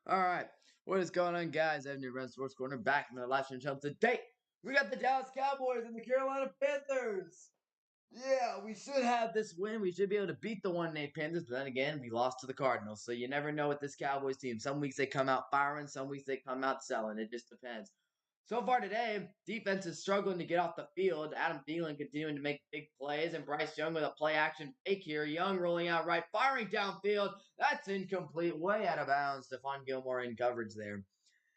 All right, what is going on, guys? I'm your Red Sports Corner back in the live stream show today. We got the Dallas Cowboys and the Carolina Panthers. Yeah, we should have this win. We should be able to beat the 1-8 Panthers, but then again, we lost to the Cardinals. So you never know with this Cowboys team. Some weeks they come out firing, some weeks they come out selling. It just depends. So far today, defense is struggling to get off the field. Adam Thielen continuing to make big plays, and Bryce Young with a play-action fake here. Young rolling out right, firing downfield. That's incomplete, way out of bounds. Stephon Gilmore in coverage there.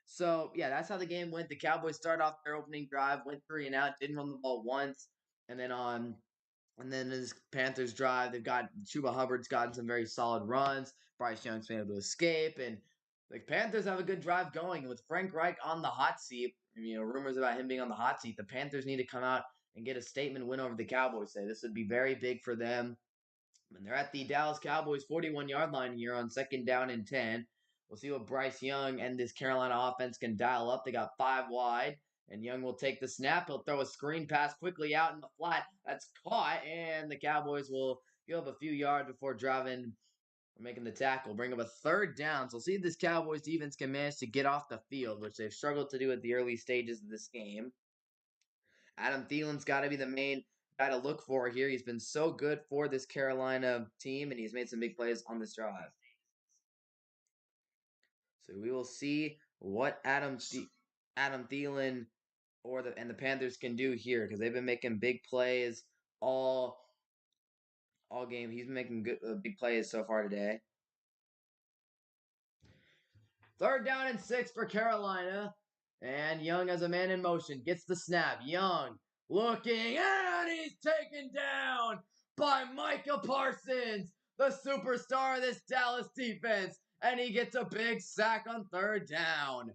So, yeah, that's how the game went. The Cowboys started off their opening drive, went 3-and-out, didn't run the ball once. And then this Panthers drive, they've got Chuba Hubbard's gotten some very solid runs. Bryce Young's been able to escape, and the Panthers have a good drive going. With Frank Reich on the hot seat, rumors about him being on the hot seat, the Panthers need to come out and get a statement win over the Cowboys. This would be very big for them. And they're at the Dallas Cowboys 41-yard line here on 2nd down and 10. We'll see what Bryce Young and this Carolina offense can dial up. They got 5 wide, and Young will take the snap. He'll throw a screen pass quickly out in the flat. That's caught, and the Cowboys will give up a few yards before driving or making the tackle. Bring up a 3rd down. So we'll see if this Cowboys defense can manage to get off the field, which they've struggled to do at the early stages of this game. Adam Thielen's got to be the main guy to look for here. He's been so good for this Carolina team, and he's made some big plays on this drive. So we will see what Adam Thielen and the Panthers can do here, because they've been making big plays all game. He's been making good big plays so far today. 3rd down and 6 for Carolina. And Young has a man in motion. Gets the snap. Young looking, and he's taken down by Micah Parsons, the superstar of this Dallas defense. And he gets a big sack on 3rd down.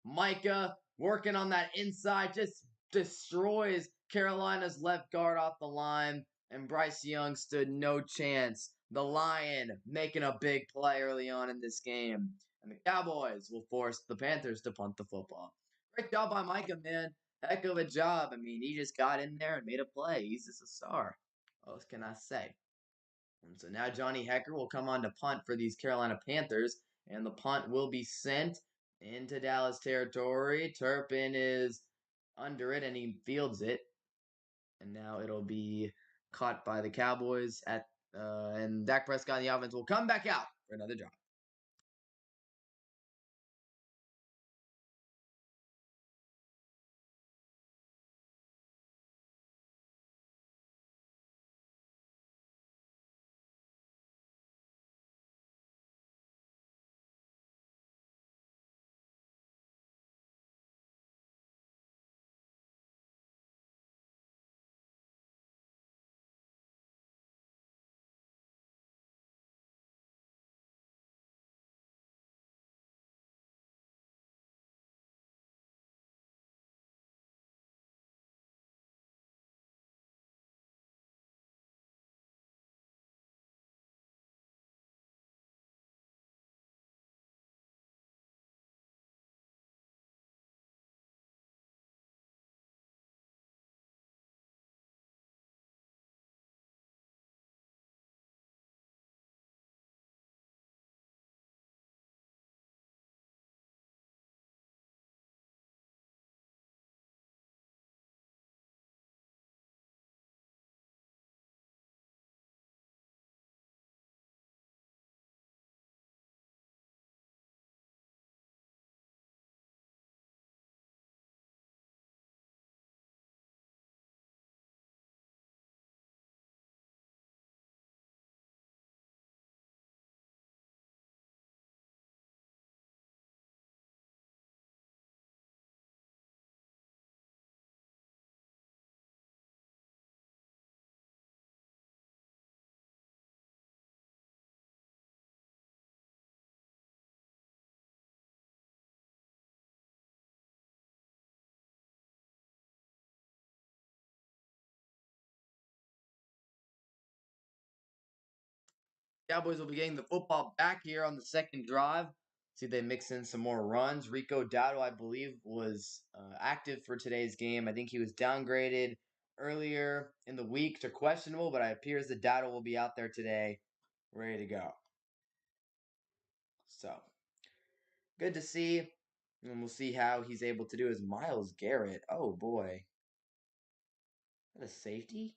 Micah working on that inside, just destroys Carolina's left guard off the line. And Bryce Young stood no chance. The Lion making a big play early on in this game. And the Cowboys will force the Panthers to punt the football. Great job by Micah, man. Heck of a job. I mean, he just got in there and made a play. He's just a star. What else can I say? And so now Johnny Hecker will come on to punt for these Carolina Panthers. And the punt will be sent into Dallas territory. Turpin is under it, and he fields it. And now it'll be caught by the Cowboys and Dak Prescott and the offense will come back out for another drive. Cowboys will be getting the football back here on the 2nd drive. See, they mix in some more runs. Rico Dowdle, I believe, was active for today's game. I think he was downgraded earlier in the week to questionable, but it appears that Dowdle will be out there today, ready to go. So, Good to see. And we'll see how he's able to do his Miles Garrett. Oh boy. That a safety?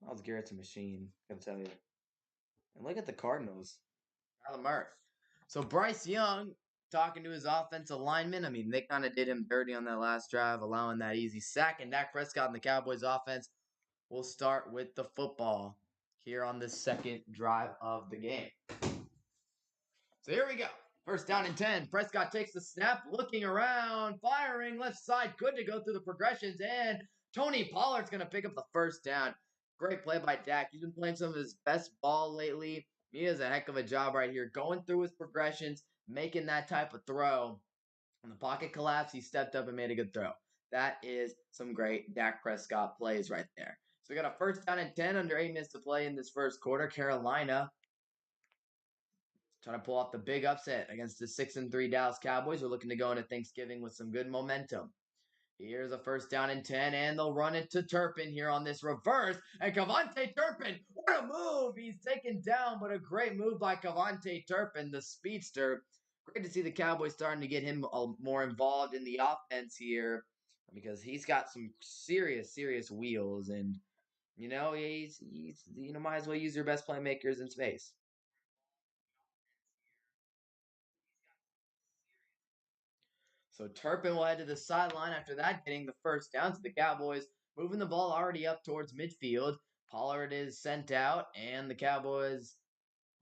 Miles Garrett's a machine, gotta tell you. And look at the Cardinals. Kyler Murray. So Bryce Young talking to his offensive lineman. I mean, they kind of did him dirty on that last drive, allowing that easy sack. And Dak Prescott and the Cowboys offense will start with the football here on the second drive of the game. So here we go. First down and 10. Prescott takes the snap, looking around, firing left side. Good to go through the progressions. And Tony Pollard's going to pick up the first down. Great play by Dak. He's been playing some of his best ball lately. He does a heck of a job right here, going through his progressions, making that type of throw. When the pocket collapsed, he stepped up and made a good throw. That is some great Dak Prescott plays right there. So we got a first down and 10 under 8 minutes to play in this first quarter. Carolina trying to pull off the big upset against the 6-3 Dallas Cowboys. We're looking to go into Thanksgiving with some good momentum. Here's a first down and 10, and they'll run it to Turpin here on this reverse. And Cavante Turpin, what a move! He's taken down, but a great move by Cavante Turpin, the speedster. Great to see the Cowboys starting to get him more involved in the offense here because he's got some serious wheels, and he's might as well use your best playmakers in space. So Turpin will head to the sideline after that, getting the first down. So the Cowboys moving the ball already up towards midfield. Pollard is sent out, and the Cowboys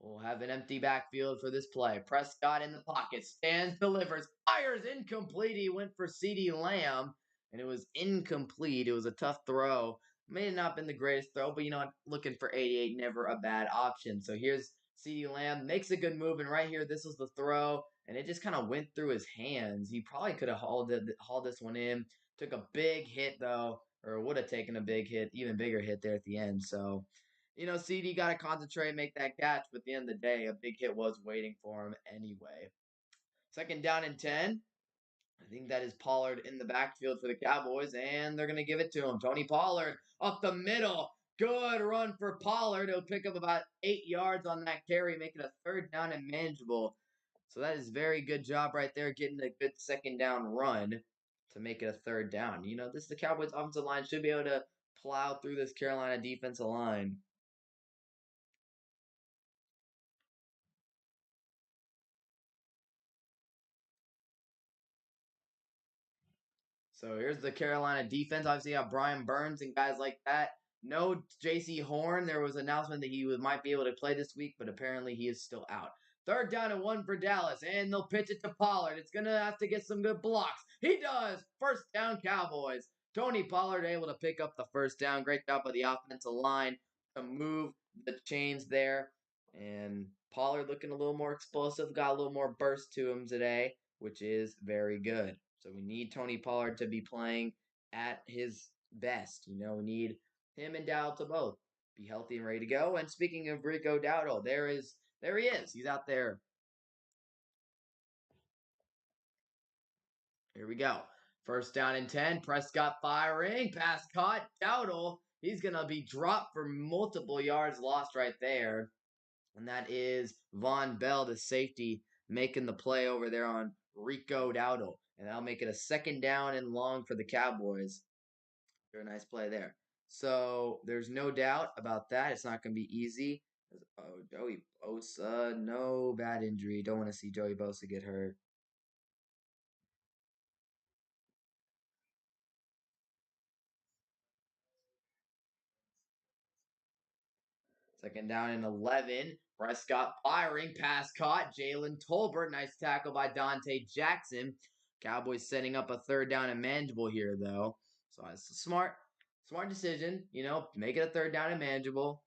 will have an empty backfield for this play. Prescott in the pocket, stands, delivers, fires incomplete. He went for CeeDee Lamb, and it was incomplete. It was a tough throw. May have not been the greatest throw, but looking for 88, never a bad option. So here's CeeDee Lamb, makes a good move, and right here, this was the throw, and it just kind of went through his hands. He probably could have hauled this one in. Took a big hit though, or would have taken a big hit, even bigger hit there at the end. So CD got to concentrate, make that catch, but at the end of the day, a big hit was waiting for him anyway. Second down and 10. I think that is Pollard in the backfield for the Cowboys, and they're going to give it to him. Tony Pollard up the middle. Good run for Pollard. He'll pick up about 8 yards on that carry, making a third down and manageable. So that is very good job right there, getting a good second down run to make it a third down. This the Cowboys offensive line should be able to plow through this Carolina defensive line. So here's the Carolina defense. Obviously, you have Brian Burns and guys like that. No J.C. Horn. There was an announcement that he might be able to play this week, but apparently he is still out. Third down and 1 for Dallas, and they'll pitch it to Pollard. It's going to have to get some good blocks. He does. First down, Cowboys. Tony Pollard able to pick up the first down. Great job by the offensive line to move the chains there. And Pollard looking a little more explosive, got a little more burst to him today, which is very good. So we need Tony Pollard to be playing at his best. We need him and Dowdle to both be healthy and ready to go. And speaking of Rico Dowdle, there he is. He's out there. Here we go. First down and 10. Prescott firing. Pass caught. Dowdle. He's going to be dropped for multiple yards lost right there. And that is Von Bell, the safety, making the play over there on Rico Dowdle. And that'll make it a second down and long for the Cowboys. Very nice play there. So there's no doubt about that. It's not going to be easy. Oh, Joey Bosa, no bad injury. Don't want to see Joey Bosa get hurt. Second down and 11. Prescott firing, pass caught. Jalen Tolbert, nice tackle by Dante Jackson. Cowboys setting up a third down and manageable here, though. So it's a smart decision. Make it a third down and manageable.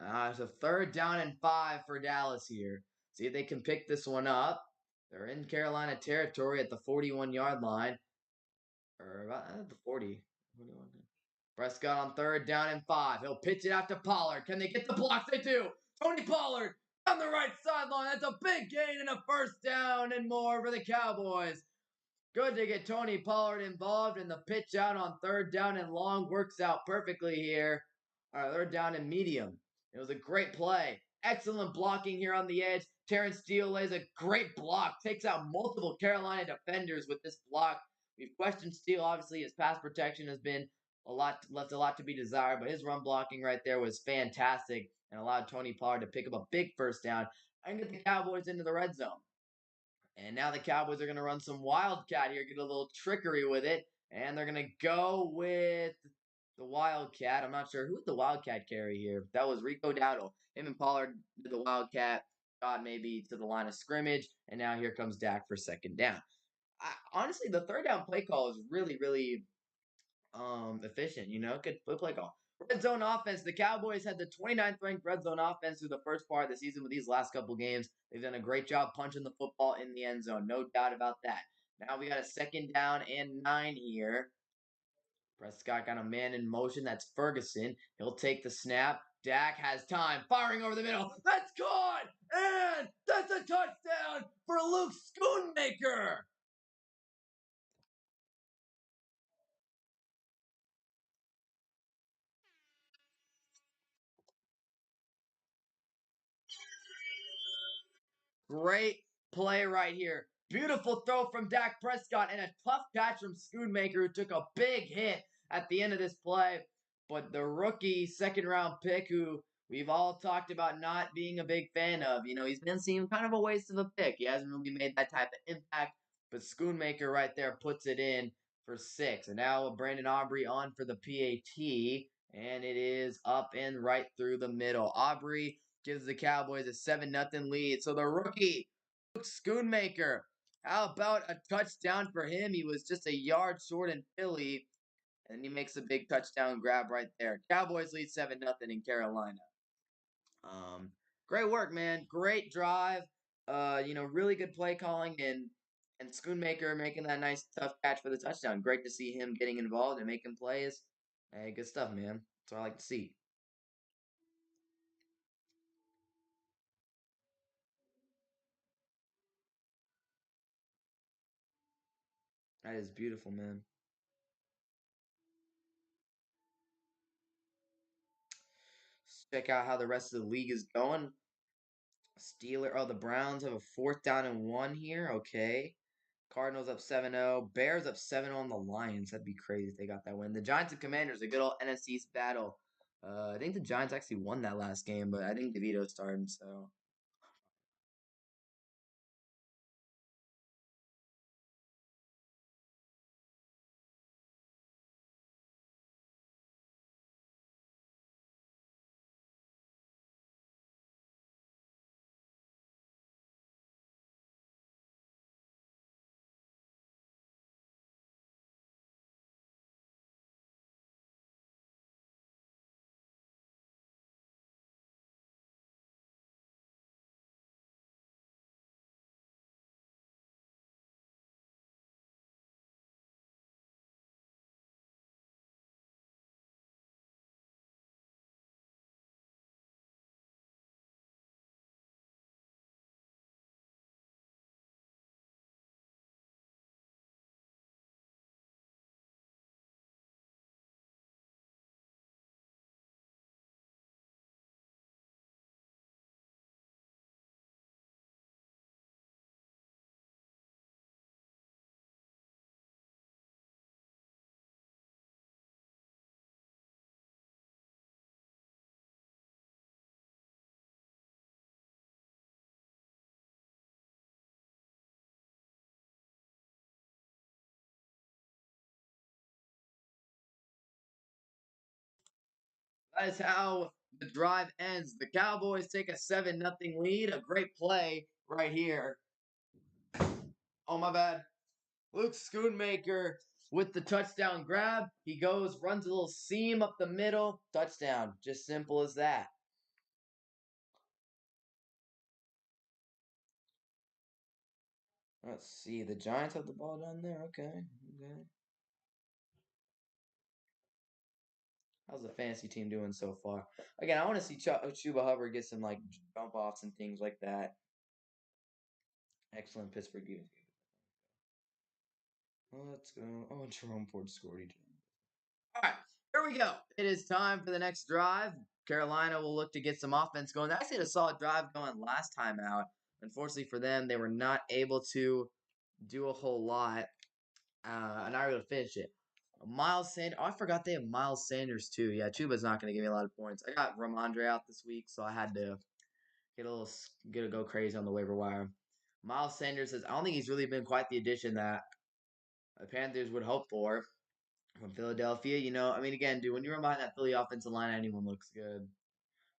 It's a third down and 5 for Dallas here. See if they can pick this one up. They're in Carolina territory at the 41-yard line. Or about the 40. 41. Prescott on third down and 5. He'll pitch it out to Pollard. Can they get the blocks? They do. Tony Pollard on the right sideline. That's a big gain and a first down and more for the Cowboys. Good to get Tony Pollard involved, and the pitch out on third down and long works out perfectly here. Third down and medium. It was a great play. Excellent blocking here on the edge. Terrence Steele lays a great block, takes out multiple Carolina defenders with this block. We've questioned Steele. Obviously, his pass protection has been left a lot to be desired, but his run blocking right there was fantastic and allowed Tony Pollard to pick up a big first down and get the Cowboys into the red zone. And now the Cowboys are going to run some Wildcat here, get a little trickery with it. And they're going to go with the Wildcat. I'm not sure who would the Wildcat carry here. That was Rico Dowdle. Him and Pollard did the Wildcat. Got maybe to the line of scrimmage. And now here comes Dak for second down. Honestly, the third down play call is really, really efficient. Good play call. Red zone offense. The Cowboys had the 29th ranked red zone offense through the first part of the season with these last couple games. They've done a great job punching the football in the end zone. No doubt about that. Now we got a second down and 9 here. Prescott got a man in motion. That's Ferguson. He'll take the snap. Dak has time. Firing over the middle. That's caught! And that's a touchdown for Luke Schoonmaker! Great play right here. Beautiful throw from Dak Prescott and a tough catch from Schoonmaker, who took a big hit at the end of this play. But the rookie second round pick, who we've all talked about not being a big fan of, he's been seen kind of a waste of a pick. He hasn't really made that type of impact. But Schoonmaker right there puts it in for 6. And now Brandon Aubrey on for the PAT. And it is up and right through the middle. Aubrey gives the Cowboys a 7-0 lead. So the rookie, Luke Schoonmaker, how about a touchdown for him? He was just a yard short in Philly, and he makes a big touchdown grab right there. Cowboys lead 7-0 in Carolina. Um, Great work, man. Great drive. Really good play calling and Schoonmaker making that nice tough catch for the touchdown. Great to see him getting involved and making plays. Hey, good stuff, man. That's what I like to see. That is beautiful, man. Let's check out how the rest of the league is going. The Browns have a 4th down and 1 here. Okay. Cardinals up 7-0. Bears up 7-0 on the Lions. That'd be crazy if they got that win. The Giants and Commanders, a good old NFC East battle. I think the Giants actually won that last game, but I think DeVito started, so. That is how the drive ends. The Cowboys take a 7-0 lead. A great play right here. Oh, my bad. Luke Schoonmaker with the touchdown grab. He goes, runs a little seam up the middle. Touchdown. Just simple as that. Let's see. The Giants have the ball down there. Okay. Okay. How's the fantasy team doing so far? Again, I want to see Chuba Hubbard get some like jump offs and things like that. Excellent Pittsburgh defense. Let's go. Oh, Jerome Ford scored. All right, here we go. It is time for the next drive. Carolina will look to get some offense going. They actually had a solid drive going last time out. Unfortunately for them, they were not able to do a whole lot. And I were able to finish it. Miles Sanders. Oh, I forgot they have Miles Sanders too. Yeah, Chuba's not going to give me a lot of points. I got Ramondre out this week, so I had to get a go crazy on the waiver wire. Miles Sanders says I don't think he's really been quite the addition that the Panthers would hope for from Philadelphia. I mean, again, dude, when you're behind that Philly offensive line, anyone looks good.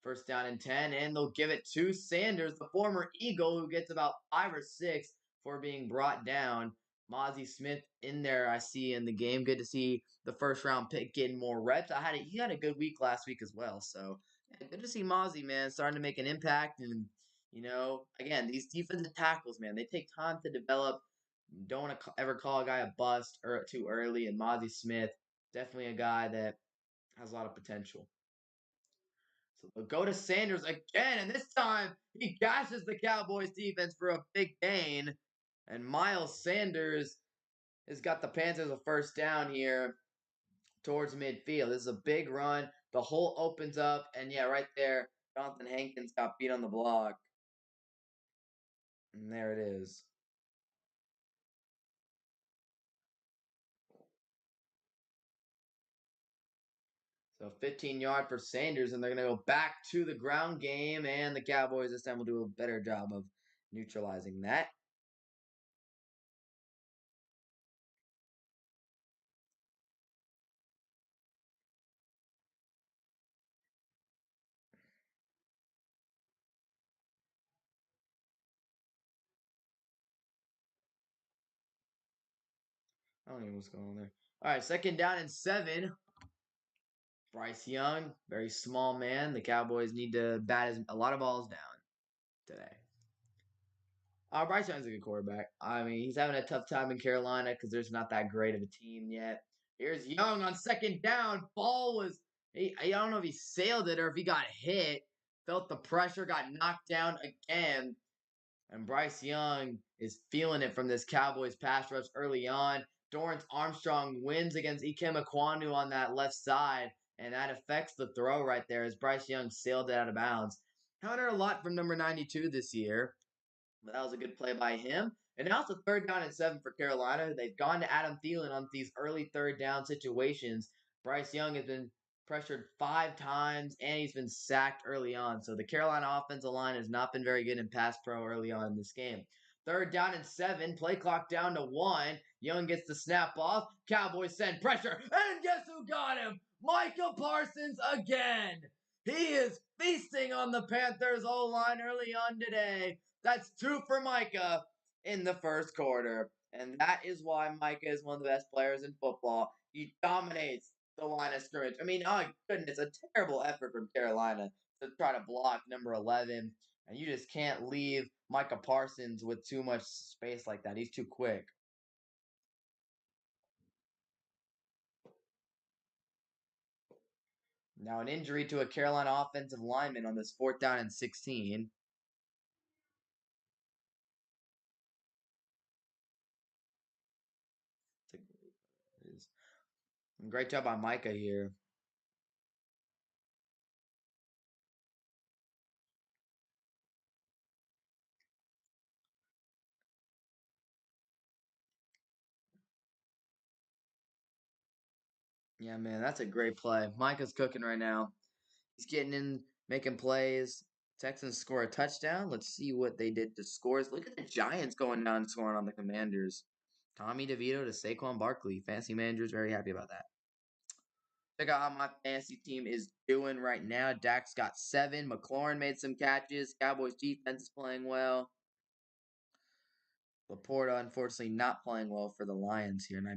First down and 10, and they'll give it to Sanders, the former Eagle, who gets about 5 or 6 for being brought down. Mozzie Smith in there, I see in the game. Good to see the first round pick getting more reps. He had a good week last week as well. So yeah, good to see Mozzie, man, starting to make an impact. And again, these defensive tackles, man, they take time to develop. Don't want to ever call a guy a bust or too early. And Mozzie Smith, definitely a guy that has a lot of potential. So they'll go to Sanders again, and this time he gashes the Cowboys defense for a big gain. And Miles Sanders has got the Panthers a first down here towards midfield. This is a big run. The hole opens up, and yeah, right there, Jonathan Hankins got beat on the block. And there it is. So 15-yard for Sanders, and they're going to go back to the ground game, and the Cowboys this time will do a better job of neutralizing that. I don't even know what's going on there. All right, second down and 7. Bryce Young, very small man. The Cowboys need to bat a lot of balls down today. Bryce Young's a good quarterback. I mean, he's having a tough time in Carolina because there's not that great of a team yet. Here's Young on second down. Ball was, I don't know if he sailed it or if he got hit. Felt the pressure, got knocked down again. And Bryce Young is feeling it from this Cowboys pass rush early on. Dorrance Armstrong wins against Ikem Ekwonu on that left side, and that affects the throw right there as Bryce Young sailed it out of bounds. Haven't heard a lot from number 92 this year, but that was a good play by him. And now it's a third down and 7 for Carolina. They've gone to Adam Thielen on these early third down situations. Bryce Young has been pressured 5 times, and he's been sacked early on. So the Carolina offensive line has not been very good in pass pro early on in this game. Third down and 7, play clock down to 1. Young gets the snap off. Cowboys send pressure, and guess who got him? Micah Parsons again. He is feasting on the Panthers O-line early on today. That's 2 for Micah in the first quarter. And that is why Micah is one of the best players in football. He dominates the line of scrimmage. I mean, oh goodness, a terrible effort from Carolina to try to block number 11. And you just can't leave Micah Parsons with too much space like that. He's too quick. Now an injury to a Carolina offensive lineman on this fourth down and 16. Great job by Micah here. Yeah, man, that's a great play. Micah's cooking right now. He's getting in, making plays. Texans score a touchdown. Let's see what they did to scores. Look at the Giants going down and scoring on the Commanders. Tommy DeVito to Saquon Barkley. Fantasy manager's very happy about that. Check out how my fantasy team is doing right now. Dak's got 7. McLaurin made some catches. Cowboys defense is playing well. Laporta, unfortunately, not playing well for the Lions here. And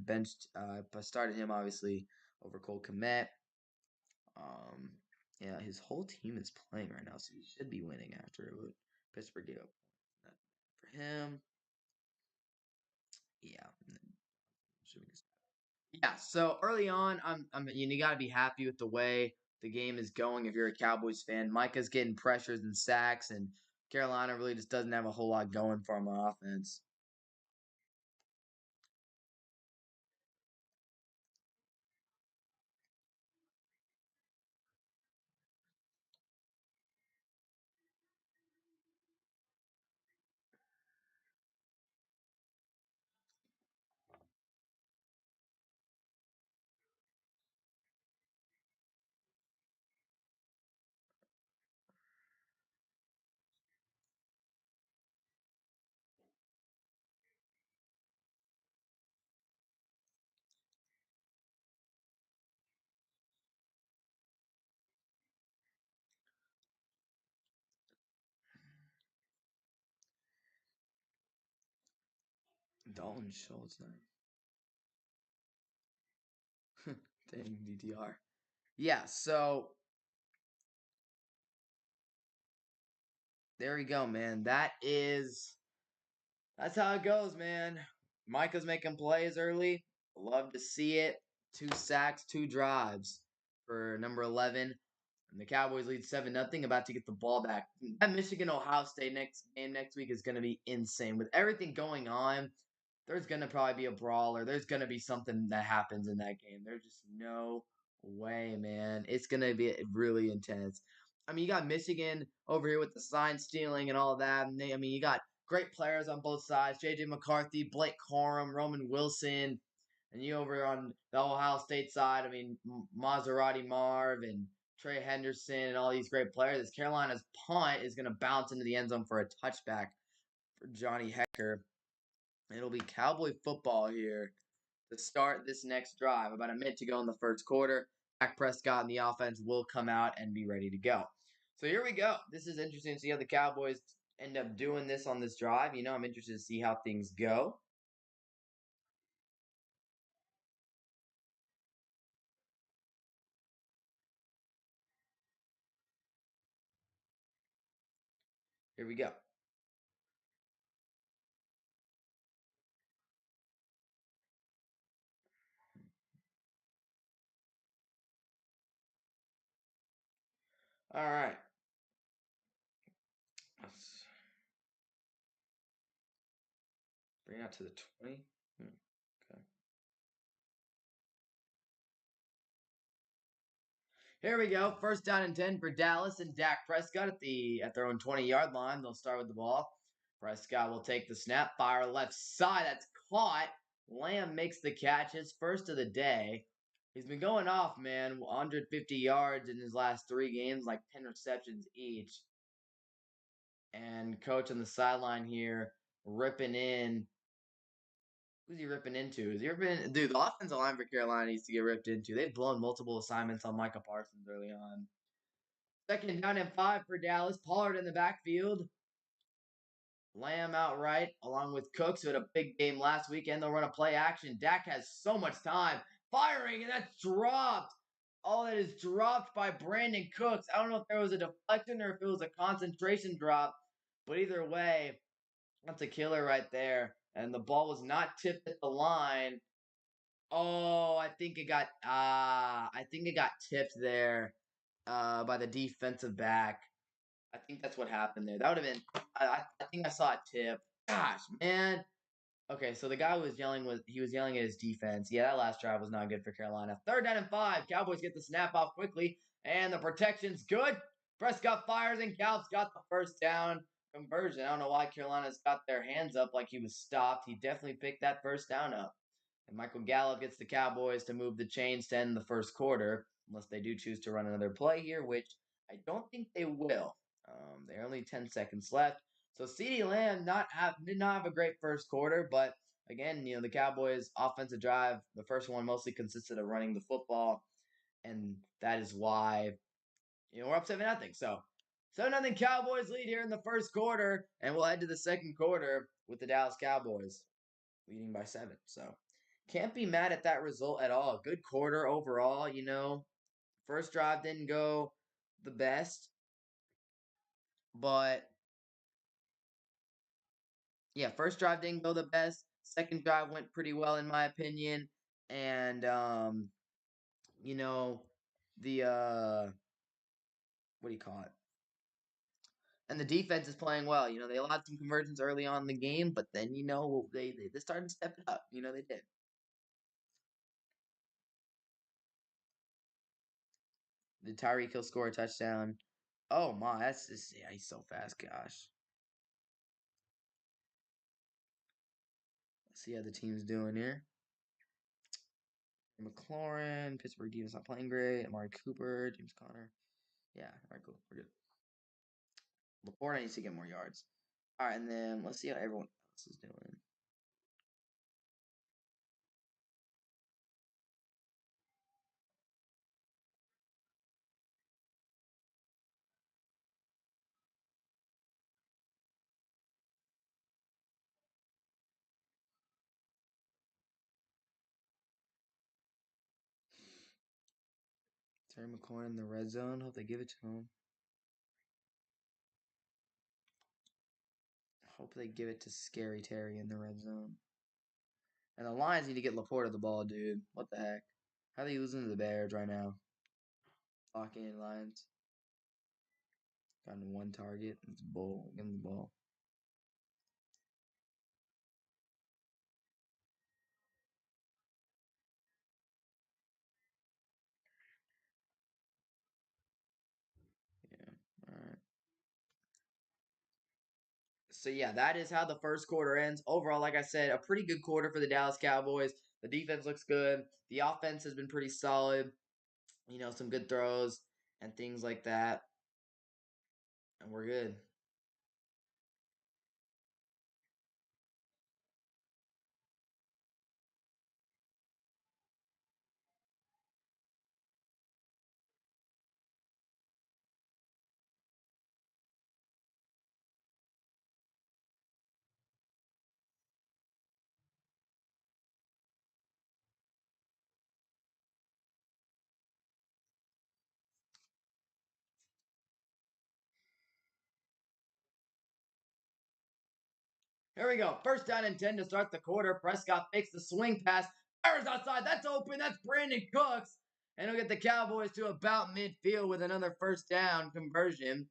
I started him, obviously, over Cole Kmet. Yeah, his whole team is playing right now, so he should be winning after it would Pittsburgh get up for him. Yeah. Yeah, so early on, you got to be happy with the way the game is going if you're a Cowboys fan. Micah's getting pressures and sacks, and Carolina really just doesn't have a whole lot going for him on offense. Dalton Schultz, dang DTR. Yeah, so there we go, man. That's how it goes, man. Micah's making plays early. Love to see it. 2 sacks, 2 drives for number 11. And the Cowboys lead 7-0, about to get the ball back. That Michigan Ohio State next game next week is going to be insane. With everything going on, there's going to probably be a brawl or there's going to be something that happens in that game. There's just no way, man. It's going to be really intense. I mean, you got Michigan over here with the sign stealing and all that. And you got great players on both sides. J.J. McCarthy, Blake Corum, Roman Wilson. And you over on the Ohio State side, Maserati Marv and Trey Henderson and all these great players. Carolina's punt is going to bounce into the end zone for a touchback for Johnny Hecker. It'll be Cowboy football here to start this next drive. About a minute to go in the first quarter. Dak Prescott and the offense will come out and be ready to go. So here we go. This is interesting to see how the Cowboys end up doing this on this drive. I'm interested to see how things go. Here we go. All right. Let's bring it out to the 20. Okay. Here we go. First down and 10 for Dallas and Dak Prescott at their own 20-yard line. They'll start with the ball. Prescott will take the snap, fire left side. That's caught. Lamb makes the catch, his first of the day. He's been going off, man. 150 yards in his last 3 games, like 10 receptions each. And coach on the sideline here ripping in. Who's he ripping into? Is he ripping? Dude, the offensive line for Carolina needs to get ripped into. They've blown multiple assignments on Micah Parsons early on. Second down and 5 for Dallas. Pollard in the backfield. Lamb outright, along with Cooks, who had a big game last weekend. They'll run a play action. Dak has so much time. Firing, and that's dropped. All that is dropped by Brandon Cooks. I don't know if there was a deflection or if it was a concentration drop, but either way, that's a killer right there. And the ball was not tipped at the line. Oh, I think it got tipped there by the defensive back. I think that's what happened there. That would have been. I think I saw a tip. Gosh, man. Okay, so the guy was yelling at his defense. Yeah, that last drive was not good for Carolina. Third down and 5. Cowboys get the snap off quickly, and the protection's good. Prescott fires, and Gallups got the first down conversion. I don't know why Carolina's got their hands up like he was stopped. He definitely picked that first down up. And Michael Gallup gets the Cowboys to move the chains to end the first quarter, unless they do choose to run another play here, which I don't think they will. There are only 10 seconds left. So CeeDee Lamb did not have a great first quarter, but again, the Cowboys' offensive drive, the first one mostly consisted of running the football, and that is why we're up 7-0. So 7-0 Cowboys lead here in the first quarter, and we'll head to the second quarter with the Dallas Cowboys leading by 7. So can't be mad at that result at all. Good quarter overall. First drive didn't go the best, but yeah, first drive didn't go the best. Second drive went pretty well in my opinion. and you know, the what do you call it? And the defense is playing well. You know, they allowed some conversions early on in the game, but then they started to step it up. You know, they did. Did Tyreek Hill score a touchdown? Oh my, that's just yeah, he's so fast. Gosh, let's see how the team's doing here. McLaurin, Pittsburgh defense not playing great. Amari Cooper, James Conner. Yeah, all right, cool, we're good. Laporta needs to get more yards. All right, and then let's see how everyone else is doing. Terry McLaurin in the red zone. Hope they give it to him. Hope they give it to Scary Terry in the red zone. And the Lions need to get Laporta the ball, dude. What the heck? How are they losing to the Bears right now? Locking in Lions. Gotten one target. It's bull. Give him the ball. Yeah. All right. So yeah, that is how the first quarter ends. Overall, like I said, a pretty good quarter for the Dallas Cowboys. The defense looks good. The offense has been pretty solid. You know, some good throws and things like that. And we're good. Here we go. First down and 10 to start the quarter. Prescott fakes the swing pass. Fires outside. That's open. That's Brandon Cooks. And he'll get the Cowboys to about midfield with another first down conversion.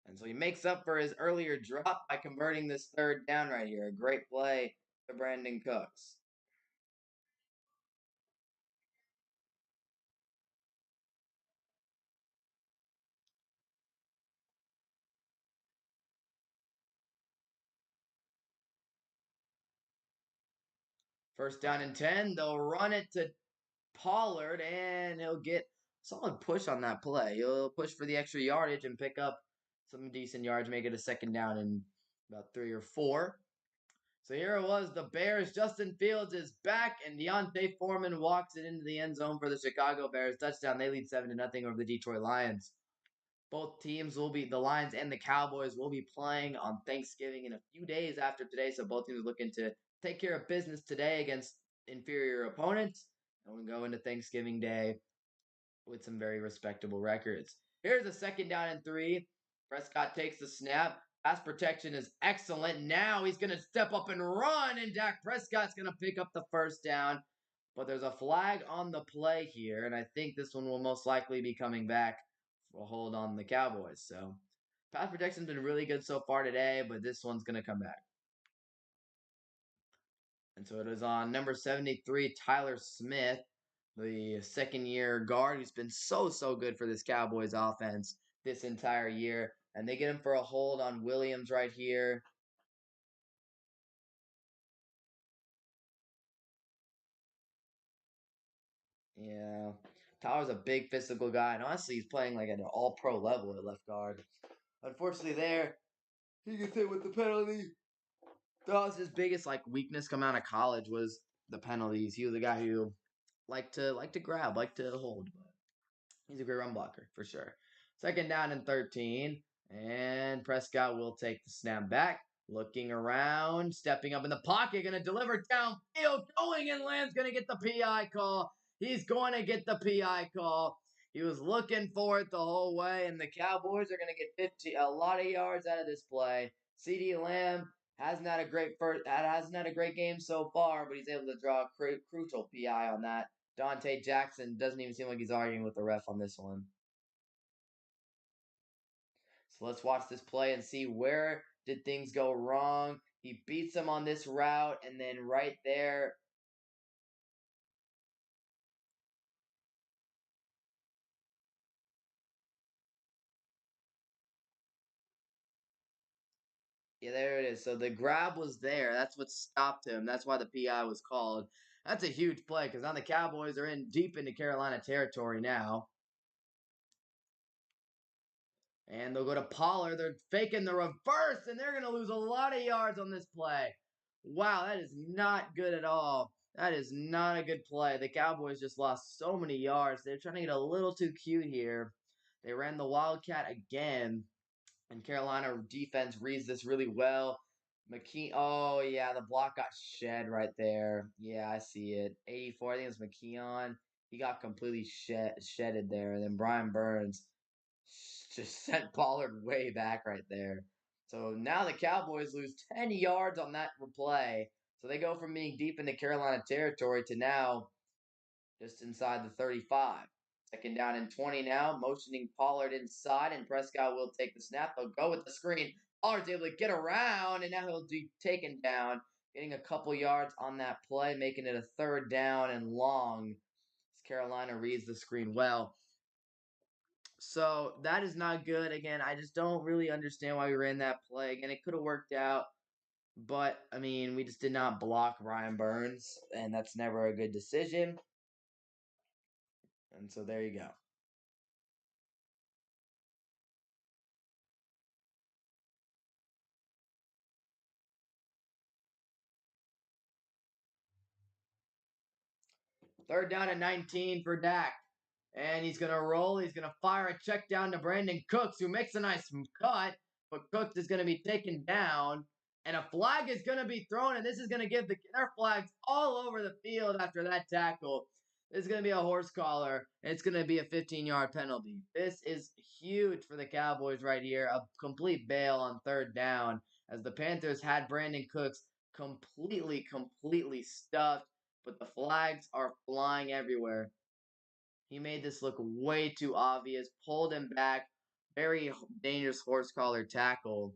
And so he makes up for his earlier drop by converting this third down right here. A great play to Brandon Cooks. First down and 10. They'll run it to Pollard, and he'll get solid push on that play. He'll push for the extra yardage and pick up some decent yards, make it a second down in about 3 or 4. So here it was, the Bears. Justin Fields is back, and Deontay Foreman walks it into the end zone for the Chicago Bears touchdown. They lead 7-0 over the Detroit Lions. Both teams will be, the Lions and the Cowboys will be playing on Thanksgiving in a few days after today. So both teams are looking to take care of business today against inferior opponents. And we'll go into Thanksgiving Day with some very respectable records. Here's a second down and 3. Prescott takes the snap. Pass protection is excellent. Now he's going to step up and run, and Dak Prescott's going to pick up the first down. But there's a flag on the play here, and I think this one will most likely be coming back for a hold on the Cowboys. So pass protection's been really good so far today, but this one's going to come back. And so it is on number 73, Tyler Smith, the second year guard who's been so good for this Cowboys offense this entire year. And they get him for a hold on Williams right here. Yeah. Tyler's a big physical guy. And honestly, he's playing like at an all pro level at left guard. Unfortunately, there, he gets hit with the penalty. That was his biggest like weakness coming out of college was the penalties. He was a guy who liked to grab, liked to hold. But he's a great run blocker for sure. Second down and 13. And Prescott will take the snap back. Looking around, stepping up in the pocket, going to deliver downfield, going and lands, going to get the PI call. He's going to get the PI call. He was looking for it the whole way, and the Cowboys are going to get a lot of yards out of this play. CeeDee Lamb Hasn't had a great first. Hasn't had a great game so far, but he's able to draw a crucial PI on that. Dante Jackson doesn't even seem like he's arguing with the ref on this one. So let's watch this play and see where did things go wrong. He beats him on this route, and then right there. Yeah, there it is. So the grab was there. That's what stopped him. That's why the PI was called. That's a huge play because now the Cowboys are in deep into Carolina territory now. And they'll go to Pollard. They're faking the reverse, and they're going to lose a lot of yards on this play. Wow, that is not good at all. That is not a good play. The Cowboys just lost so many yards. They're trying to get a little too cute here. They ran the Wildcat again, and Carolina defense reads this really well. Oh, yeah, the block got shed right there. Yeah, I see it. 84, I think it's McKeon. He got completely shedded there. And then Brian Burns just sent Pollard way back right there. So now the Cowboys lose 10 yards on that replay. So they go from being deep into Carolina territory to now just inside the 35. Second down and 20 now, motioning Pollard inside, and Prescott will take the snap. They'll go with the screen. Pollard's able to get around, and now he'll be taken down, getting a couple yards on that play, making it a third down and long. As Carolina reads the screen well. So that is not good. Again, I just don't really understand why we ran that play. Again, it could have worked out, but I mean, we just did not block Ryan Burns, and that's never a good decision. And so there you go. Third down and 19 for Dak. And he's going to roll. He's going to fire a check down to Brandon Cooks, who makes a nice cut. But Cooks is going to be taken down. And a flag is going to be thrown. And this is going to give their flags all over the field after that tackle. This is going to be a horse collar. And it's going to be a 15-yard penalty. This is huge for the Cowboys right here. A complete bail on third down. As the Panthers had Brandon Cooks completely stuffed. But the flags are flying everywhere. He made this look way too obvious, pulled him back. Very dangerous horse collar tackle.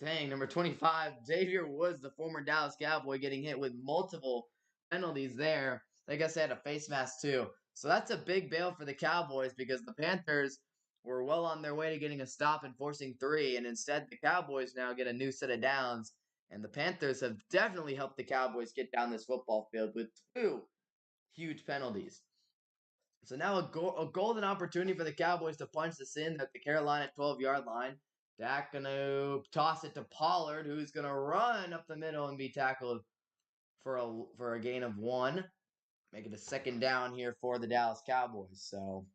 Dang, number 25, Xavier Woods, the former Dallas Cowboy, getting hit with multiple penalties there. I guess they had a face mask too. So that's a big bail for the Cowboys because the Panthers were well on their way to getting a stop and forcing three. And instead, the Cowboys now get a new set of downs. And the Panthers have definitely helped the Cowboys get down this football field with two huge penalties. So now a golden opportunity for the Cowboys to punch this in at the Carolina 12-yard line. Dak gonna toss it to Pollard, who's gonna run up the middle and be tackled for a gain of one, make it a second down here for the Dallas Cowboys. So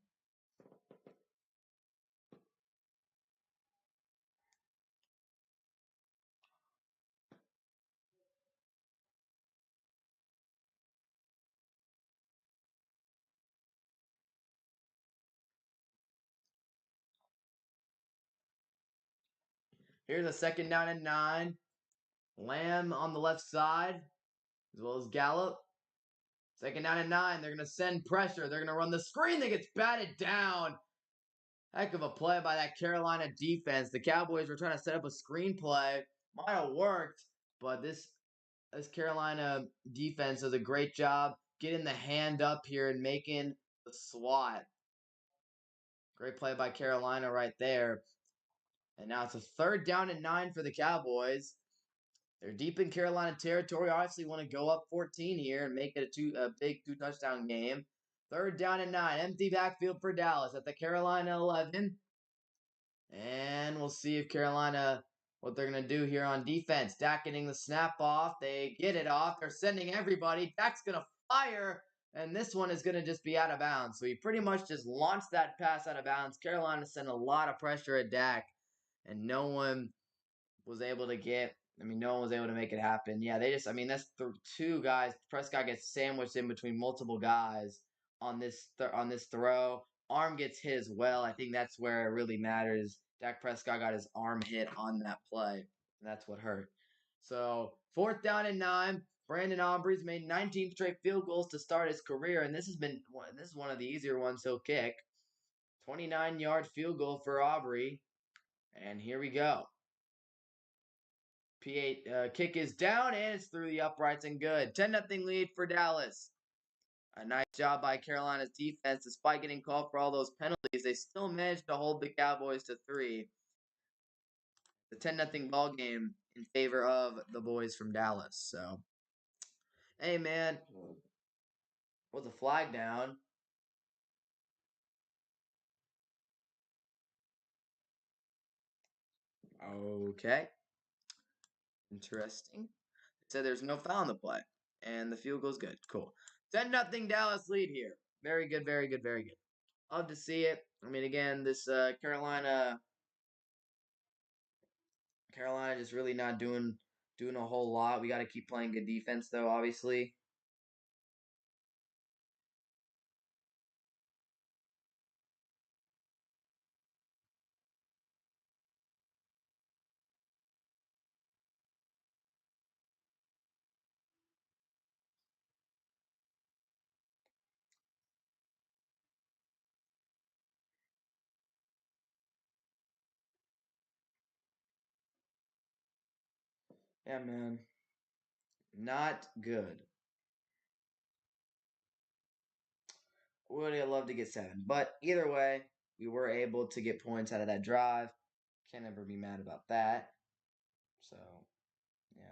here's a second down and 9. Lamb on the left side, as well as Gallup. Second down and 9. They're gonna send pressure. They're gonna run the screen that gets batted down. Heck of a play by that Carolina defense. The Cowboys were trying to set up a screenplay. Might have worked, but this Carolina defense does a great job getting the hand up here and making the swat. Great play by Carolina right there. And now it's a third down and 9 for the Cowboys. They're deep in Carolina territory. Obviously, want to go up 14 here and make it a big 2-touchdown game. Third down and 9. Empty backfield for Dallas at the Carolina 11. And we'll see if Carolina, what they're going to do here on defense. Dak getting the snap off. They get it off. They're sending everybody. Dak's going to fire. And this one is going to just be out of bounds. So he pretty much just launched that pass out of bounds. Carolina sent a lot of pressure at Dak. And no one was able to get I mean, no one was able to make it happen. Yeah, they just, I mean, that's two guys. Prescott gets sandwiched in between multiple guys on this throw. Arm gets hit as well. I think that's where it really matters. Dak Prescott got his arm hit on that play, and that's what hurt. So 4th down and 9. Brandon Aubrey's made 19 straight field goals to start his career, and this is one of the easier ones he'll kick. 29-yard field goal for Aubrey, and here we go. P8 kick is down and it's through the uprights and good. 10-0 lead for Dallas. A nice job by Carolina's defense. Despite getting called for all those penalties, they still managed to hold the Cowboys to 3. The 10-0 ball game in favor of the boys from Dallas. So, hey man, was a flag down? Okay, interesting. It said there's no foul in the play, and the field goes good. Cool. 10-0 Dallas lead here. Very good, very good, very good. Love to see it. I mean, again, this Carolina just really not doing a whole lot. We got to keep playing good defense, though. Obviously. Yeah, man. Not good. Would have loved to get 7, but either way, we were able to get points out of that drive. Can't ever be mad about that. So, yeah.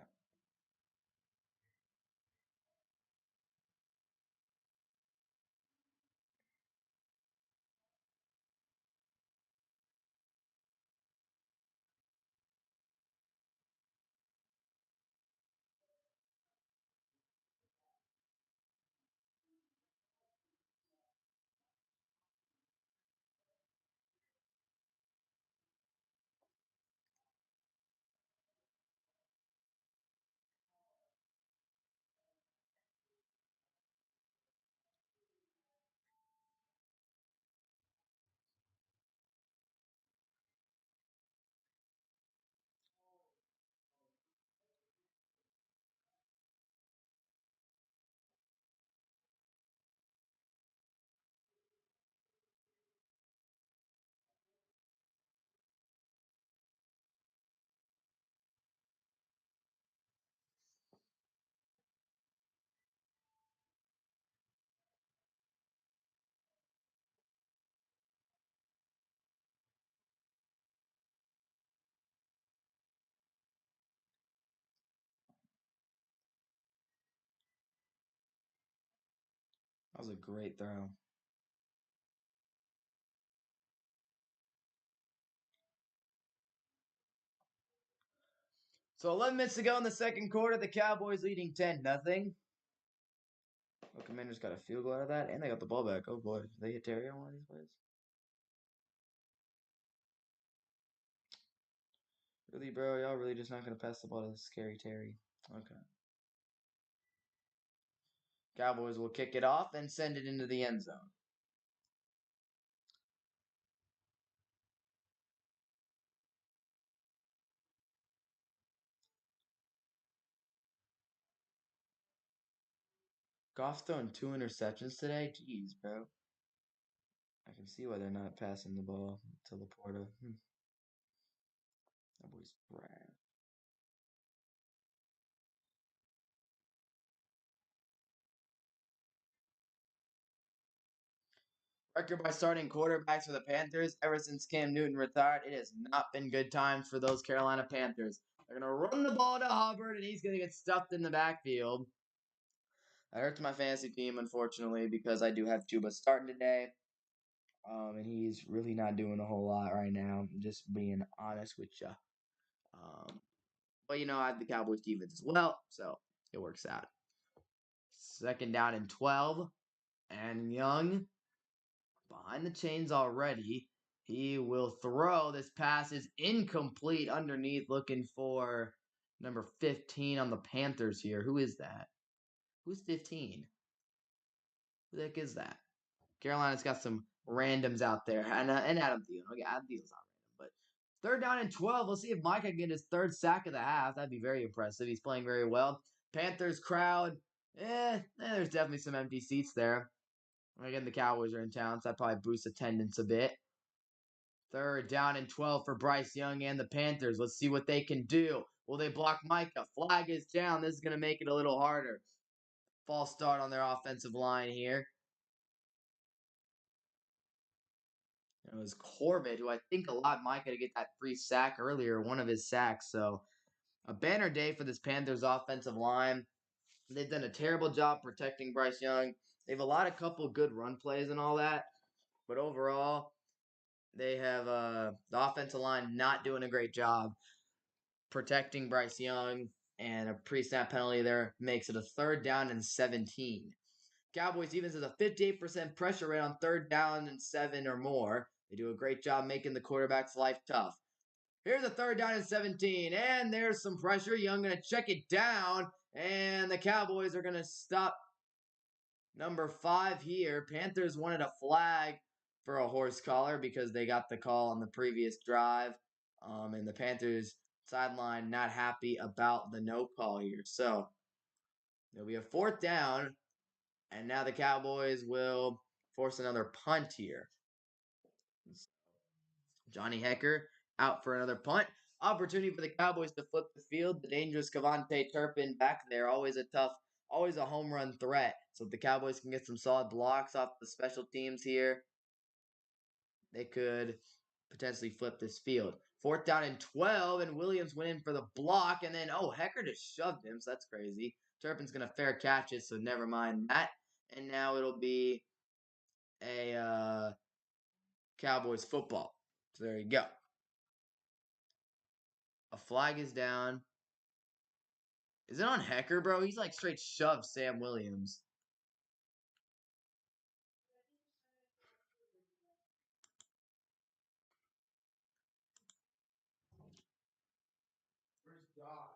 That was a great throw. So 11 minutes to go in the second quarter. The Cowboys leading 10-0. The Commanders got a field goal out of that, and they got the ball back. Oh boy, did they hit Terry on one of these plays? Really, bro? Y'all really just not gonna pass the ball to scary Terry? Okay. Cowboys will kick it off and send it into the end zone. Goff's throwing 2 interceptions today. Jeez, bro. I can see why they're not passing the ball to Laporta. That boy's trash. Record by starting quarterbacks for the Panthers. Ever since Cam Newton retired, it has not been good times for those Carolina Panthers. They're going to run the ball to Hubbard, and he's going to get stuffed in the backfield. That hurts my fantasy team, unfortunately, because I do have Chuba starting today. And he's really not doing a whole lot right now. Just being honest with you. But, I have the Cowboys defense as well, so it works out. 2nd down and 12. And Young behind the chains already. He will throw. This pass is incomplete underneath, looking for Number 15 on the Panthers here. Who is that? Who's 15? Who the heck is that? Carolina's got some randoms out there. And Adam Thielen. Okay, Adam Thielen's not random. But third down and 12. We'll see if Mike can get his third sack of the half. That'd be very impressive. He's playing very well. Panthers crowd. There's definitely some empty seats there. Again, the Cowboys are in town, so that probably boosts attendance a bit. Third down and 12 for Bryce Young and the Panthers. Let's see what they can do. Will they block Micah? Flag is down. This is going to make it a little harder. False start on their offensive line here. It was Corbett, who I think allowed Micah to get that free sack earlier, one of his sacks. So a banner day for this Panthers offensive line. They've done a terrible job protecting Bryce Young. They have a lot of couple good run plays and all that. But overall, they have the offensive line not doing a great job protecting Bryce Young. And a pre-snap penalty there makes it a third down and 17. Cowboys defense has a 58% pressure rate on third down and 7 or more. They do a great job making the quarterback's life tough. Here's a third down and 17, and there's some pressure. Young going to check it down, and the Cowboys are going to stop number 5 here. Panthers wanted a flag for a horse collar because they got the call on the previous drive, and the Panthers sideline not happy about the no call here. So there'll be a fourth down, and now the Cowboys will force another punt here. Johnny Hecker out for another punt. Opportunity for the Cowboys to flip the field. The dangerous Cavante Turpin back there. Always a home run threat. So if the Cowboys can get some solid blocks off the special teams here, they could potentially flip this field. Fourth down and 12, and Williams went in for the block, and then, Hecker just shoved him, so that's crazy. Turpin's going to fair catch it, so never mind that. And now it'll be a Cowboys football. So there you go. A flag is down. Is it on Hecker, bro? He's like straight shoved Sam Williams. Where's Doc?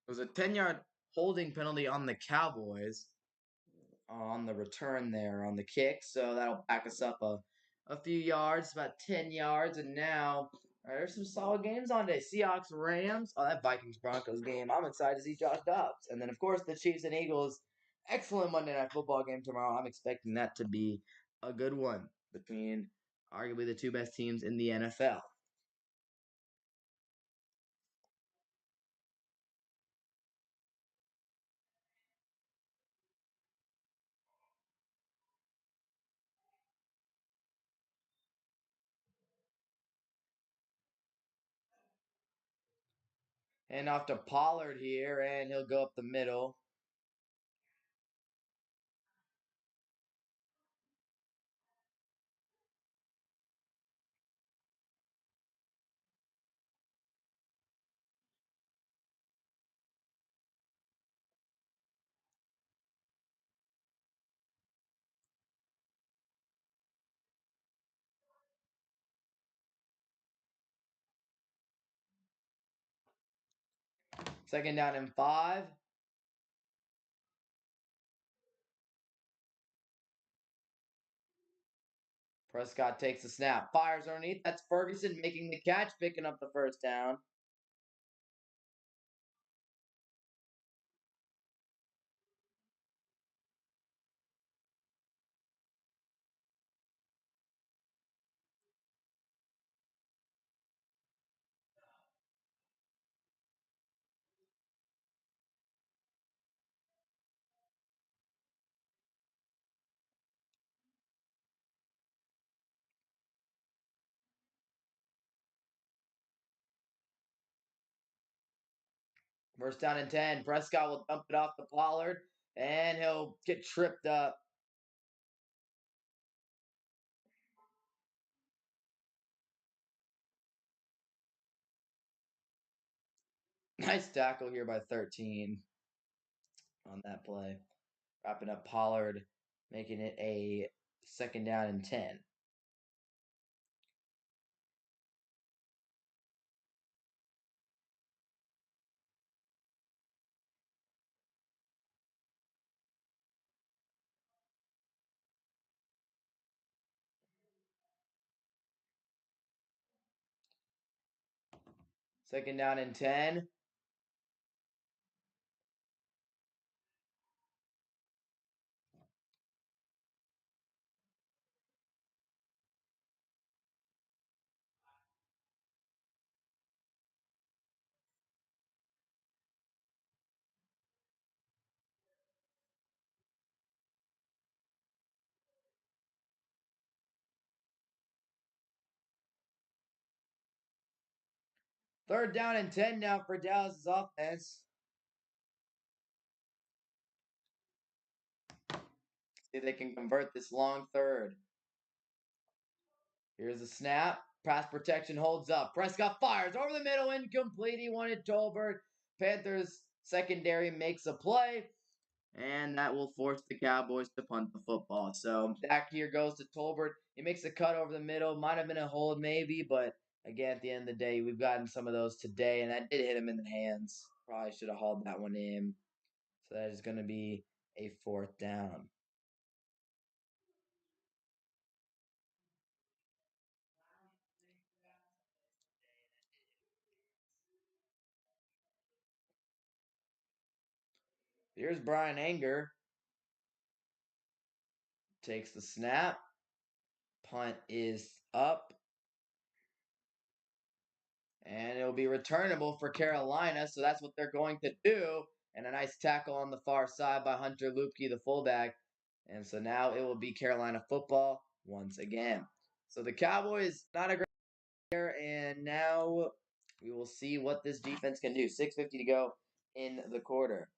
It was a 10-yard holding penalty on the Cowboys on the return there on the kick. So that'll back us up a few yards, about 10 yards. And now there's some solid games on today. Seahawks, Rams. Oh, that Vikings-Broncos game. I'm excited to see Josh Dobbs. And then, of course, the Chiefs and Eagles. Excellent Monday Night Football game tomorrow. I'm expecting that to be a good one between Arguably the two best teams in the NFL. And off to Pollard here, and he'll go up the middle. Second down and 5. Prescott takes the snap, fires underneath. That's Ferguson making the catch, picking up the first down. First down and 10. Prescott will dump it off to Pollard, and he'll get tripped up. Nice tackle here by 13 on that play. Wrapping up Pollard, making it a second down and 10. Second down and 10. Third down and 10 now for Dallas' offense. See if they can convert this long third. Here's the snap. Pass protection holds up. Prescott fires over the middle, incomplete. He wanted Tolbert. Panthers secondary makes a play, and that will force the Cowboys to punt the football. So back here goes to Tolbert. He makes a cut over the middle. Might have been a hold maybe, but again, at the end of the day, we've gotten some of those today, and that did hit him in the hands. Probably should have hauled that one in. So that is going to be a fourth down. Here's Brian Anger. Takes the snap. Punt is up. And it'll be returnable for Carolina. So that's what they're going to do. And a nice tackle on the far side by Hunter Luepke, the fullback. And so now it will be Carolina football once again. So the Cowboys, not a great player. And now we will see what this defense can do. 6:50 to go in the quarter.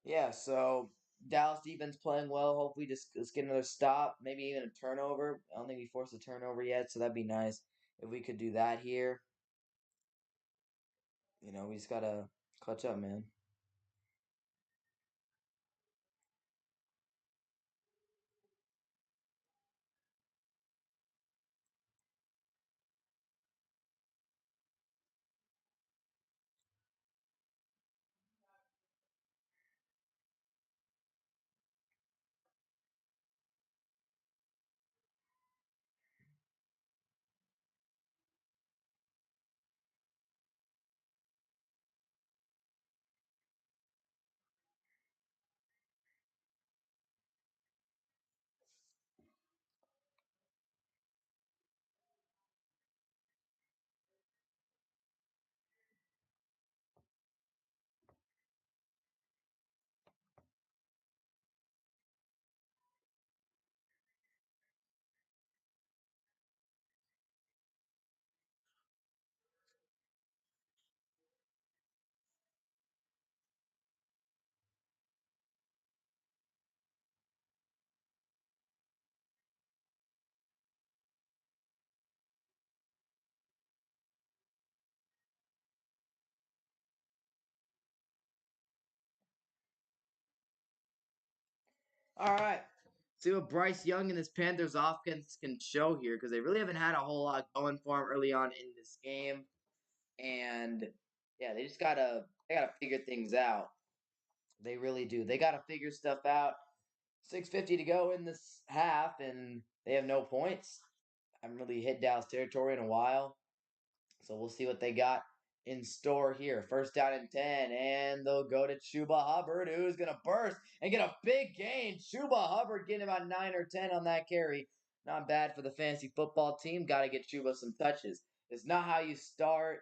Yeah, so Dallas defense playing well. Hopefully, just let's get another stop, maybe even a turnover. I don't think we forced a turnover yet, so that'd be nice. If we could do that here, we just gotta clutch up, man. All right. See what Bryce Young and this Panthers offense can show here because they really haven't had a whole lot going for them early on in this game. And yeah, they gotta figure things out. They really do. They gotta figure stuff out. 6:50 to go in this half, and they have no points. I haven't really hit Dallas territory in a while. So we'll see what they got in store here. First down and 10, and they'll go to Chuba Hubbard, who's going to burst and get a big gain. Chuba Hubbard getting about 9 or 10 on that carry. Not bad for the fantasy football team. Got to get Chuba some touches. It's not how you start.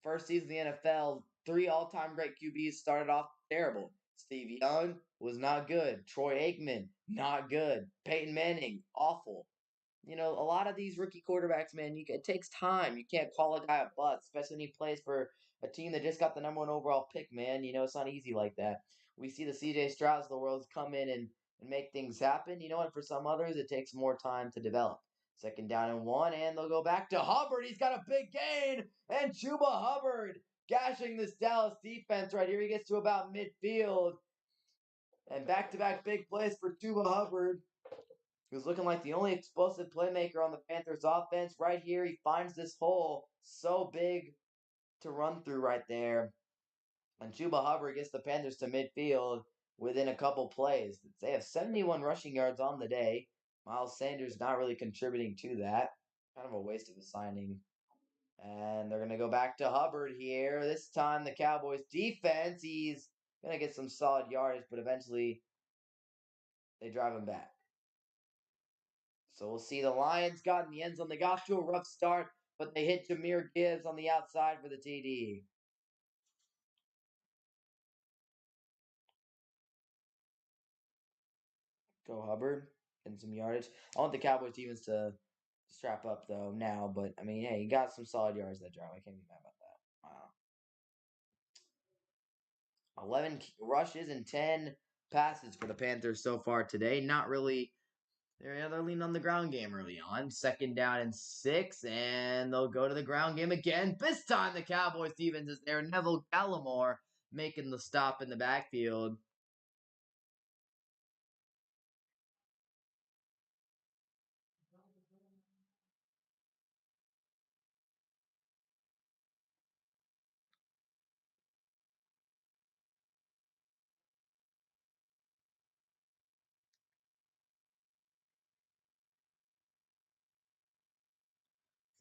First season in the NFL, 3 all-time great QBs started off terrible. Steve Young was not good. Troy Aikman, not good. Peyton Manning, awful. A lot of these rookie quarterbacks, man, it takes time. You can't call a guy a bust, especially when he plays for a team that just got the number one overall pick, man. It's not easy like that. We see the CJ Strouds of the world come in and make things happen. And for some others, it takes more time to develop. Second down and 1, and they'll go back to Hubbard. He's got a big gain, and Chuba Hubbard gashing this Dallas defense right here. He gets to about midfield, and back-to-back big plays for Chuba Hubbard, who's looking like the only explosive playmaker on the Panthers offense. Right here, he finds this hole so big to run through right there. And Chuba Hubbard gets the Panthers to midfield within a couple plays. They have 71 rushing yards on the day. Miles Sanders not really contributing to that. Kind of a waste of a signing. And they're going to go back to Hubbard here. This time, the Cowboys defense, he's going to get some solid yardage, but eventually they drive him back. So we'll see the Lions got in the end zone. They got to a rough start, but they hit Jameer Gibbs on the outside for the TD. Go Hubbard, and some yardage. I want the Cowboys defense to strap up though now, but I mean, hey, you got some solid yards that drive. I can't be mad about that. Wow. 11 rushes and 10 passes for the Panthers so far today. Not really. They're leaning on the ground game early on. Second down and 6, and they'll go to the ground game again. This time the Cowboys defense is there. Neville Gallimore making the stop in the backfield.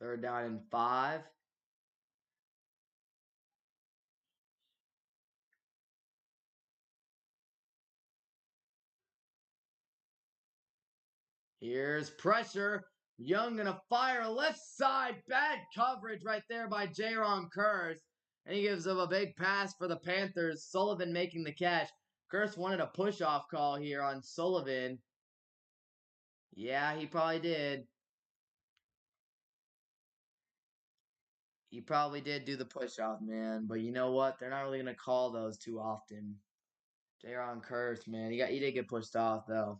Third down and 5. Here's pressure. Young gonna fire left side. Bad coverage right there by Jaron Curse. And he gives him a big pass for the Panthers. Sullivan making the catch. Curse wanted a push-off call here on Sullivan. Yeah, he probably did. He probably did do the push-off, man. But you know what? They're not really going to call those too often. Jaron Curse, man. He did get pushed off, though.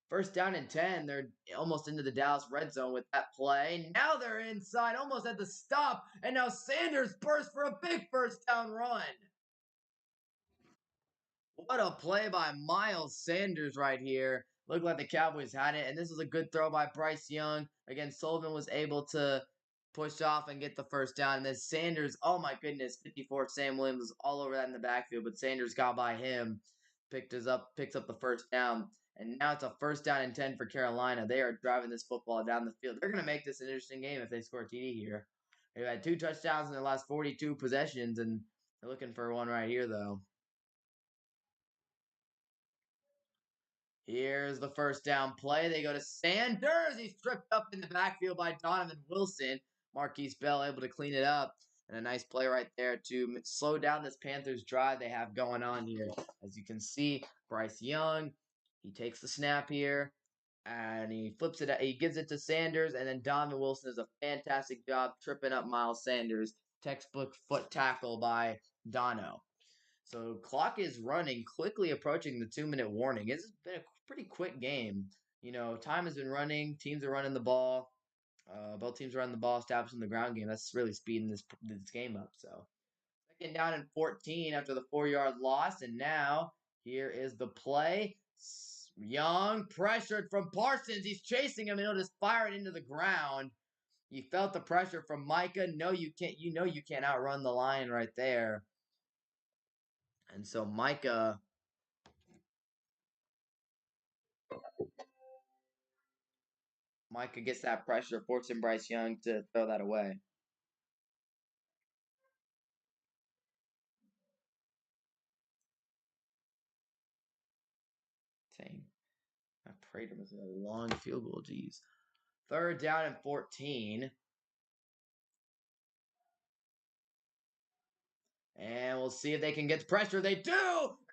First down and 10. They're almost into the Dallas red zone with that play. Now they're inside, almost at the stop. And now Sanders bursts for a big first down run. What a play by Miles Sanders right here. Looked like the Cowboys had it. And this was a good throw by Bryce Young. Again, Sullivan was able to push off and get the first down. And then Sanders, oh my goodness, 54. Sam Williams was all over that in the backfield. But Sanders got by him, picks up the first down. And now it's a first down and 10 for Carolina. They are driving this football down the field. They're going to make this an interesting game if they score a TD here. They've had 2 touchdowns in their last 42 possessions. And they're looking for one right here, though. Here's the first down play. They go to Sanders. He's tripped up in the backfield by Donovan Wilson. Marquise Bell able to clean it up. And a nice play right there to slow down this Panthers drive they have going on here. As you can see, Bryce Young, he takes the snap here. And he flips it. He gives it to Sanders. And then Donovan Wilson does a fantastic job tripping up Miles Sanders. Textbook foot tackle by Dono. So clock is running, quickly approaching the 2-minute warning. It's been a pretty quick game. Time has been running. Teams are running the ball. Both teams are running the ball, establishing the ground game. That's really speeding this game up. So second down and 14 after the 4-yard loss, and now here is the play. Young pressured from Parsons. He's chasing him, and he'll just fire it into the ground. You felt the pressure from Micah. No, you can't. You can't outrun the line right there. And so Micah gets that pressure, forcing Bryce Young to throw that away. Dang. I prayed it was a long field goal, geez. Third down and 14. And we'll see if they can get pressure. They do!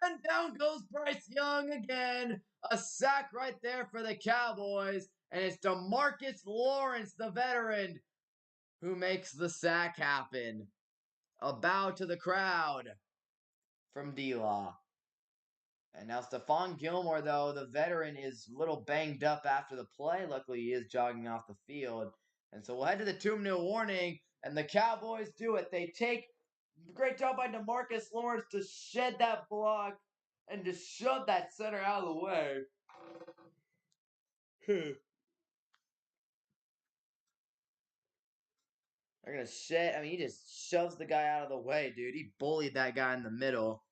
And down goes Bryce Young again. A sack right there for the Cowboys. And it's DeMarcus Lawrence, the veteran, who makes the sack happen. A bow to the crowd from D-Law. And now Stephon Gilmore, though, the veteran, is a little banged up after the play. Luckily, he is jogging off the field. And so we'll head to the 2-minute warning, and the Cowboys do it. They take great job by DeMarcus Lawrence to shed that block and to shove that center out of the way. They're going to shed. I mean, he just shoves the guy out of the way, dude. He bullied that guy in the middle.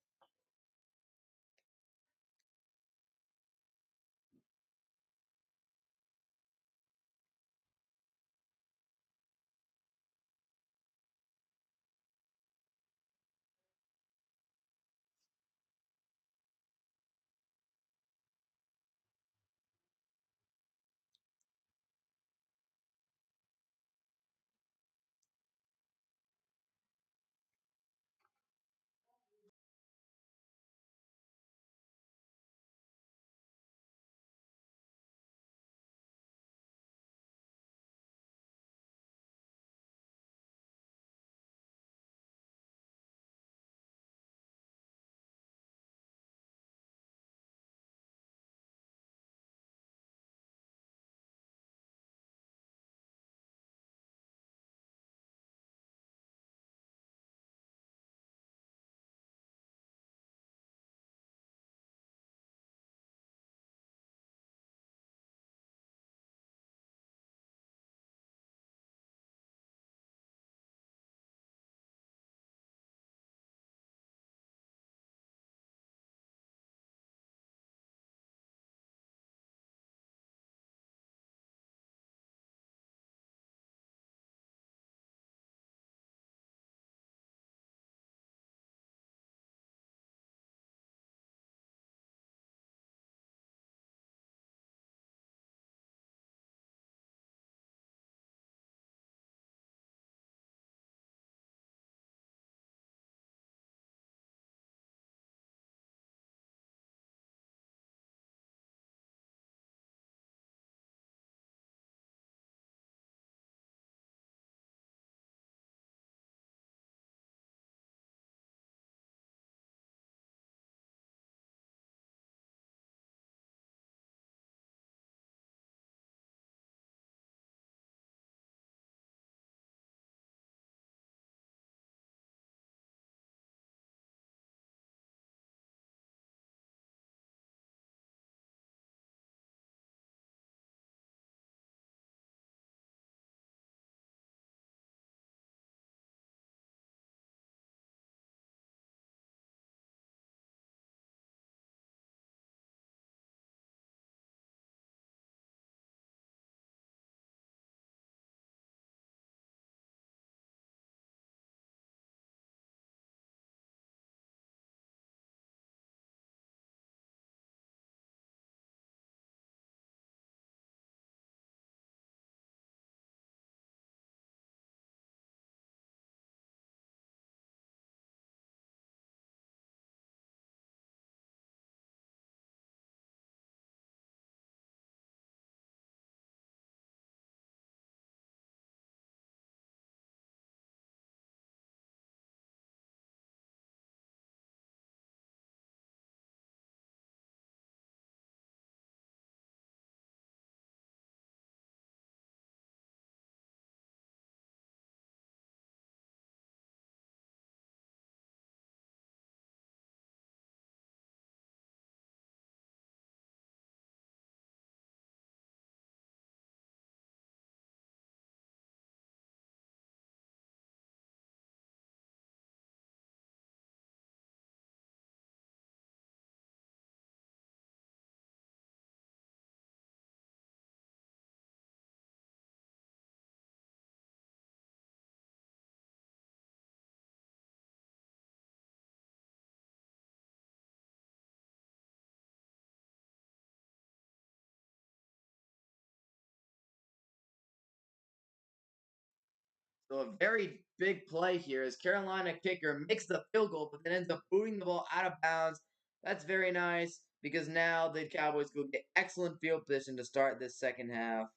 So a very big play here is Carolina kicker makes the field goal, but then ends up booting the ball out of bounds. That's very nice because now the Cowboys will get excellent field position to start this second half.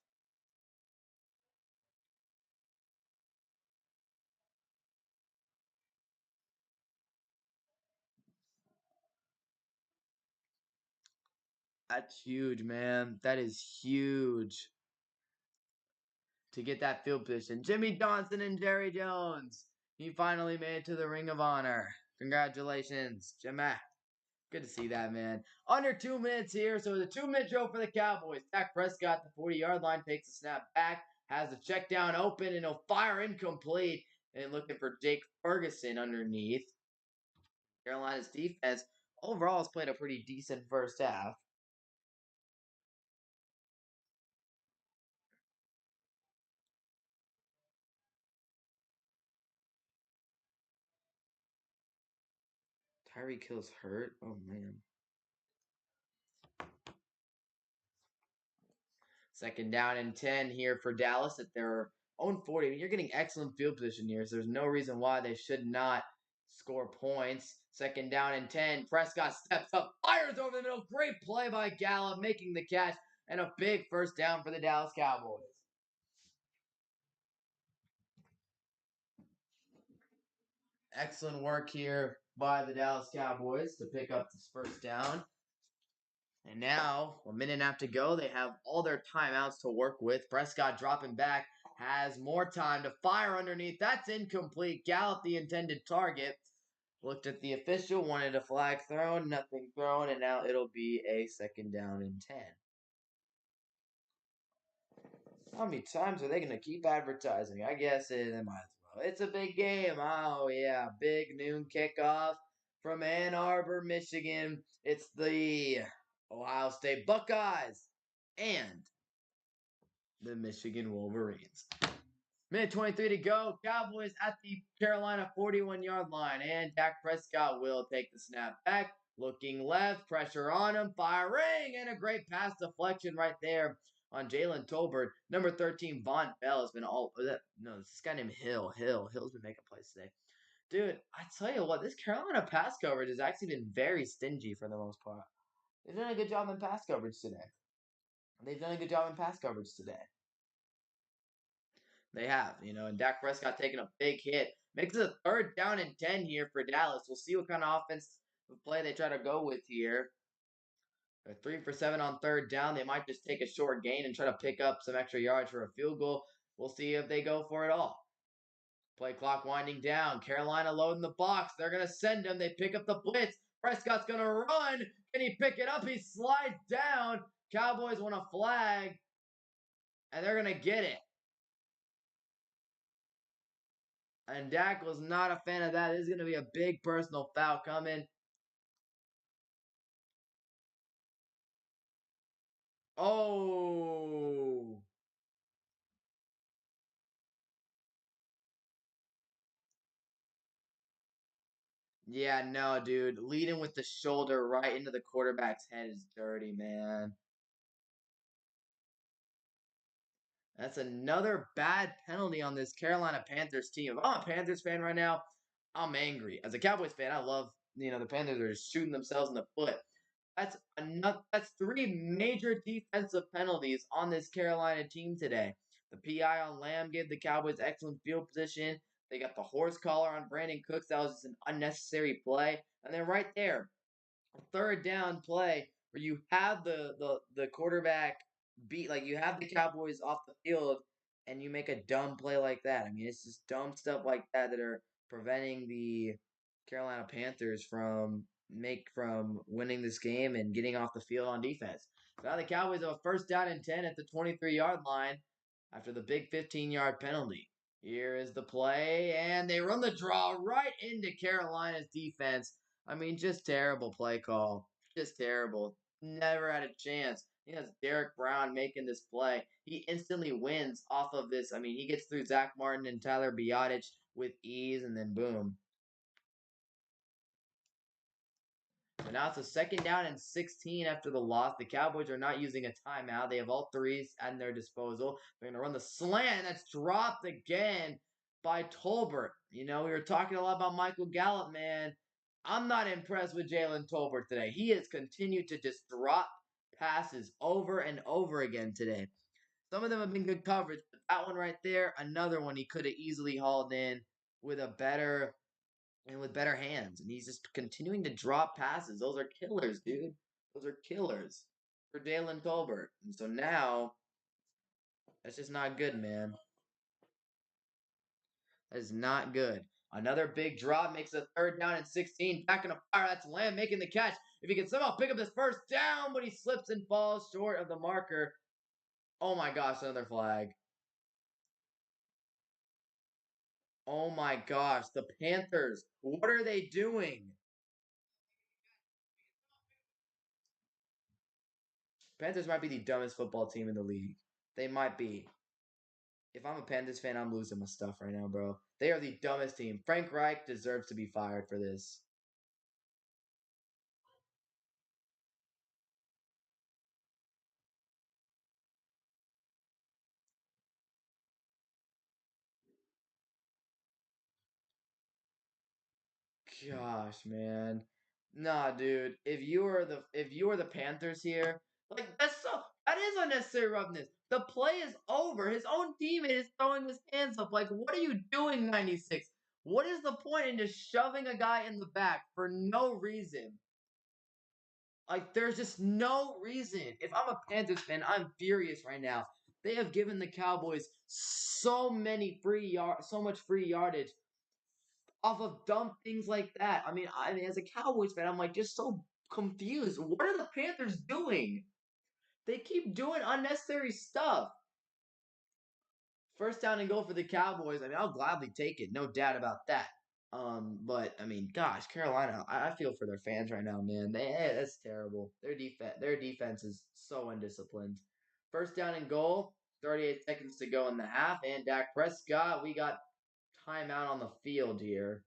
That's huge, man. That is huge to get that field position. Jimmy Johnson and Jerry Jones. He finally made it to the Ring of Honor. Congratulations, Jimmy. Good to see that, man. Under 2 minutes here, so the 2 minute drill for the Cowboys. Dak Prescott, the 40-yard line, takes a snap back, has the check down open, and he'll fire incomplete. And looking for Jake Ferguson underneath. Carolina's defense overall has played a pretty decent first half. Tyreek Hill's hurt. Oh, man. Second down and 10 here for Dallas at their own 40. I mean, you're getting excellent field position here, so there's no reason why they should not score points. Second down and 10. Prescott steps up, fires over the middle. Great play by Gallup, making the catch, and a big first down for the Dallas Cowboys. Excellent work here by the Dallas Cowboys to pick up this first down. And now, a minute and a half to go, they have all their timeouts to work with. Prescott dropping back, has more time to fire underneath. That's incomplete. Gallup, the intended target, looked at the official, wanted a flag thrown, nothing thrown, and now it'll be a second down and 10. How many times are they going to keep advertising? I guess they might as well. It's a big game. Oh, yeah. Big noon kickoff from Ann Arbor, Michigan. It's the Ohio State Buckeyes and the Michigan Wolverines. Minute 23 to go. Cowboys at the Carolina 41-yard line. And Dak Prescott will take the snap back. Looking left. Pressure on him. Firing. And a great pass deflection right there on Jalen Tolbert. Number 13, Von Bell has been all... No, this guy named Hill. Hill's been making plays today. Dude, I tell you what, this Carolina pass coverage has actually been very stingy for the most part. They've done a good job in pass coverage today. They have, and Dak Prescott taking a big hit. Makes it a third down and 10 here for Dallas. We'll see what kind of offense play they try to go with here. They're 3 for 7 on third down. They might just take a short gain and try to pick up some extra yards for a field goal. We'll see if they go for it all. Play clock winding down. Carolina loading the box. They're going to send him. They pick up the blitz. Prescott's going to run. Can he pick it up? He slides down. Cowboys want a flag. And they're going to get it. And Dak was not a fan of that. This is going to be a big personal foul coming. Oh. Yeah, no, dude. Leading with the shoulder right into the quarterback's head is dirty, man. That's another bad penalty on this Carolina Panthers team. If I'm a Panthers fan right now, I'm angry. As a Cowboys fan, I love, the Panthers are shooting themselves in the foot. That's three major defensive penalties on this Carolina team today. The PI on Lamb gave the Cowboys excellent field position. They got the horse collar on Brandon Cooks. That was just an unnecessary play. And then right there, third down play where you have the quarterback beat, like you have the Cowboys off the field and you make a dumb play like that. I mean, it's just dumb stuff like that are preventing the Carolina Panthers from winning this game and getting off the field on defense. So now the Cowboys have a first down and 10 at the 23-yard line after the big 15-yard penalty. Here is the play, and they run the draw right into Carolina's defense. I mean, just terrible play call. Just terrible. Never had a chance. I think that's Derek Brown making this play. He instantly wins off of this. I mean, he gets through Zach Martin and Tyler Biadasz with ease, and then boom. But now it's a second down and 16 after the loss. The Cowboys are not using a timeout. They have all threes at their disposal. They're going to run the slant. That's dropped again by Tolbert. You know, we were talking a lot about Michael Gallup, man. I'm not impressed with Jalen Tolbert today. He has continued to just drop passes over and over again today. Some of them have been good coverage, but that one right there, another one he could have easily hauled in with a better and with better hands. And he's just continuing to drop passes. Those are killers, dude. Those are killers for Jalen Tolbert. And so now that's just not good, man. That is not good. Another big drop makes a third down and 16. Back in a fire. That's Lamb making the catch. If he can somehow pick up this first down, but he slips and falls short of the marker. Oh my gosh, another flag. Oh my gosh, the Panthers. What are they doing? Panthers might be the dumbest football team in the league. They might be. If I'm a Panthers fan, I'm losing my stuff right now, bro. They are the dumbest team. Frank Reich deserves to be fired for this. Gosh, man. Nah, dude. If you were the Panthers here, like that is unnecessary roughness. The play is over. His own teammate is throwing his hands up. Like, what are you doing, 96? What is the point in just shoving a guy in the back for no reason? Like, there's just no reason. If I'm a Panthers fan, I'm furious right now. They have given the Cowboys so much free yardage off of dumb things like that. I mean, as a Cowboys fan, I'm like just so confused. What are the Panthers doing? They keep doing unnecessary stuff. First down and goal for the Cowboys. I mean, I'll gladly take it, no doubt about that. But I mean, gosh, Carolina, I feel for their fans right now, man. That's terrible. Their defense is so undisciplined. First down and goal. 38 seconds to go in the half, and Dak Prescott. We got timeout on the field here.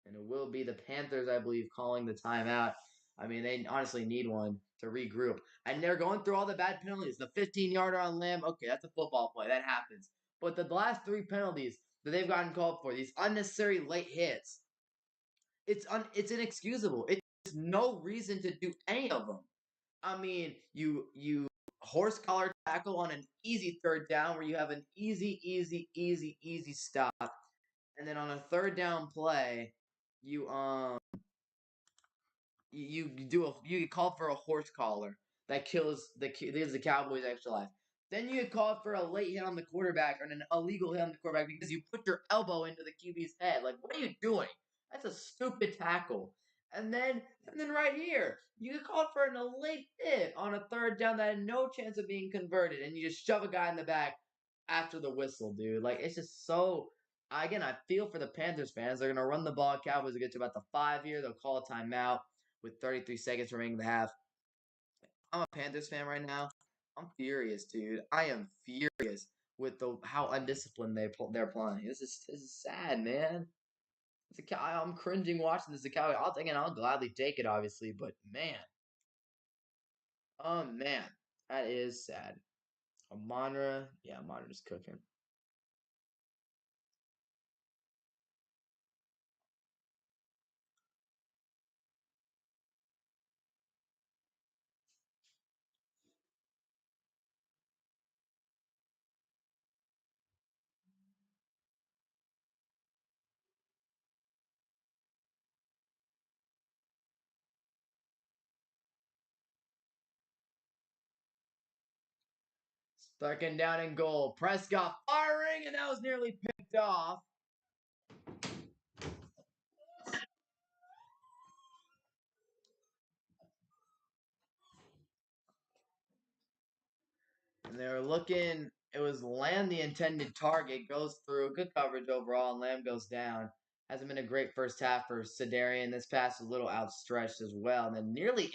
And it will be the Panthers, I believe, calling the timeout. I mean, they honestly need one to regroup. And they're going through all the bad penalties. The 15-yarder on Lamb, okay, that's a football play. That happens. But the last three penalties that they've gotten called for, these unnecessary late hits, it's inexcusable. It's no reason to do any of them. I mean, you horse collar tackle on an easy third down where you have an easy stop. And then on a third down play, you you get called for a horse collar that gives the Cowboys extra life. Then you get called for a late hit on the quarterback or an illegal hit on the quarterback because you put your elbow into the QB's head. Like, what are you doing? That's a stupid tackle. And then right here, you get called for a late hit on a third down that had no chance of being converted, and you just shove a guy in the back after the whistle, dude. Like, it's just so. Again, I feel for the Panthers fans. They're gonna run the ball. Cowboys will get to about the 5 here. They'll call a timeout with 33 seconds remaining in the half. I'm a Panthers fan right now. I'm furious, dude. I am furious with how undisciplined they're playing. This is sad, man. I'm cringing watching this. I'll gladly take it, obviously, but man, oh man, that is sad. Amonra, yeah, Amonra's cooking. Second down and goal. Prescott firing, and that was nearly picked off. And they were looking. It was Lamb, the intended target, goes through. Good coverage overall, and Lamb goes down. Hasn't been a great first half for Sedarian. This pass was a little outstretched as well. And then nearly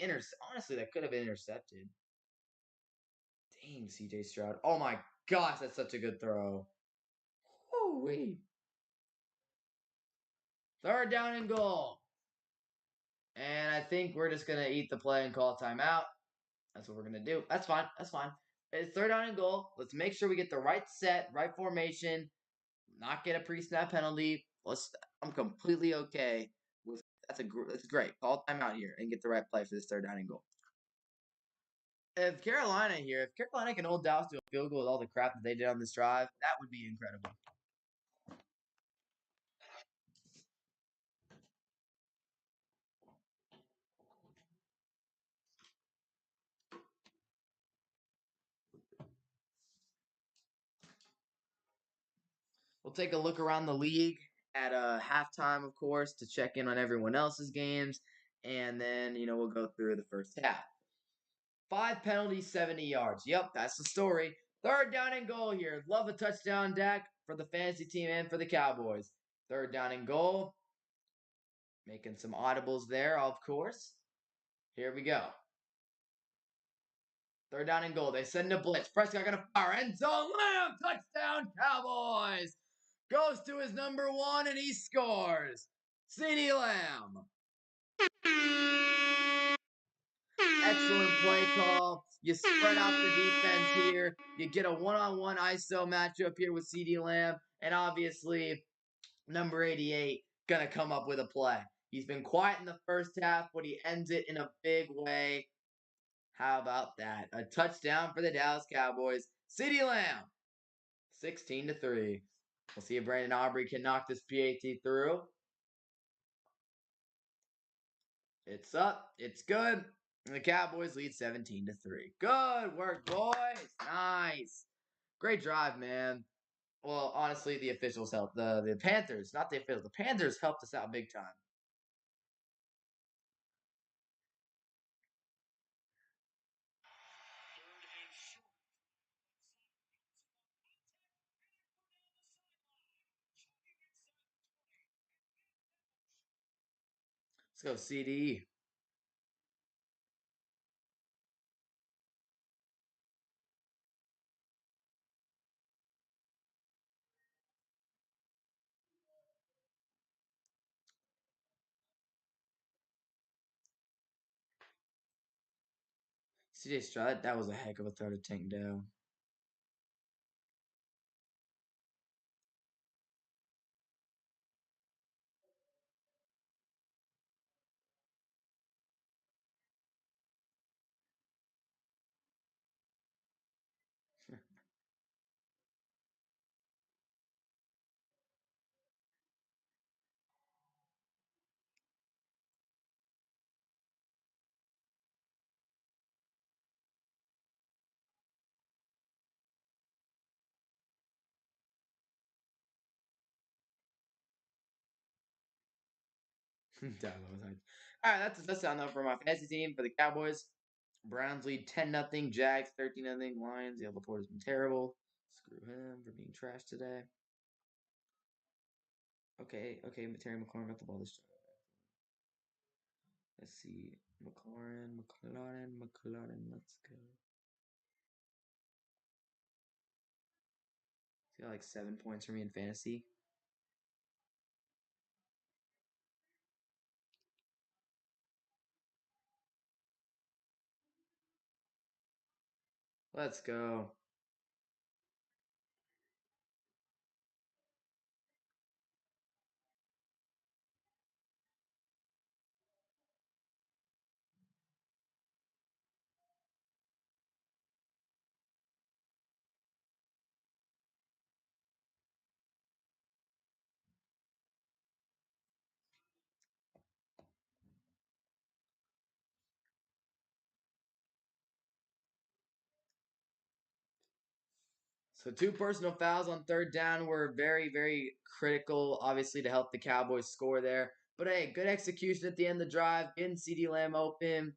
honestly, that could have been intercepted. Dang, CJ Stroud. Oh my gosh, that's such a good throw. Woo-wee. Third down and goal. And I think we're just going to eat the play and call timeout. That's what we're going to do. That's fine. That's fine. It's third down and goal. Let's make sure we get the right set, right formation. not get a pre-snap penalty. I'm completely okay with that's great. Call timeout here and get the right play for this third down and goal. If Carolina can hold Dallas to a field goal with all the crap that they did on this drive, that would be incredible. We'll take a look around the league at halftime, of course, to check in on everyone else's games, and then we'll go through the first half. 5 penalties, 70 yards. Yep, that's the story. Third down and goal here. Love a touchdown, Dak, for the fantasy team and for the Cowboys. Third down and goal. Making some audibles there, of course. Here we go. Third down and goal. They send a blitz. Prescott gonna fire. End zone. Lamb. Touchdown, Cowboys. Goes to his number one and he scores. CeeDee Lamb. Excellent play call. You spread out the defense here. You get a one-on-one ISO matchup here with CeeDee Lamb. And obviously, number 88 gonna come up with a play. He's been quiet in the first half, but he ends it in a big way. How about that? A touchdown for the Dallas Cowboys. CeeDee Lamb, 16-3. We'll see if Brandon Aubrey can knock this PAT through. It's up. It's good. And the Cowboys lead 17-3. Good work, boys. Nice. Great drive, man. Well, honestly, the officials helped. The Panthers, not the officials. The Panthers helped us out big time. Let's go, CD. CJ Stroud, that was a heck of a throw to Tank down. All right, that's a touchdown though for my fantasy team for the Cowboys. Browns lead 10-0. Jags 13-0. Lions. Yeah, Laporta's been terrible. Screw him for being trash today. Okay, Terry McLaurin got the ball this time. Let's see. McLaurin. Let's go. He's got like 7 points for me in fantasy. Let's go. So 2 personal fouls on third down were very, very critical, obviously, to help the Cowboys score there. But hey, good execution at the end of the drive, getting CeeDee Lamb open.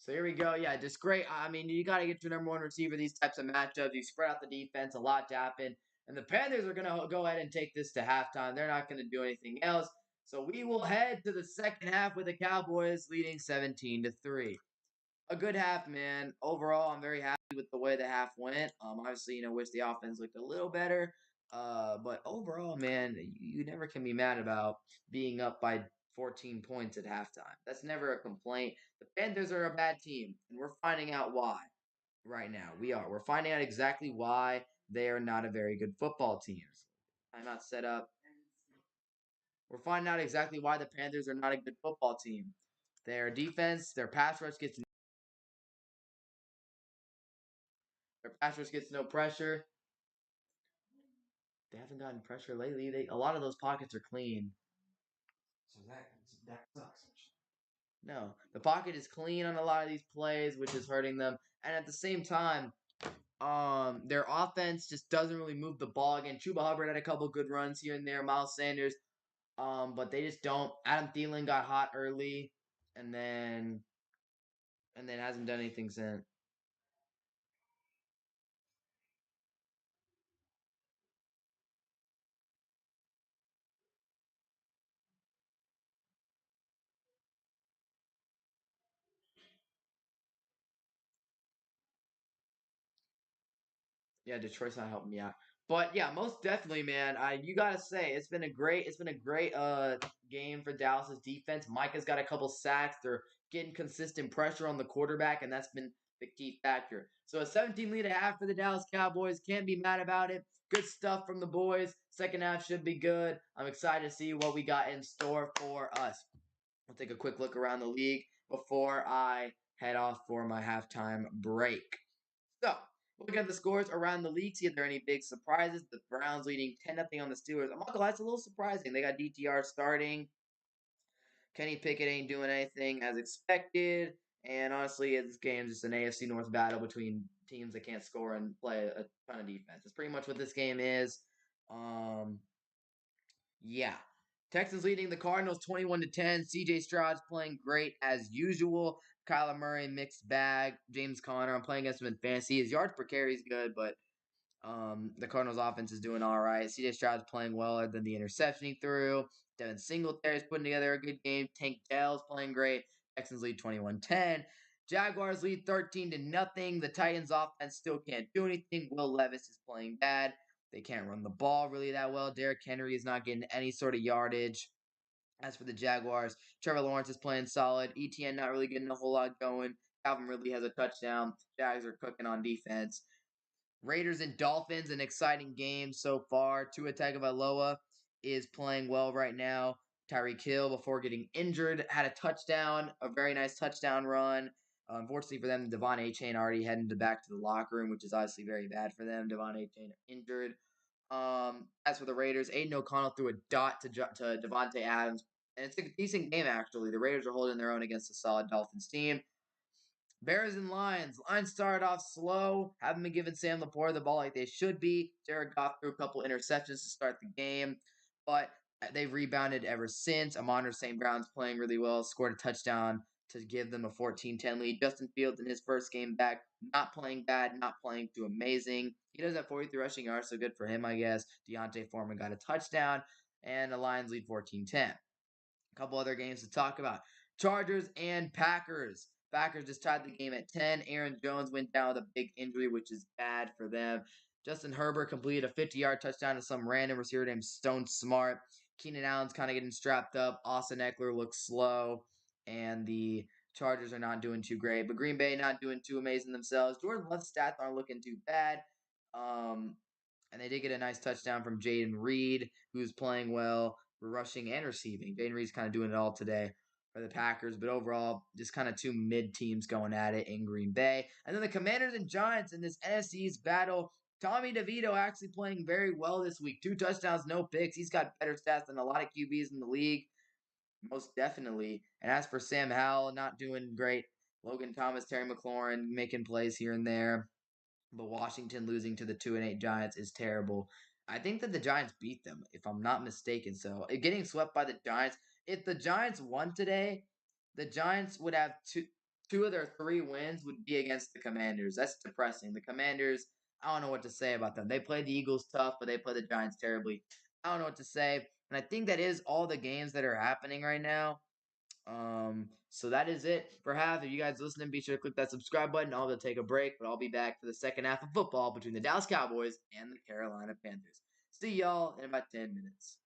So here we go. Yeah, just great. I mean, you got to get your number one receiver these types of matchups. You spread out the defense, a lot to happen. And the Panthers are going to go ahead and take this to halftime. They're not going to do anything else. So we will head to the second half with the Cowboys leading 17-3. A good half, man. Overall, I'm very happy with the way the half went. Obviously, wish the offense looked a little better. But overall, man, you never can be mad about being up by 14 points at halftime. That's never a complaint. The Panthers are a bad team, and we're finding out why right now. We are. We're finding out exactly why they are not a very good football team. I'm not set up. We're finding out exactly why the Panthers are not a good football team. Their defense, their pass rush gets no pressure. They haven't gotten pressure lately. A lot of those pockets are clean. So that sucks. No, the pocket is clean on a lot of these plays, which is hurting them. And at the same time, their offense just doesn't really move the ball. Again, Chuba Hubbard had a couple good runs here and there. Miles Sanders, but they just don't. Adam Thielen got hot early, and then hasn't done anything since. Yeah, Detroit's not helping me out. But yeah, most definitely, man. You gotta say it's been a great game for Dallas's defense. Micah's got a couple sacks. They're getting consistent pressure on the quarterback, and that's been the key factor. So a 17 lead and a half for the Dallas Cowboys. Can't be mad about it. Good stuff from the boys. Second half should be good. I'm excited to see what we got in store for us. We'll take a quick look around the league before I head off for my halftime break. So, look at the scores around the league. See if there are any big surprises. The Browns leading 10-0 on the Steelers. I'm not gonna lie, it's a little surprising. They got DTR starting. Kenny Pickett ain't doing anything as expected. And honestly, this game's just an AFC North battle between teams that can't score and play a ton of defense. That's pretty much what this game is. Um, yeah. Texans leading the Cardinals 21-10. CJ Stroud's playing great as usual. Kyler Murray, mixed bag. James Conner, I'm playing against him in fantasy. His yards per carry is good, but the Cardinals offense is doing all right. CJ Stroud's playing well other than the interception he threw. Devin Singletary's putting together a good game. Tank Dell's playing great. Texans lead 21-10. Jaguars lead 13-0. The Titans offense still can't do anything. Will Levis is playing bad. They can't run the ball really that well. Derrick Henry is not getting any sort of yardage. As for the Jaguars, Trevor Lawrence is playing solid. ETN not really getting a whole lot going. Calvin Ridley has a touchdown. Jags are cooking on defense. Raiders and Dolphins, an exciting game so far. Tua Tagovailoa is playing well right now. Tyreek Hill, before getting injured, had a touchdown, a very nice touchdown run. Unfortunately for them, Devon Achane already heading back to the locker room, which is obviously very bad for them. Devon Achane injured. As for the Raiders, Aiden O'Connell threw a dot to Devontae Adams, and it's a decent game actually. The Raiders are holding their own against a solid Dolphins team. Bears and Lions. Lions started off slow. Haven't been giving Sam Laporta the ball like they should be. Jared Goff threw a couple interceptions to start the game, but they've rebounded ever since. Amon St. Brown's playing really well. Scored a touchdown to give them a 14-10 lead. Justin Fields in his first game back, not playing bad, not playing too amazing. He does have 43 rushing yards, so good for him, I guess. Deontay Foreman got a touchdown, and the Lions lead 14-10. A couple other games to talk about. Chargers and Packers. Packers just tied the game at 10. Aaron Jones went down with a big injury, which is bad for them. Justin Herbert completed a 50-yard touchdown to some random receiver named Stone Smart. Keenan Allen's kind of getting strapped up. Austin Eckler looks slow. And the Chargers are not doing too great. But Green Bay not doing too amazing themselves. Jordan Love's stats aren't looking too bad. And they did get a nice touchdown from Jaden Reed, who's playing well, rushing and receiving. Jaden Reed's kind of doing it all today for the Packers, but overall, just kind of two mid teams going at it in Green Bay. And then the Commanders and Giants in this NFC East battle. Tommy DeVito actually playing very well this week. 2 touchdowns, no picks. He's got better stats than a lot of QBs in the league, most definitely. And as for Sam Howell, not doing great. Logan Thomas, Terry McLaurin making plays here and there. But Washington losing to the 2-8 Giants is terrible. I think that the Giants beat them, if I'm not mistaken. So getting swept by the Giants. If the Giants won today, the Giants would have two of their three wins would be against the Commanders. That's depressing. The Commanders, I don't know what to say about them. They played the Eagles tough, but they played the Giants terribly. I don't know what to say. And I think that is all the games that are happening right now. So that is it for half. If you guys listening, be sure to click that subscribe button. I'll take a break, but I'll be back for the second half of football between the Dallas Cowboys and the Carolina Panthers. See y'all in about 10 minutes.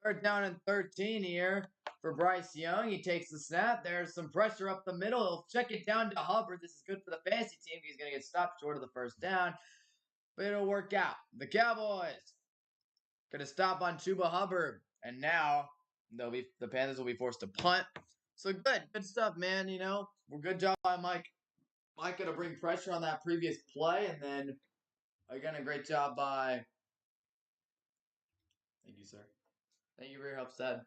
Third down and 13 here for Bryce Young. He takes the snap. There's some pressure up the middle. He'll check it down to Hubbard. This is good for the fantasy team. He's going to get stopped short of the first down, but it'll work out. The Cowboys going to stop on Chuba Hubbard, and now the Panthers will be forced to punt. So good stuff, man. You know, good job by Mike. Mike going to bring pressure on that previous play, and then again, a great job by. Thank you, sir. Thank you for your help, Dad.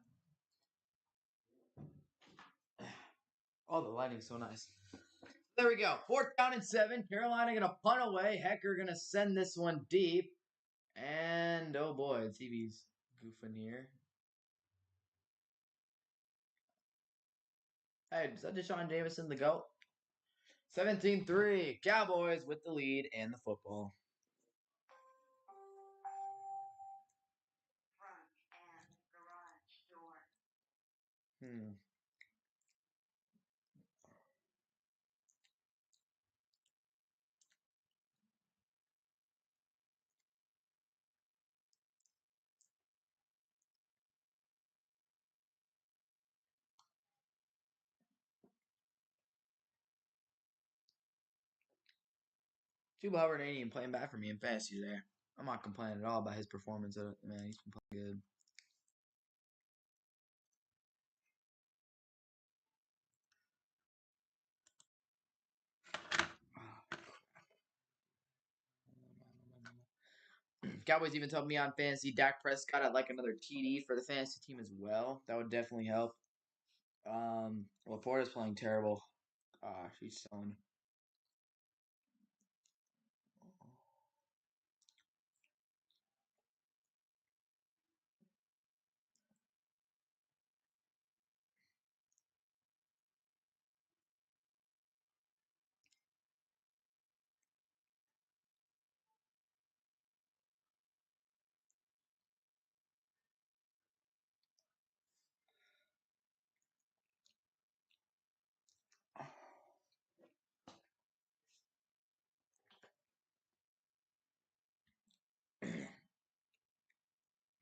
Oh, the lighting's so nice. There we go. 4th down and 7. Carolina going to punt away. Hecker going to send this one deep. And, oh boy, the TV's goofing here. Hey, is that Deshaun Jameson, the GOAT? 17-3. Cowboys with the lead and the football. Chuba Hubbard ain't even playing bad for me in fantasy there. I'm not complaining at all about his performance. Man, he's been playing good. Cowboys even told me on fantasy Dak Prescott I'd like another TD for the fantasy team as well. That would definitely help. Laporta's playing terrible. Gosh, he's selling.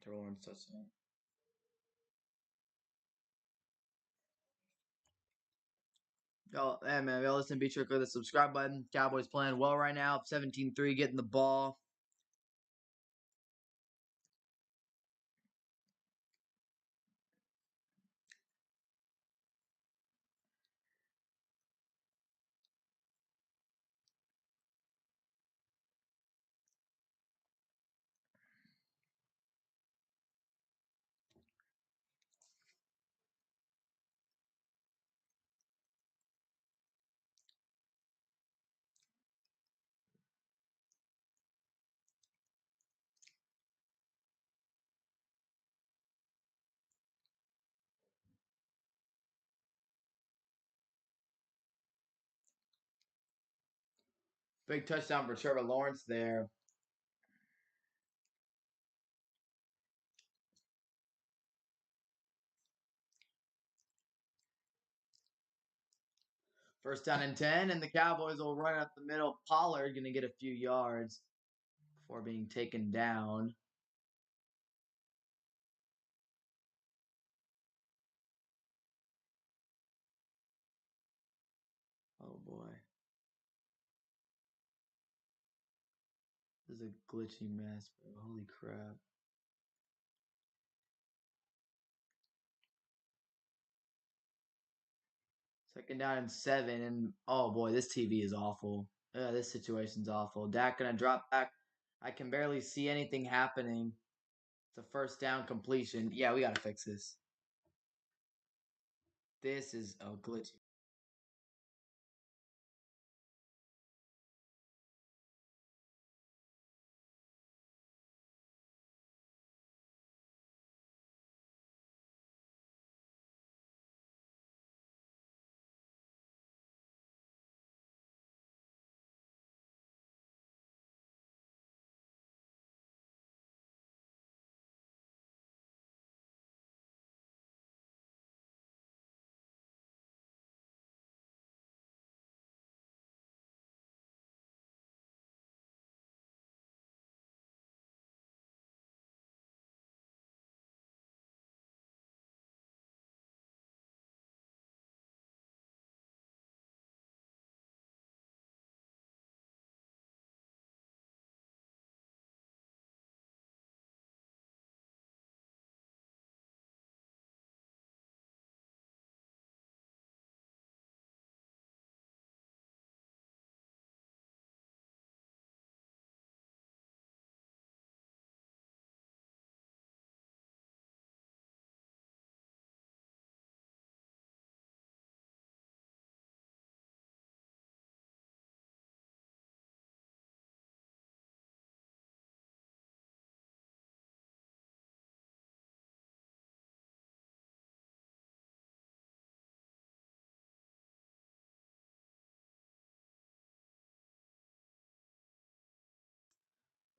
Trevor Lawrence touchdown. Y'all, hey man, y'all listen, be sure to click the subscribe button. Cowboys playing well right now. 17-3, getting the ball. Big touchdown for Trevor Lawrence there. First down and 10, and the Cowboys will run up the middle. Pollard going to get a few yards before being taken down. Oh boy. This is a glitchy mess, bro. Holy crap. Second down and 7, and oh boy, this TV is awful. Yeah, this situation's awful. Dak gonna drop back. I can barely see anything happening. It's a first down completion. Yeah, we gotta fix this. This is a glitchy.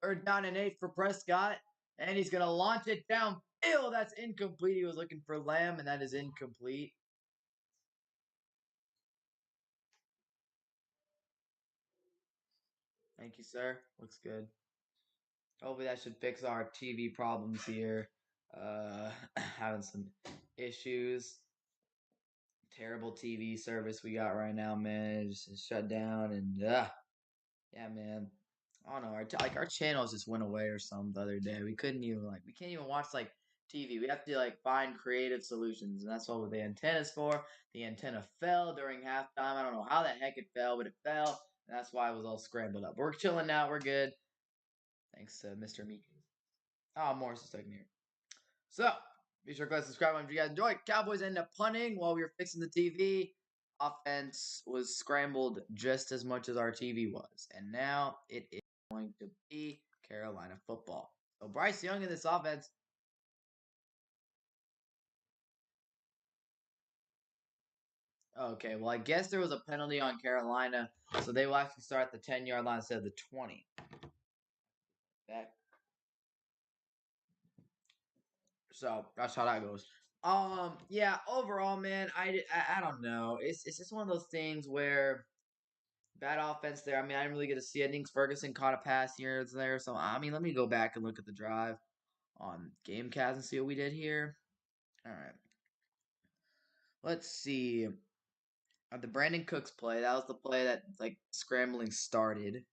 Third down and 8 for Prescott. And he's going to launch it downfield. That's incomplete. He was looking for Lamb, and that is incomplete. Thank you, sir. Looks good. Hopefully that should fix our TV problems here. Having some issues. Terrible TV service we got right now, man. It's shut down, and yeah, man. I don't know. Our channels just went away or something the other day. We couldn't even we can't even watch TV. We have to find creative solutions, and that's what the antenna's for. The antenna fell during halftime. I don't know how the heck it fell, but it fell, and that's why it was all scrambled up. We're chilling now. We're good. Thanks, Mr. Meek. Oh, Morris is taking here. So, be sure to click subscribe if you guys enjoyed. Cowboys ended up punting while we were fixing the TV. Offense was scrambled just as much as our TV was. And now it is going to be Carolina football. So, Bryce Young in this offense. Okay, well, I guess there was a penalty on Carolina. So, they will actually start at the 10-yard line instead of the 20. That So that's how that goes. Yeah. Overall, man, I don't know. It's just one of those things where bad offense there. I mean, I didn't really get to see it. I think Ferguson caught a pass here and there. So I mean, let me go back and look at the drive on GameCast and see what we did here. All right. Let's see. The Brandon Cooks play. That was the play that scrambling started.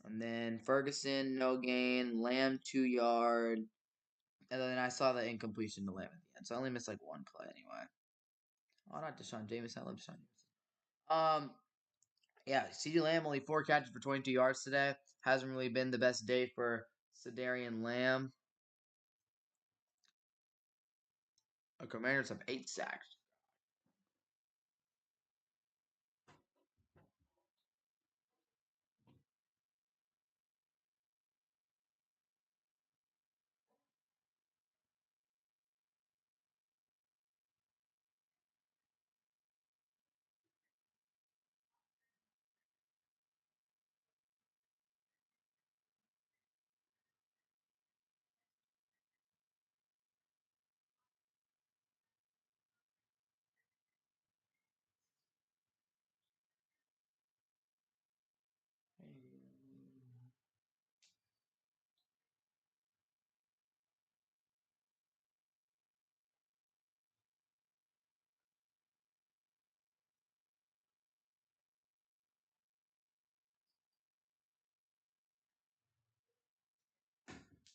And then Ferguson, no gain. Lamb 2 yard. And then I saw the incompletion to Lamb at the end. So I only missed one play anyway. Oh, not Deshaun Jameson. I love Deshaun Jameson. Yeah, CeeDee Lamb only 4 catches for 22 yards today. Hasn't really been the best day for Cedarian Lamb. The Commanders have 8 sacks.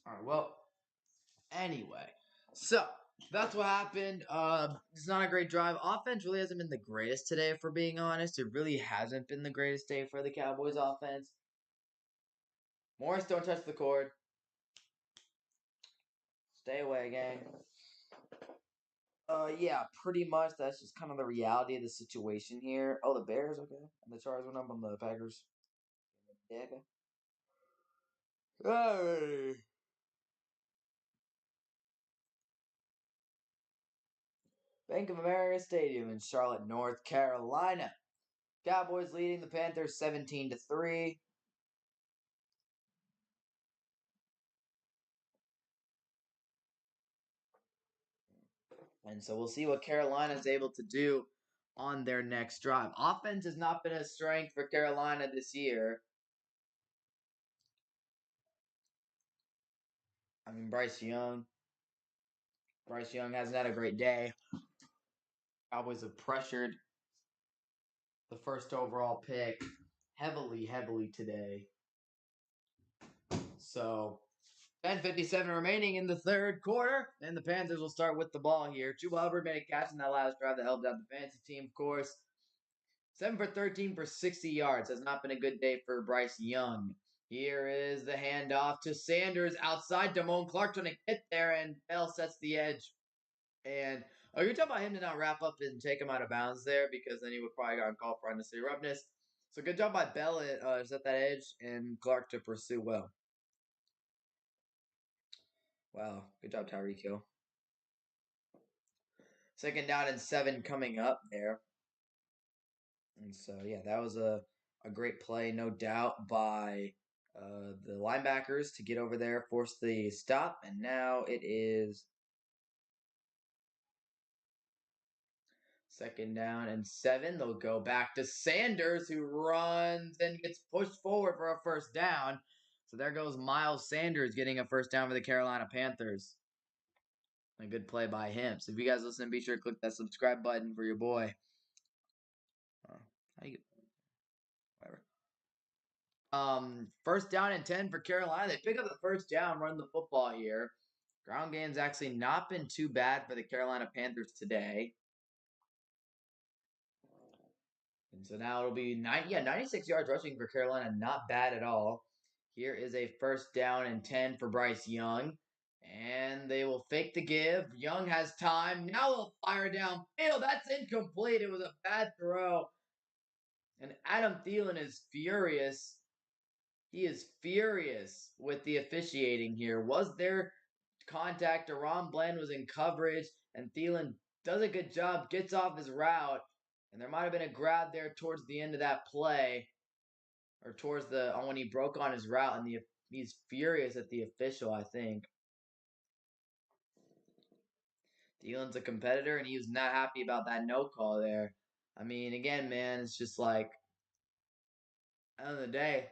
All right, well, anyway. So, that's what happened. It's not a great drive. Offense really hasn't been the greatest today, if we're being honest. It really hasn't been the greatest day for the Cowboys offense. Morris, don't touch the cord. Stay away, gang. Yeah, pretty much. That's just kind of the reality of the situation here. Oh, the Bears, okay. And the Chargers went up on the Packers. Yeah, okay. Hey. Bank of America Stadium in Charlotte, North Carolina. Cowboys leading the Panthers 17-3. And so we'll see what Carolina is able to do on their next drive. Offense has not been a strength for Carolina this year. I mean, Bryce Young hasn't had a great day. Cowboys have pressured the first overall pick heavily today. So 10:57 remaining in the third quarter, and the Panthers will start with the ball here. Chuba Hubbard made a catch in that last drive that helped out the fantasy team, of course. 7 for 13 for 60 yards. Has not been a good day for Bryce Young. Here is the handoff to Sanders outside. Damone Clark trying to get there, and Bell sets the edge. And you're talking about him to not wrap up and take him out of bounds there, because then he would probably got called for unnecessary roughness. So good job by Bell at set that edge, and Clark to pursue well. Wow, good job, Tyreek Hill. 2nd down and 7 coming up there. And so, yeah, that was a great play, no doubt, by the linebackers to get over there, force the stop, and now it is 2nd down and 7. They'll go back to Sanders, who runs and gets pushed forward for a 1st down. So there goes Miles Sanders getting a 1st down for the Carolina Panthers. A good play by him. So if you guys listen, be sure to click that subscribe button for your boy. How you, whatever. 1st down and 10 for Carolina. They pick up the 1st down, run the football here. Ground game's actually not been too bad for the Carolina Panthers today. And so now it'll be 96 yards rushing for Carolina. Not bad at all. Here is a 1st down and 10 for Bryce Young. And they will fake the give. Young has time. Now they'll fire downfield. That's incomplete. It was a bad throw. And Adam Thielen is furious. He is furious with the officiating here. Was there contact? Deron Bland was in coverage, and Thielen does a good job, gets off his route, and there might have been a grab there towards the end of that play, or towards the when he broke on his route, and he's furious at the official, I think. Thielen's a competitor, and he was not happy about that no call there. I mean, again, man, it's just like, at the end of the day,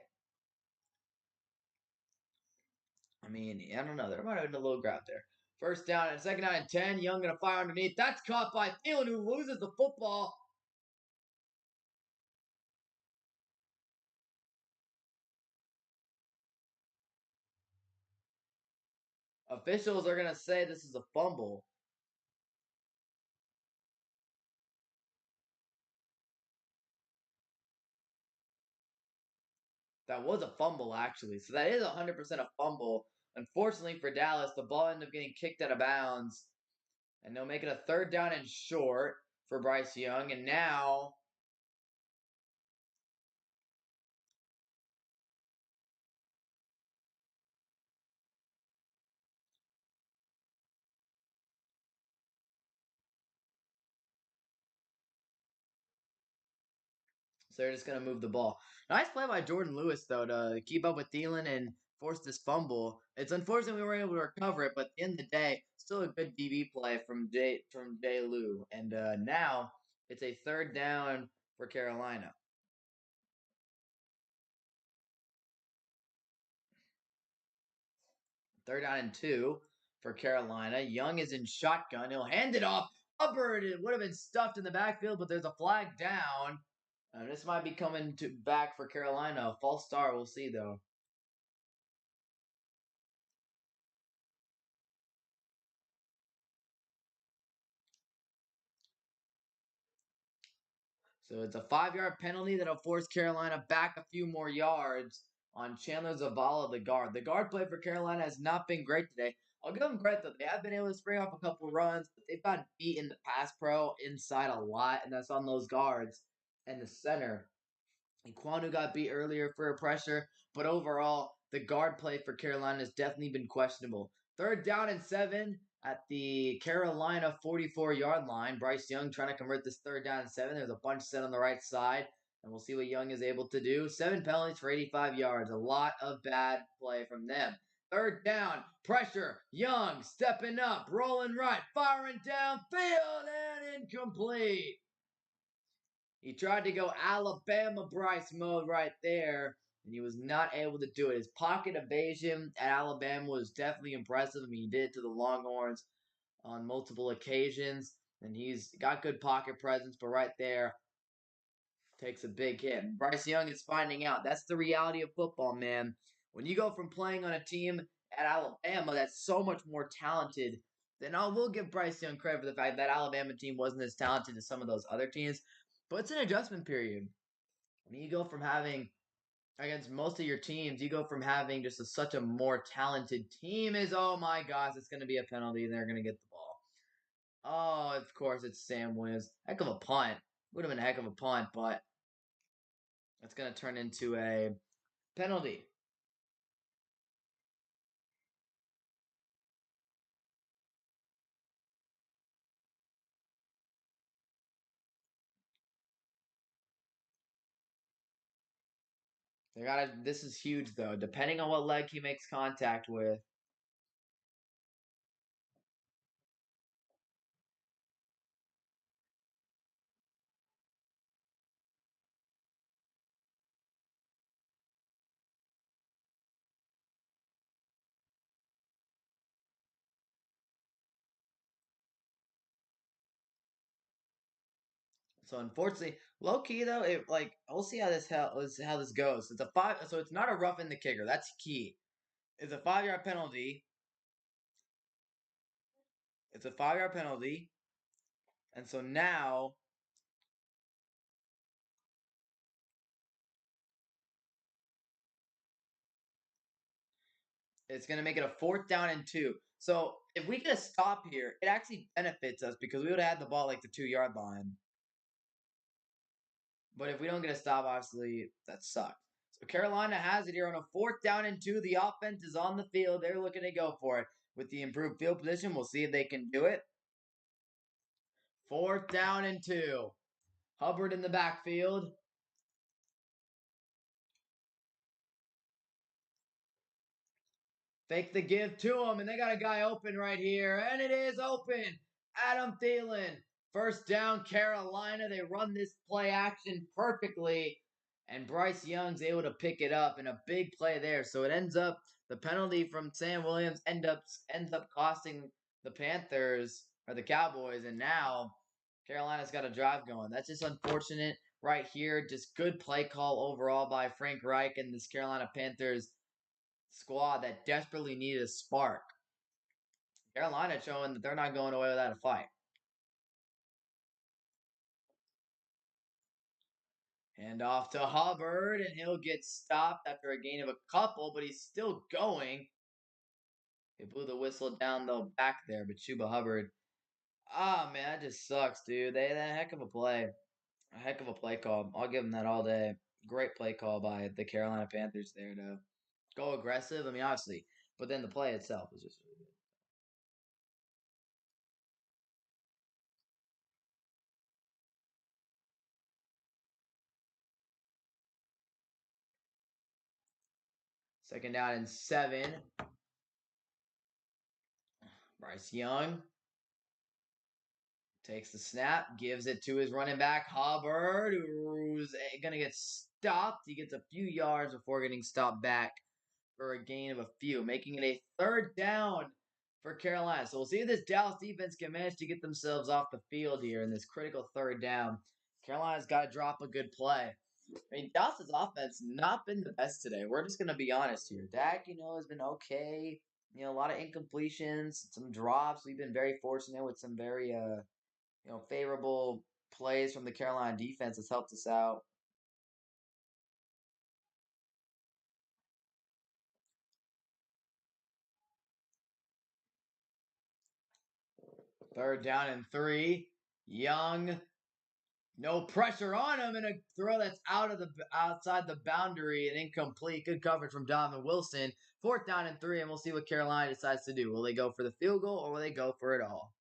I mean, I don't know. There might have been a little grab there. 1st down and 2nd down and 10. Young going to fire underneath. That's caught by Thielen, who loses the football. Officials are going to say this is a fumble. That was a fumble, actually. So that is 100% a fumble. Unfortunately for Dallas, the ball ended up getting kicked out of bounds. And they'll make it a 3rd down and short for Bryce Young. And now so they're just going to move the ball. Nice play by Jordan Lewis, though, to keep up with Thielen and force this fumble. It's unfortunate we weren't able to recover it, but at the end of the day, still a good DB play from Jay Lou. And now it's a 3rd down for Carolina. 3rd down and 2 for Carolina. Young is in shotgun. He'll hand it off. Hubbard, it would have been stuffed in the backfield, but there's a flag down. This might be coming back for Carolina. A false start. We'll see, though. So it's a 5-yard penalty that'll force Carolina back a few more yards on Chandler Zavala, the guard. The guard play for Carolina has not been great today. I'll give them credit, though. They have been able to spring off a couple runs, but they've gotten beat in the pass pro inside a lot, and that's on those guards and the center. Kwanu got beat earlier for a pressure, but overall, the guard play for Carolina has definitely been questionable. 3rd down and 7 at the Carolina 44-yard line. Bryce Young trying to convert this 3rd down and 7. There's a bunch set on the right side, and we'll see what Young is able to do. 7 penalties for 85 yards. A lot of bad play from them. 3rd down, pressure. Young stepping up, rolling right, firing downfield, and incomplete. He tried to go Alabama Bryce mode right there, and he was not able to do it. His pocket evasion at Alabama was definitely impressive. I mean, he did it to the Longhorns on multiple occasions, and he's got good pocket presence, but right there takes a big hit. Bryce Young is finding out. That's the reality of football, man. When you go from playing on a team at Alabama that's so much more talented, then I will give Bryce Young credit for the fact that Alabama team wasn't as talented as some of those other teams. But it's an adjustment period. I mean, you go from having against most of your teams, you go from having just such a more talented team is, oh my gosh, it's going to be a penalty and they're going to get the ball. Oh, of course, it's Sam Williams. Heck of a punt. Would have been a heck of a punt, but it's going to turn into a penalty. They gotta. This is huge though. Depending on what leg he makes contact with. So unfortunately, low key though, it like we'll see how this goes. It's a five, so it's not a rough in the kicker. That's key. It's a 5 yard penalty. It's a 5 yard penalty, and so now it's gonna make it a 4th down and 2. So if we get a stop here, it actually benefits us because we would have had the ball like the 2 yard line. But if we don't get a stop, obviously that sucks. So Carolina has it here on a 4th down and 2. The offense is on the field. They're looking to go for it. With the improved field position, we'll see if they can do it. 4th down and 2. Hubbard in the backfield. Fake the give to him, and they got a guy open right here, and it is open. Adam Thielen. First down, Carolina. They run this play action perfectly, and Bryce Young's able to pick it up in a big play there. So it ends up the penalty from Sam Williams ends up costing the Panthers or the Cowboys, and now Carolina's got a drive going. That's just unfortunate right here. Just good play call overall by Frank Reich and this Carolina Panthers squad that desperately needed a spark. Carolina showing that they're not going away without a fight. Hand off to Hubbard, and he'll get stopped after a gain of a couple, but he's still going. He blew the whistle down the back there, but Chuba Hubbard. Ah, man, that just sucks, dude. They had a heck of a play. A heck of a play call. I'll give them that all day. Great play call by the Carolina Panthers there to go aggressive. I mean, obviously, but then the play itself was just really good. Second down and 7. Bryce Young takes the snap, gives it to his running back, Hubbard, who's going to get stopped. He gets a few yards before getting stopped back for a gain of a few, making it a 3rd down for Carolina. So we'll see if this Dallas defense can manage to get themselves off the field here in this critical 3rd down. Carolina's got to drop a good play. I mean, Dallas's offense not been the best today. We're just gonna be honest here. Dak, has been okay. A lot of incompletions, some drops. We've been very fortunate with some very favorable plays from the Carolina defense has helped us out. Third down and 3. Young, no pressure on him, and a throw that's outside the boundary and incomplete. Good coverage from Donovan Wilson. 4th down and 3, and we'll see what Carolina decides to do. Will they go for the field goal or will they go for it all?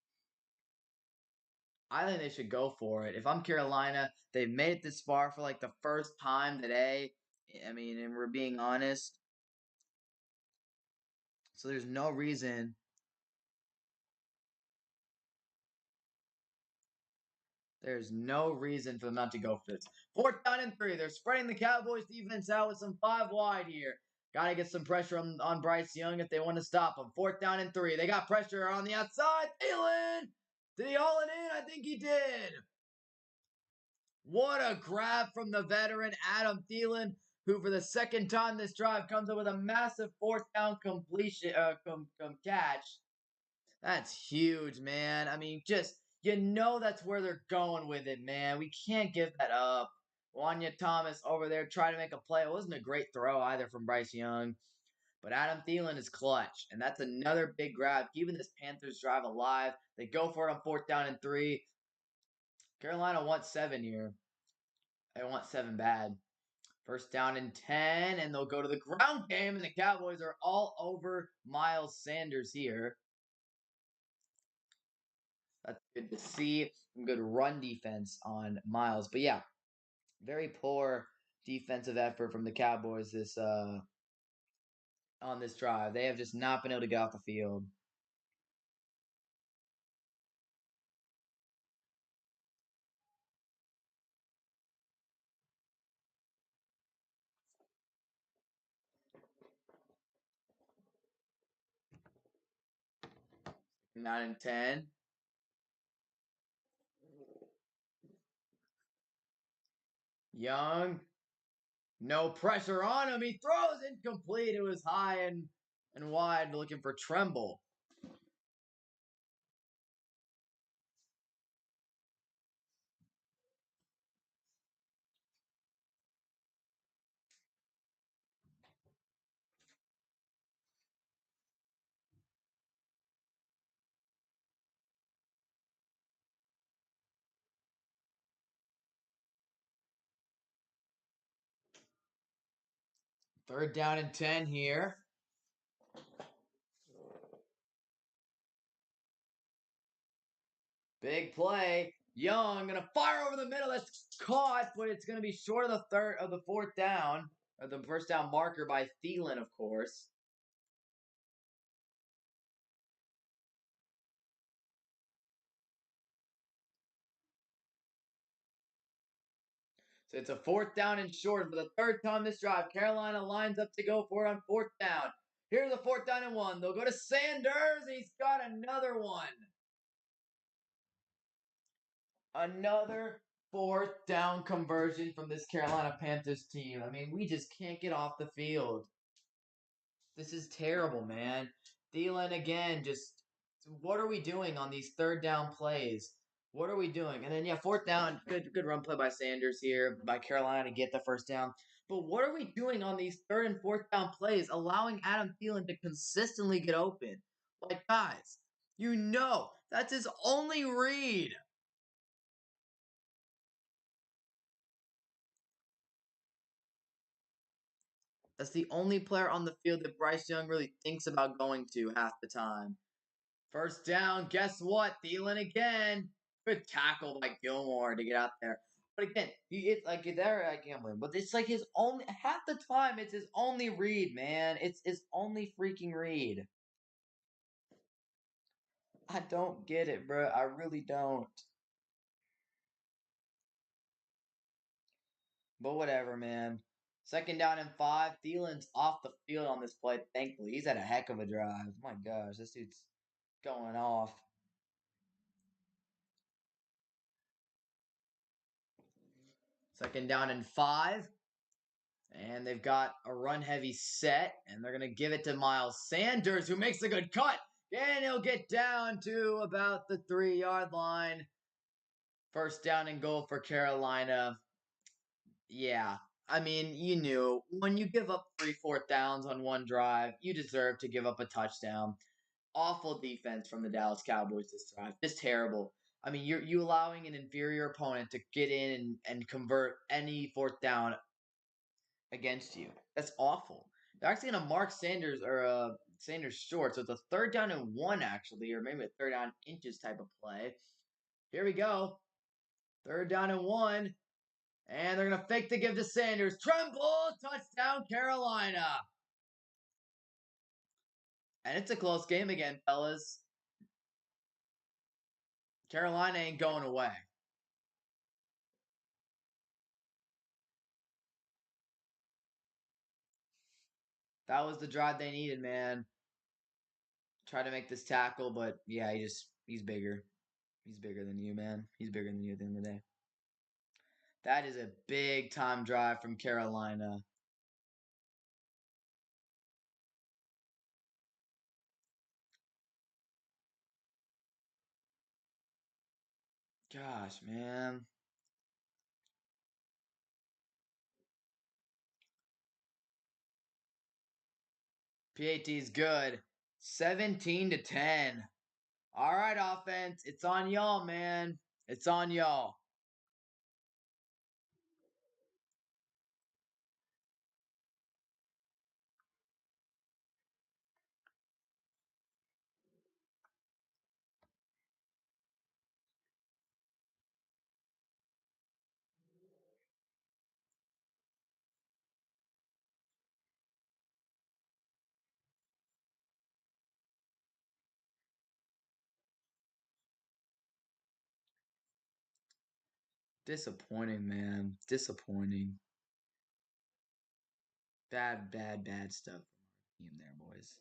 I think they should go for it. If I'm Carolina, they've made it this far for like the first time today. I mean, and we're being honest. So there's no reason for them not to go for this. 4th down and 3. They're spreading the Cowboys defense out with some 5 wide here. Got to get some pressure on Bryce Young if they want to stop him. 4th down and 3. They got pressure on the outside. Thielen! Did he haul it in? I think he did. What a grab from the veteran Adam Thielen, who for the second time this drive comes up with a massive 4th down completion catch. That's huge, man. I mean, just that's where they're going with it, man. We can't give that up. Wanya Thomas over there trying to make a play. It wasn't a great throw either from Bryce Young. But Adam Thielen is clutch, and that's another big grab, keeping this Panthers drive alive. They go for it on 4th down and 3. Carolina wants 7 here. They want 7 bad. 1st down and 10, and they'll go to the ground game, and the Cowboys are all over Miles Sanders here. That's good to see. Some good run defense on Miles. But yeah, very poor defensive effort from the Cowboys this on this drive. They have just not been able to get off the field. Nine and 10. Young, no pressure on him. He throws incomplete. It was high and wide, looking for Tremble. Third down and 10 here. Big play. Young gonna fire over the middle. That's caught, but it's gonna be short of the fourth down, or the first down marker by Thielen, of course. So it's a fourth down and short for the third time this drive. Carolina lines up to go for it on fourth down. Here's the fourth down and 1. They'll go to Sanders. He's got another one. Another fourth down conversion from this Carolina Panthers team. I mean, we just can't get off the field. This is terrible, man. Thielen again, just what are we doing on these third down plays? What are we doing? And then yeah, fourth down, good run play by Sanders here by Carolina to get the first down. But what are we doing on these third and fourth down plays, allowing Adam Thielen to consistently get open? Like guys, you know that's his only read. That's the only player on the field that Bryce Young really thinks about going to half the time. First down, guess what? Thielen again. Good tackle by Gilmore to get out there. But again, it's like there I can't win. But it's like his only half the time it's his only read, man. It's his only freaking read. I don't get it, bro. I really don't. But whatever, man. Second down and 5. Thielen's off the field on this play, thankfully. He's had a heck of a drive. My gosh, this dude's going off. Second down and 5. And they've got a run heavy set, and they're going to give it to Miles Sanders, who makes a good cut. And he'll get down to about the 3-yard line. First down and goal for Carolina. Yeah, I mean, you knew when you give up 3 fourth downs on one drive, you deserve to give up a touchdown. Awful defense from the Dallas Cowboys this drive. Just terrible. I mean, you allowing an inferior opponent to get in and convert any fourth down against you. That's awful. They're actually going to mark Sanders or Sanders short, so it's a third down and 1 actually, or maybe a third down inches type of play. Here we go. Third down and 1. And they're going to fake the give to Sanders. Tremble, touchdown, Carolina. And it's a close game again, fellas. Carolina ain't going away. That was the drive they needed, man. Try to make this tackle, but yeah, he's bigger. He's bigger than you, man. He's bigger than you at the end of the day. That is a big time drive from Carolina. Gosh, man. PAT's good. 17 to 10. All right, offense. It's on y'all, man. It's on y'all. Disappointing, man. Disappointing. Bad, bad, bad stuff from our team there, boys.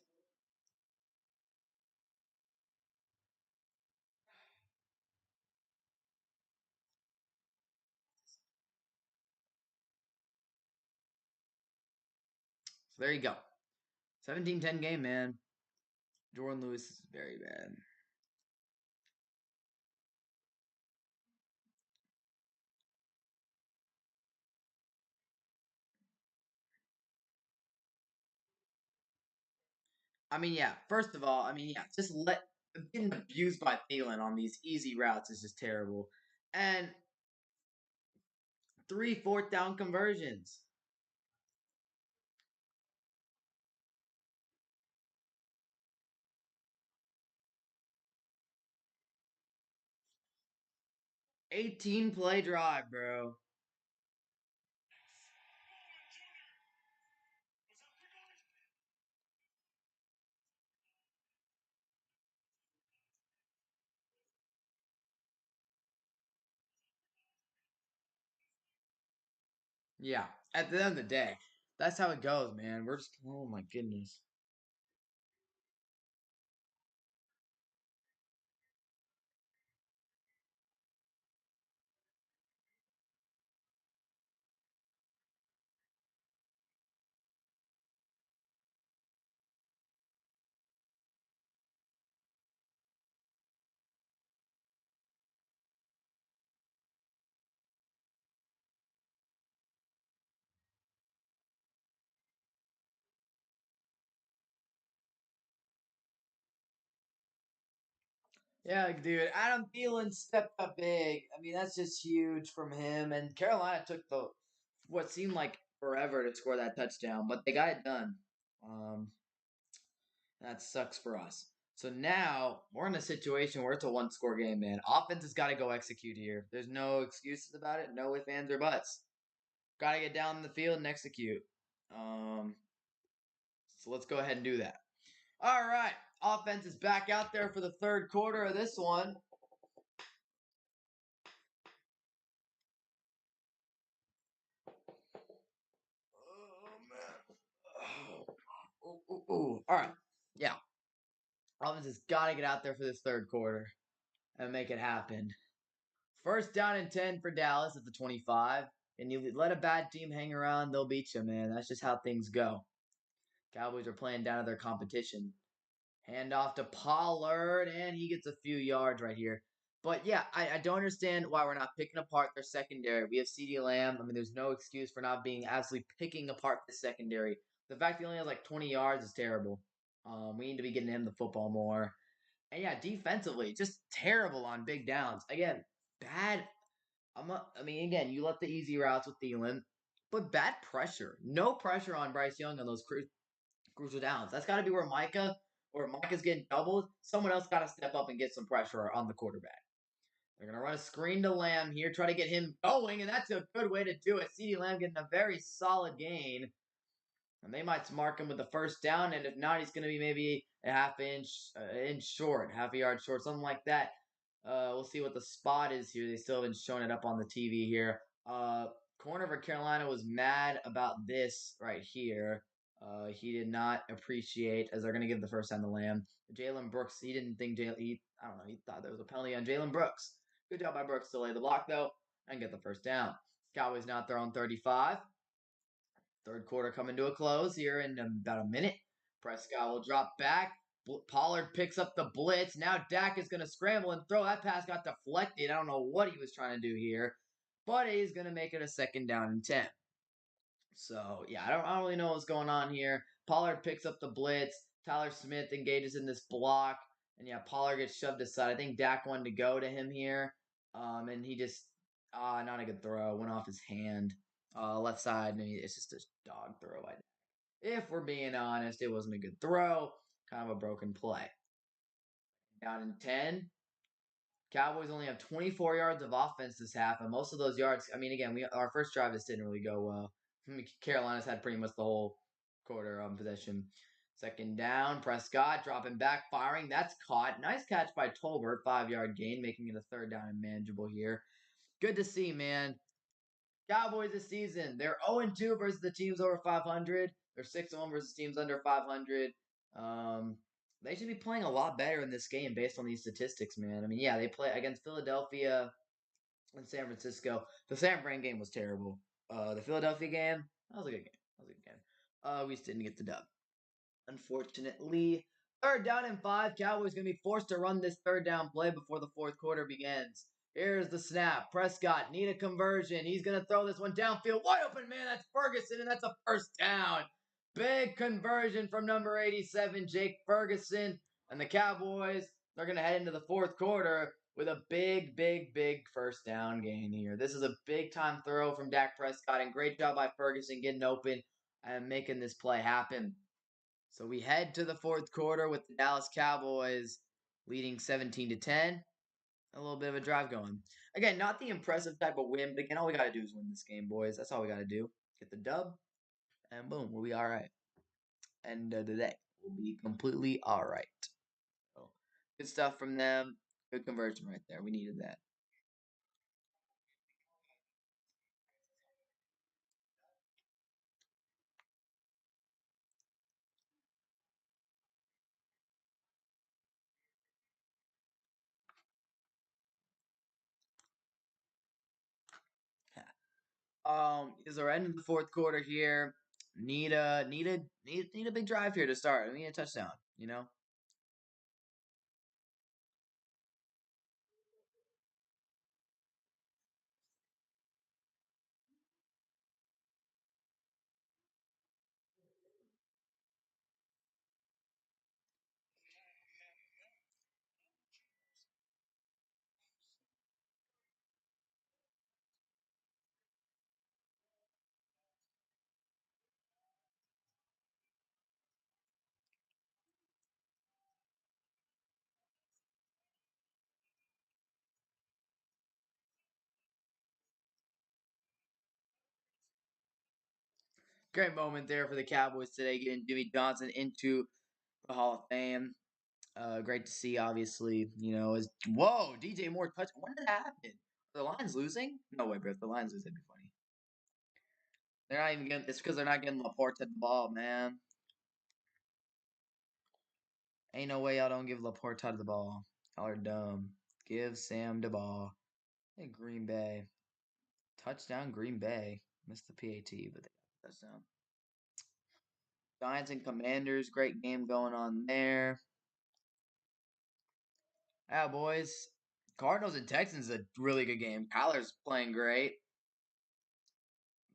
So there you go. 17-10 game, man. Jordan Lewis is very bad. I mean, yeah. First of all, I mean, yeah. Just let getting abused by Thielen on these easy routes is just terrible. And three fourth down conversions. 18 play drive, bro. Yeah. At the end of the day, that's how it goes, man. We're just oh my goodness. Yeah, dude. Adam Thielen stepped up big. I mean, that's just huge from him. And Carolina took the what seemed like forever to score that touchdown, but they got it done. Um, that sucks for us. So now we're in a situation where it's a one score game, man. Offense has got to go execute here. There's no excuses about it. No ifs, ands, or buts. Got to get down the field and execute. Um, so let's go ahead and do that. All right. Offense is back out there for the third quarter of this one. Oh, man. Ooh, ooh, ooh. All right. Yeah. Offense has got to get out there for this third quarter and make it happen. First down and 10 for Dallas at the 25. And you let a bad team hang around, they'll beat you, man. That's just how things go. Cowboys are playing down to their competition. Hand off to Pollard, and he gets a few yards right here. But yeah, I don't understand why we're not picking apart their secondary. We have CeeDee Lamb. I mean, there's no excuse for not being absolutely picking apart the secondary. The fact he only has like 20 yards is terrible. We need to be getting him the football more. And yeah, defensively, just terrible on big downs. Again, bad. I mean, again, you let the easy routes with Thielen, but bad pressure. No pressure on Bryce Young on those crucial downs. That's got to be where Micah's getting doubled. Someone else got to step up and get some pressure on the quarterback. They're going to run a screen to Lamb here, try to get him going, and that's a good way to do it. CeeDee Lamb getting a very solid gain. And they might mark him with the first down, and if not, he's going to be maybe a inch short, half a yard short, something like that. We'll see what the spot is here. They still haven't shown it up on the TV here. Corner for Carolina was mad about this right here. He did not appreciate as they're going to give the first down to Lamb. Jalen Brooks, he didn't think I don't know, he thought there was a penalty on Jalen Brooks. Good job by Brooks to lay the block though and get the first down. Cowboys now at their own 35. Third quarter coming to a close here in about a minute. Prescott will drop back. Pollard picks up the blitz. Now Dak is going to scramble and throw. That pass got deflected. I don't know what he was trying to do here, but he's going to make it a second down and 10. So, yeah, I don't really know what's going on here. Pollard picks up the blitz. Tyler Smith engages in this block. And, yeah, Pollard gets shoved aside. I think Dak wanted to go to him here. And he just, not a good throw. Went off his hand. Left side. Maybe it's just a dog throw. If we're being honest, it wasn't a good throw. Kind of a broken play. Down in 10. Cowboys only have 24 yards of offense this half, and most of those yards. I mean, again, our first drive just didn't really go well. Carolina's had pretty much the whole quarter possession. Second down, Prescott dropping back, firing. That's caught. Nice catch by Tolbert, 5-yard gain, making it a third down and manageable here. Good to see, man. Cowboys this season, they're 0-2 versus the teams over 500. They're 6-1 versus teams under 500. Um, they should be playing a lot better in this game based on these statistics, man. I mean, yeah, they play against Philadelphia and San Francisco. The San Fran game was terrible. The Philadelphia game, that was a good game. That was a good game. We just didn't get the dub. Unfortunately, third down and 5. Cowboys going to be forced to run this third down play before the fourth quarter begins. Here's the snap. Prescott need a conversion. He's going to throw this one downfield. Wide open, man. That's Ferguson, and that's a first down. Big conversion from number 87, Jake Ferguson. And the Cowboys, they're going to head into the fourth quarter with a big, big, big first down gain here. This is a big time throw from Dak Prescott, and great job by Ferguson getting open and making this play happen. So we head to the fourth quarter with the Dallas Cowboys leading 17-10. A little bit of a drive going. Again, not the impressive type of win, but again, all we got to do is win this game, boys. That's all we got to do. Get the dub, and boom, we'll be all right. End of the day, we'll be completely all right. So, good stuff from them. Good conversion right there. We needed that. Is we're ending the fourth quarter here. Need a big drive here to start. We need a touchdown. You know. Great moment there for the Cowboys today, getting Jimmy Johnson into the Hall of Fame. Great to see, obviously. You know, as whoa, DJ Moore touch. When did that happen? Are the Lions losing? No way, bro. If the Lions lose, that'd be funny. They're not even getting. It's because they're not getting Laporte the ball, man. Ain't no way y'all don't give Laporte the ball. Y'all are dumb. Give Sam the ball. Hey, Green Bay. Touchdown, Green Bay. Missed the PAT, but they got the touchdown. Giants and Commanders. Great game going on there. Yeah, boys. Cardinals and Texans is a really good game. Kyler's playing great.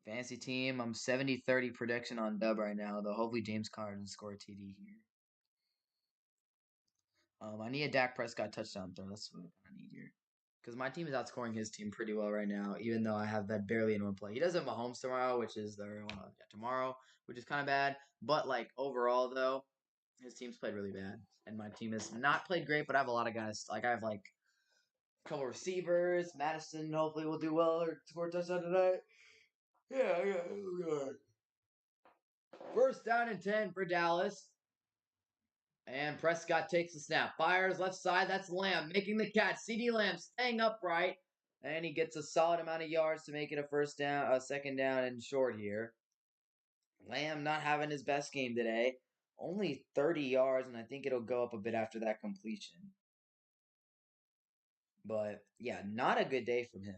Fantasy team. I'm 70-30 prediction on dub right now, though. Hopefully James Conner doesn't score a TD here. I need a Dak Prescott touchdown throw. That's what I need here. Because my team is outscoring his team pretty well right now, even though I have that barely anyone play. He does have Mahomes tomorrow, which is tomorrow, which is kind of bad. But like overall though, his team's played really bad, and my team has not played great. But I have a lot of guys. Like I have like a couple receivers. Madison hopefully will do well or score a touchdown tonight. Yeah. First down and 10 for Dallas. And Prescott takes the snap. Fires left side. That's Lamb making the catch. CD Lamb staying upright. And he gets a solid amount of yards to make it a first down, a second down and short here. Lamb not having his best game today. Only 30 yards, and I think it'll go up a bit after that completion. But yeah, not a good day from him.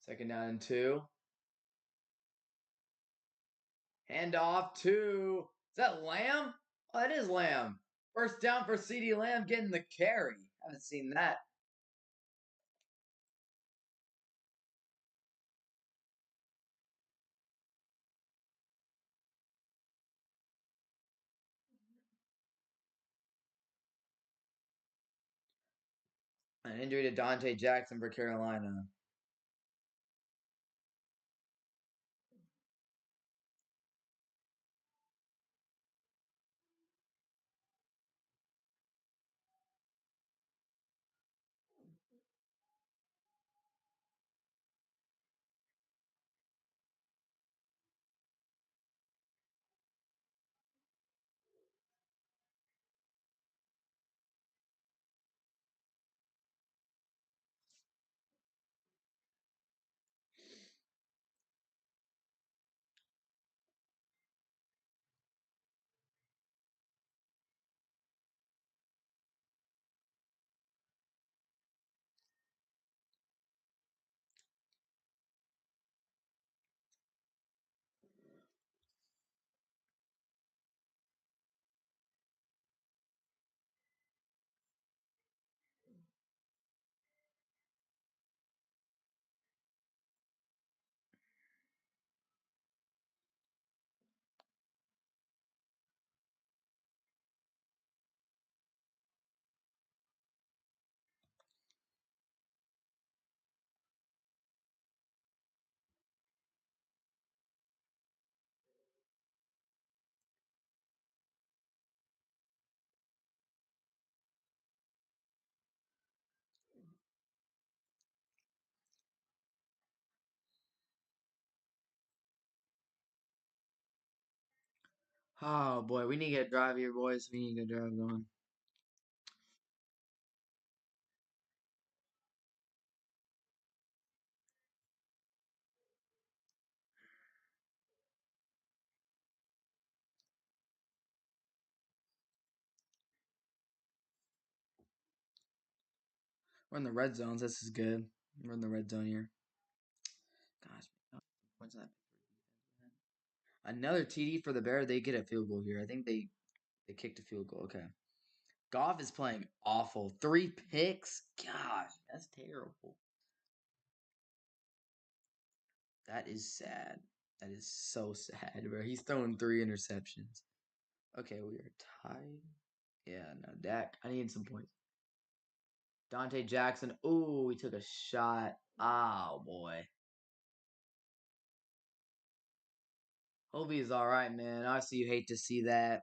Second down and 2. Hand off to. Is that Lamb? Oh, that is Lamb. First down for CD Lamb getting the carry. Haven't seen that. An injury to Dante Jackson for Carolina. Oh boy, we need to get a drive here, boys. We need to get a drive going. We're in the red zones. This is good. We're in the red zone here. Gosh, points on that another TD for the Bears. They get a field goal here. I think they kicked a field goal. Okay. Goff is playing awful. 3 picks. Gosh, that's terrible. That is sad. That is so sad, bro. He's throwing 3 interceptions. Okay, we are tied. Yeah, no, Dak. I need some points. Dante Jackson. Ooh, we took a shot. Oh boy. Hope he's all right, man. Obviously, you hate to see that.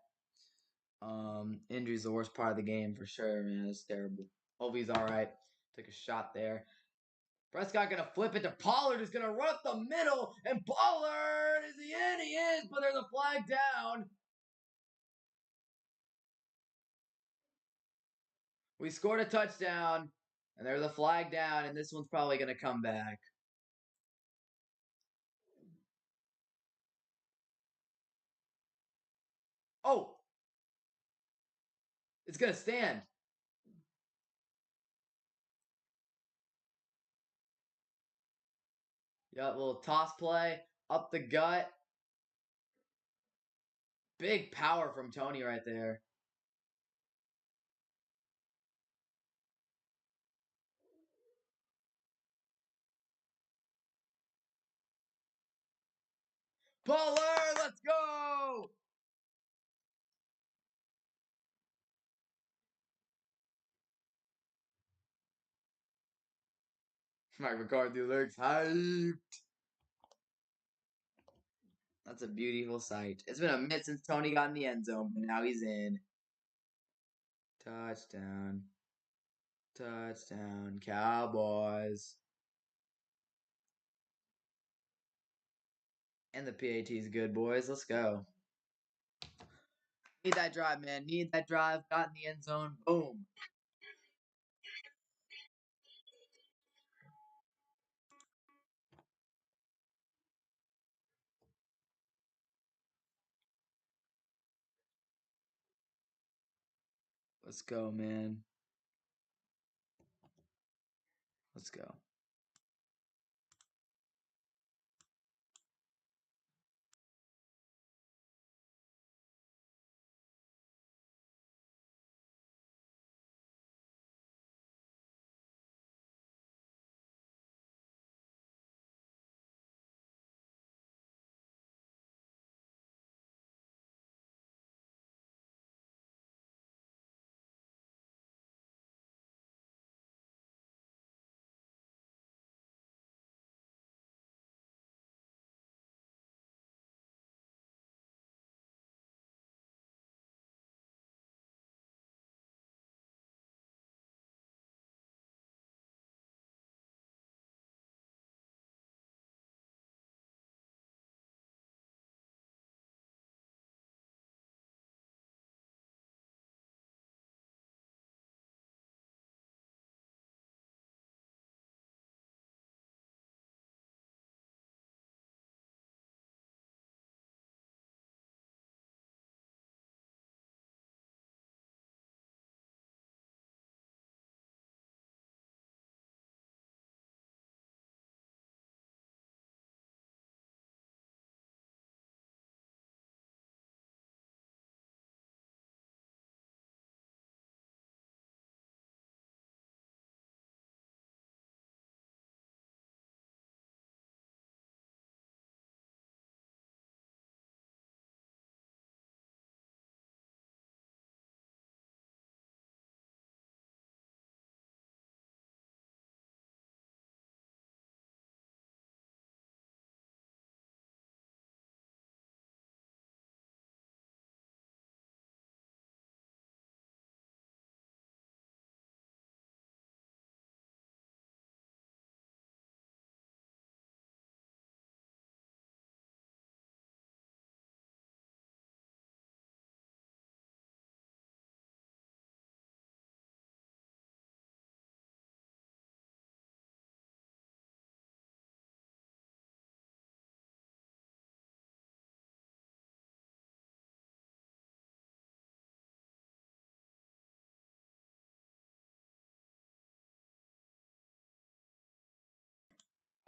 Injury's the worst part of the game for sure, man. It's terrible. Hope he's all right. Took a shot there. Prescott gonna flip it to Pollard, who's gonna run up the middle, and Pollard is he in? He is, but there's a flag down. We scored a touchdown, and there's a flag down, and this one's probably gonna come back. Oh, it's gonna stand. Yeah, little toss play up the gut. Big power from Tony right there. Pollard, let's go! Mike McCarthy looks hyped. That's a beautiful sight. It's been a minute since Tony got in the end zone, but now he's in. Touchdown. Touchdown. Cowboys. And the PAT is good, boys. Let's go. Need that drive, man. Need that drive. Got in the end zone. Boom. Let's go, man. Let's go.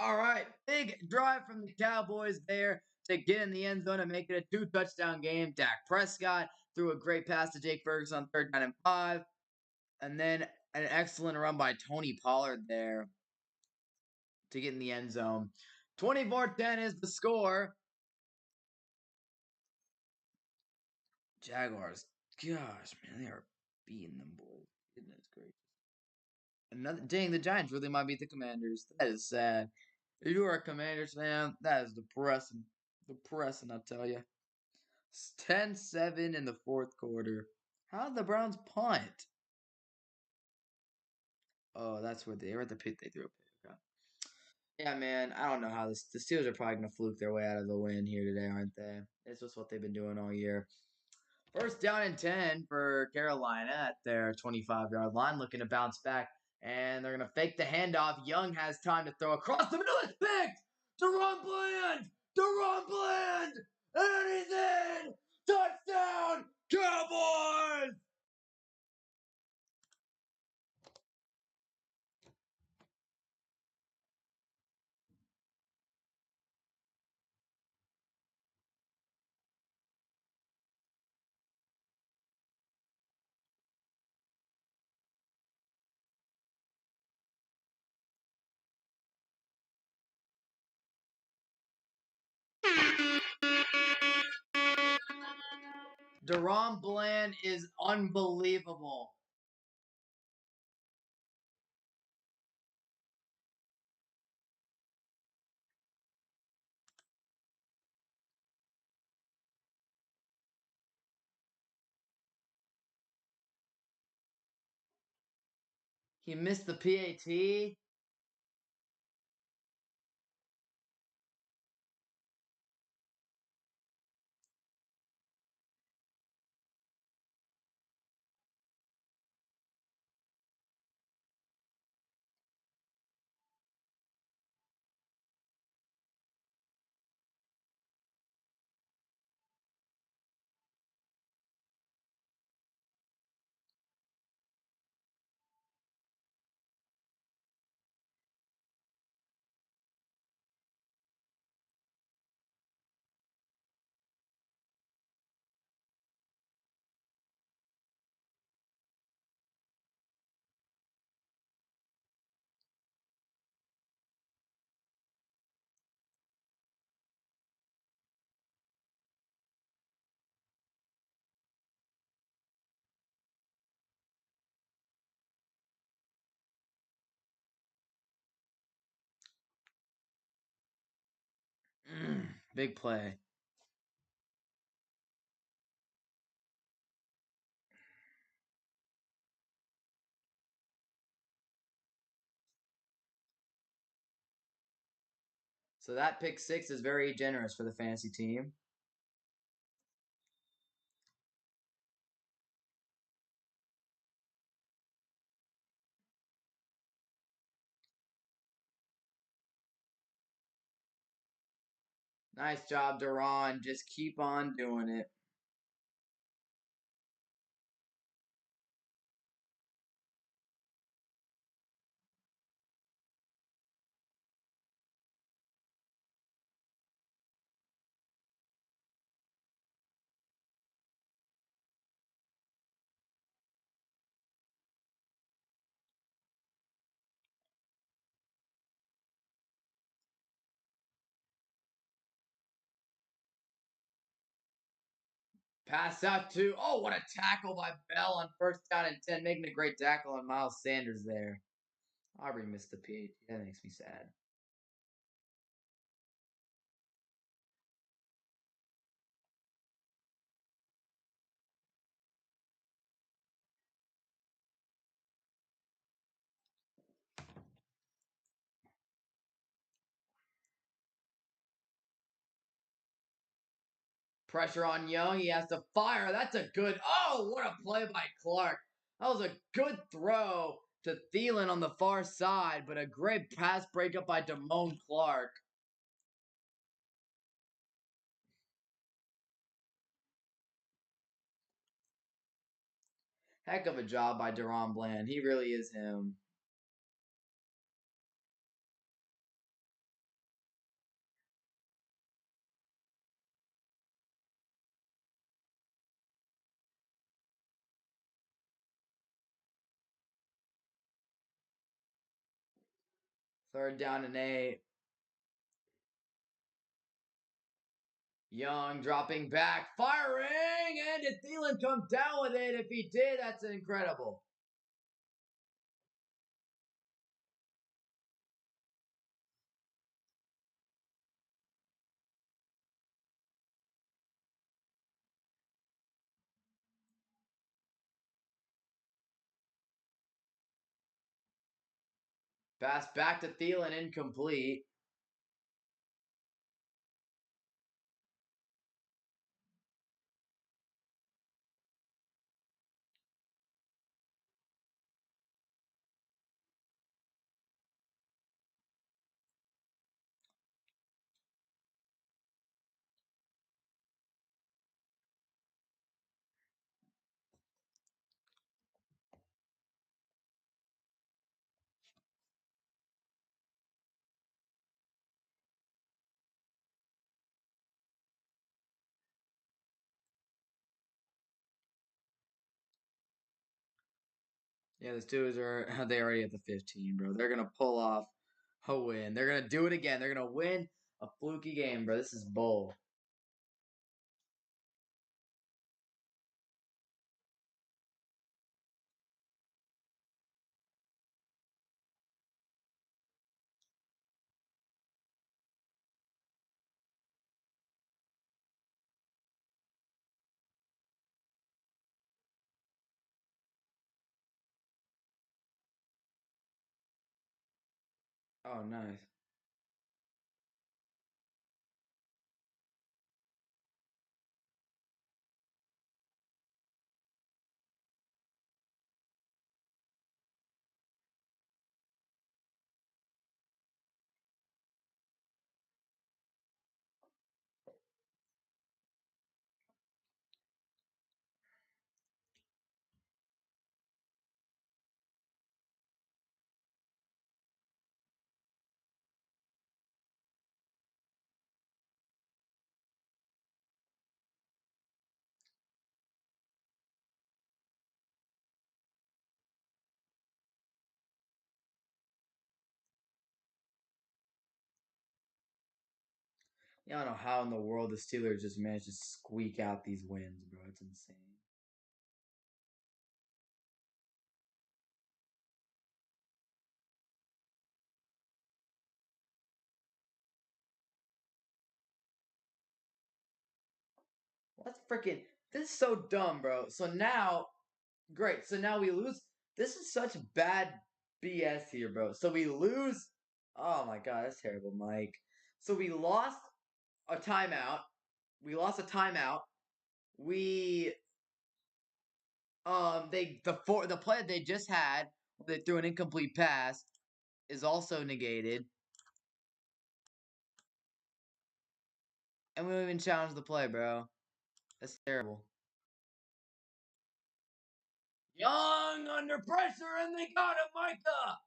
All right, big drive from the Cowboys there to get in the end zone and make it a two-touchdown game. Dak Prescott threw a great pass to Jake Ferguson on 3rd down and 5, and then an excellent run by Tony Pollard there to get in the end zone. 24-10 is the score. Jaguars, gosh, man, they are beating them boys. Goodness gracious. Another dang, the Giants really might beat the Commanders. That is sad. If you are a Commanders fan, that is depressing. Depressing, I'll tell you. 10-7 in the fourth quarter. How did the Browns punt? Oh, that's where they were at the pick. They threw a pick. Okay. Yeah, man. I don't know how the Steelers are probably gonna fluke their way out of the win here today, aren't they? It's just what they've been doing all year. 1st down and 10 for Carolina at their 25-yard line, looking to bounce back, and they're gonna fake the handoff. Young has time to throw across the middle. It's picked. Deron Bland. Deron Bland, and he's in. Touchdown, Cowboys! Deron Bland is unbelievable. He missed the PAT. Big play. So that pick six is very generous for the fantasy team. Nice job, Deron. Just keep on doing it. Pass out to, oh, what a tackle by Bell on 1st down and 10, making a great tackle on Miles Sanders there. Aubrey missed the PAT. That makes me sad. Pressure on Young. He has to fire. That's a good. Oh, what a play by Clark. That was a good throw to Thielen on the far side, but a great pass breakup by Damone Clark. Heck of a job by Deron Bland. He really is him. Third down and 8. Young dropping back, firing, and did Thielen come down with it? If he did, that's incredible. Pass back to Thielen, incomplete. Yeah, the Steelers are they already at the 15, bro. They're gonna pull off a win. They're gonna do it again. They're gonna win a fluky game, bro. This is bull. Oh, nice. Yeah, I don't know how in the world the Steelers just managed to squeak out these wins, bro. It's insane. That's freaking. This is so dumb, bro. So now, great. So now we lose. This is such bad BS here, bro. So we lose. Oh my god, that's terrible, Mike. So we lost a timeout. We lost a timeout. We the play that they just had, they threw an incomplete pass, is also negated, and we don't even challenge the play, bro. That's terrible. Young under pressure, and they got him, Micah.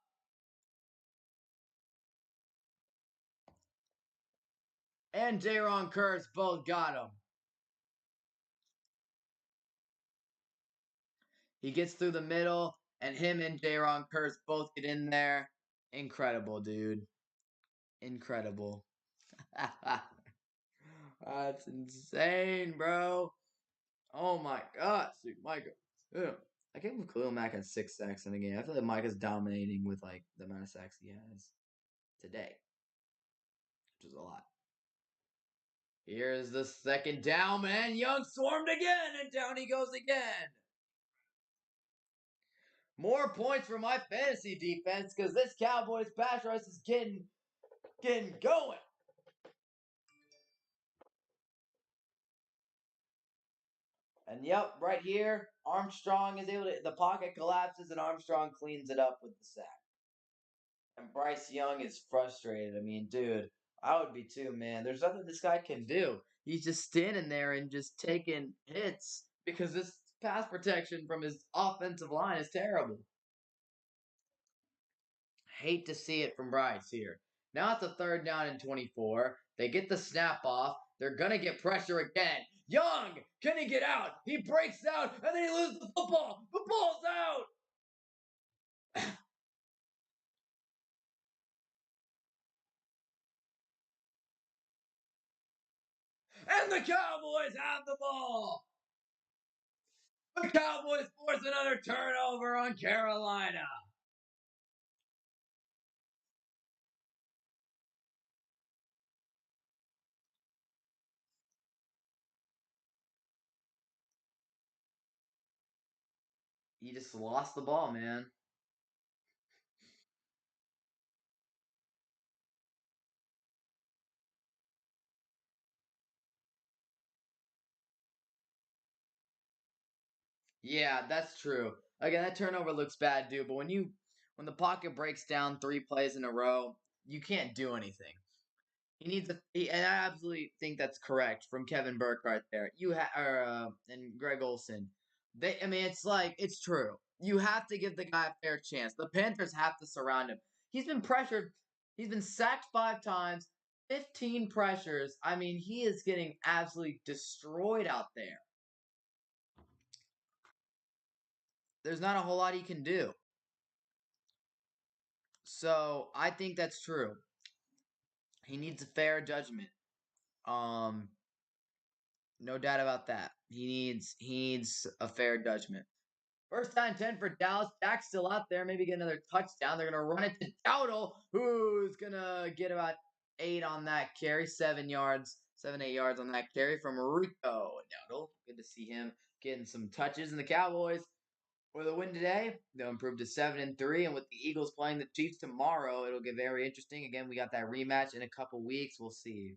And Jaron Curse both got him. He gets through the middle, and him and Jaron Curse both get in there. Incredible, dude. Incredible. That's insane, bro. Oh my god, dude, Micah. Yeah. I can't believe Khalil Mack has 6 sacks in a game. I feel like Micah's dominating with like the amount of sacks he has today, which is a lot. Here's the second down, man. Young swarmed again, and down he goes again. More points for my fantasy defense because this Cowboys pass rush is getting going. And yep, right here, Armstrong is able to. The pocket collapses, and Armstrong cleans it up with the sack. And Bryce Young is frustrated. I mean, dude, I would be too, man. There's nothing this guy can do. He's just standing there and just taking hits because this pass protection from his offensive line is terrible. Hate to see it from Bryce here. Now it's a third down and 24. They get the snap off. They're going to get pressure again. Young, can he get out? He breaks out, and then he loses the football. The ball's out. And the Cowboys have the ball. The Cowboys force another turnover on Carolina. You just lost the ball, man. Yeah, that's true. Again, that turnover looks bad, dude. But when the pocket breaks down 3 plays in a row, you can't do anything. He needs and I absolutely think that's correct from Kevin Burke right there. And Greg Olson. I mean, it's true. You have to give the guy a fair chance. The Panthers have to surround him. He's been pressured. He's been sacked 5 times, 15 pressures. I mean, he is getting absolutely destroyed out there. There's not a whole lot he can do. So I think that's true. He needs a fair judgment. Um, no doubt about that. He needs a fair judgment. First down 10 for Dallas. Dak's still out there. Maybe get another touchdown. They're gonna run it to Dowdle, who's gonna get about 8 on that carry, 7 yards, 7, 8 yards on that carry from Rico Dowdle. Good to see him getting some touches. And the Cowboys for the win today, they'll improve to 7-3. And with the Eagles playing the Chiefs tomorrow, it'll get very interesting. Again, we got that rematch in a couple weeks. We'll see.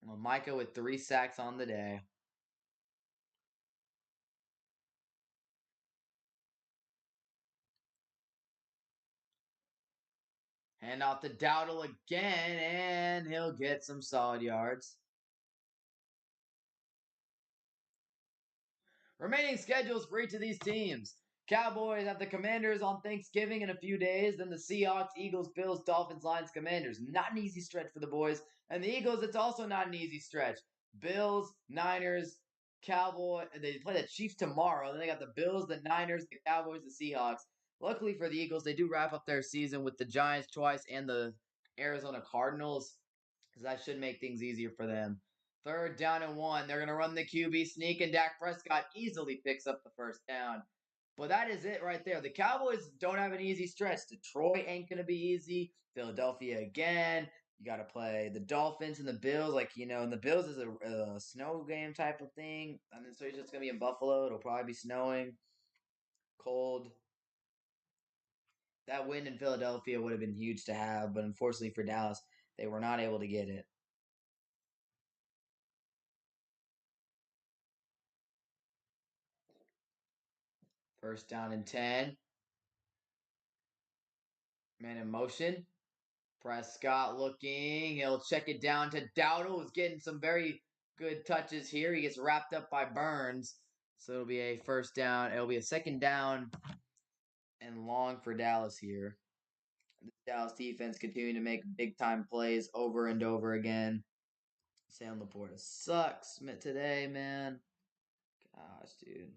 Well, Micah with 3 sacks on the day. Hand off to Dowdle again, and he'll get some solid yards. Remaining schedules for each of these teams. Cowboys have the Commanders on Thanksgiving in a few days, then the Seahawks, Eagles, Bills, Dolphins, Lions, Commanders. Not an easy stretch for the boys. And the Eagles, it's also not an easy stretch. Bills, Niners, Cowboys. They play the Chiefs tomorrow. Then they got the Bills, the Niners, the Cowboys, the Seahawks. Luckily for the Eagles, they do wrap up their season with the Giants twice and the Arizona Cardinals, because that should make things easier for them. Third down and 1. They're going to run the QB sneak, and Dak Prescott easily picks up the first down. But that is it right there. The Cowboys don't have an easy stretch. Detroit ain't going to be easy. Philadelphia again. You got to play the Dolphins and the Bills. And the Bills is a snow game type of thing. I mean, so he's just going to be in Buffalo. It'll probably be snowing, cold. That win in Philadelphia would have been huge to have, but unfortunately for Dallas, they were not able to get it. First down and 10. Man in motion. Prescott looking. He'll check it down to Dowdle, who's getting some very good touches here. He gets wrapped up by Burns. So it'll be a first down. It'll be a second down and long for Dallas here. The Dallas defense continuing to make big time plays over and over again. Sam Laporta sucks today, man. Gosh, dude.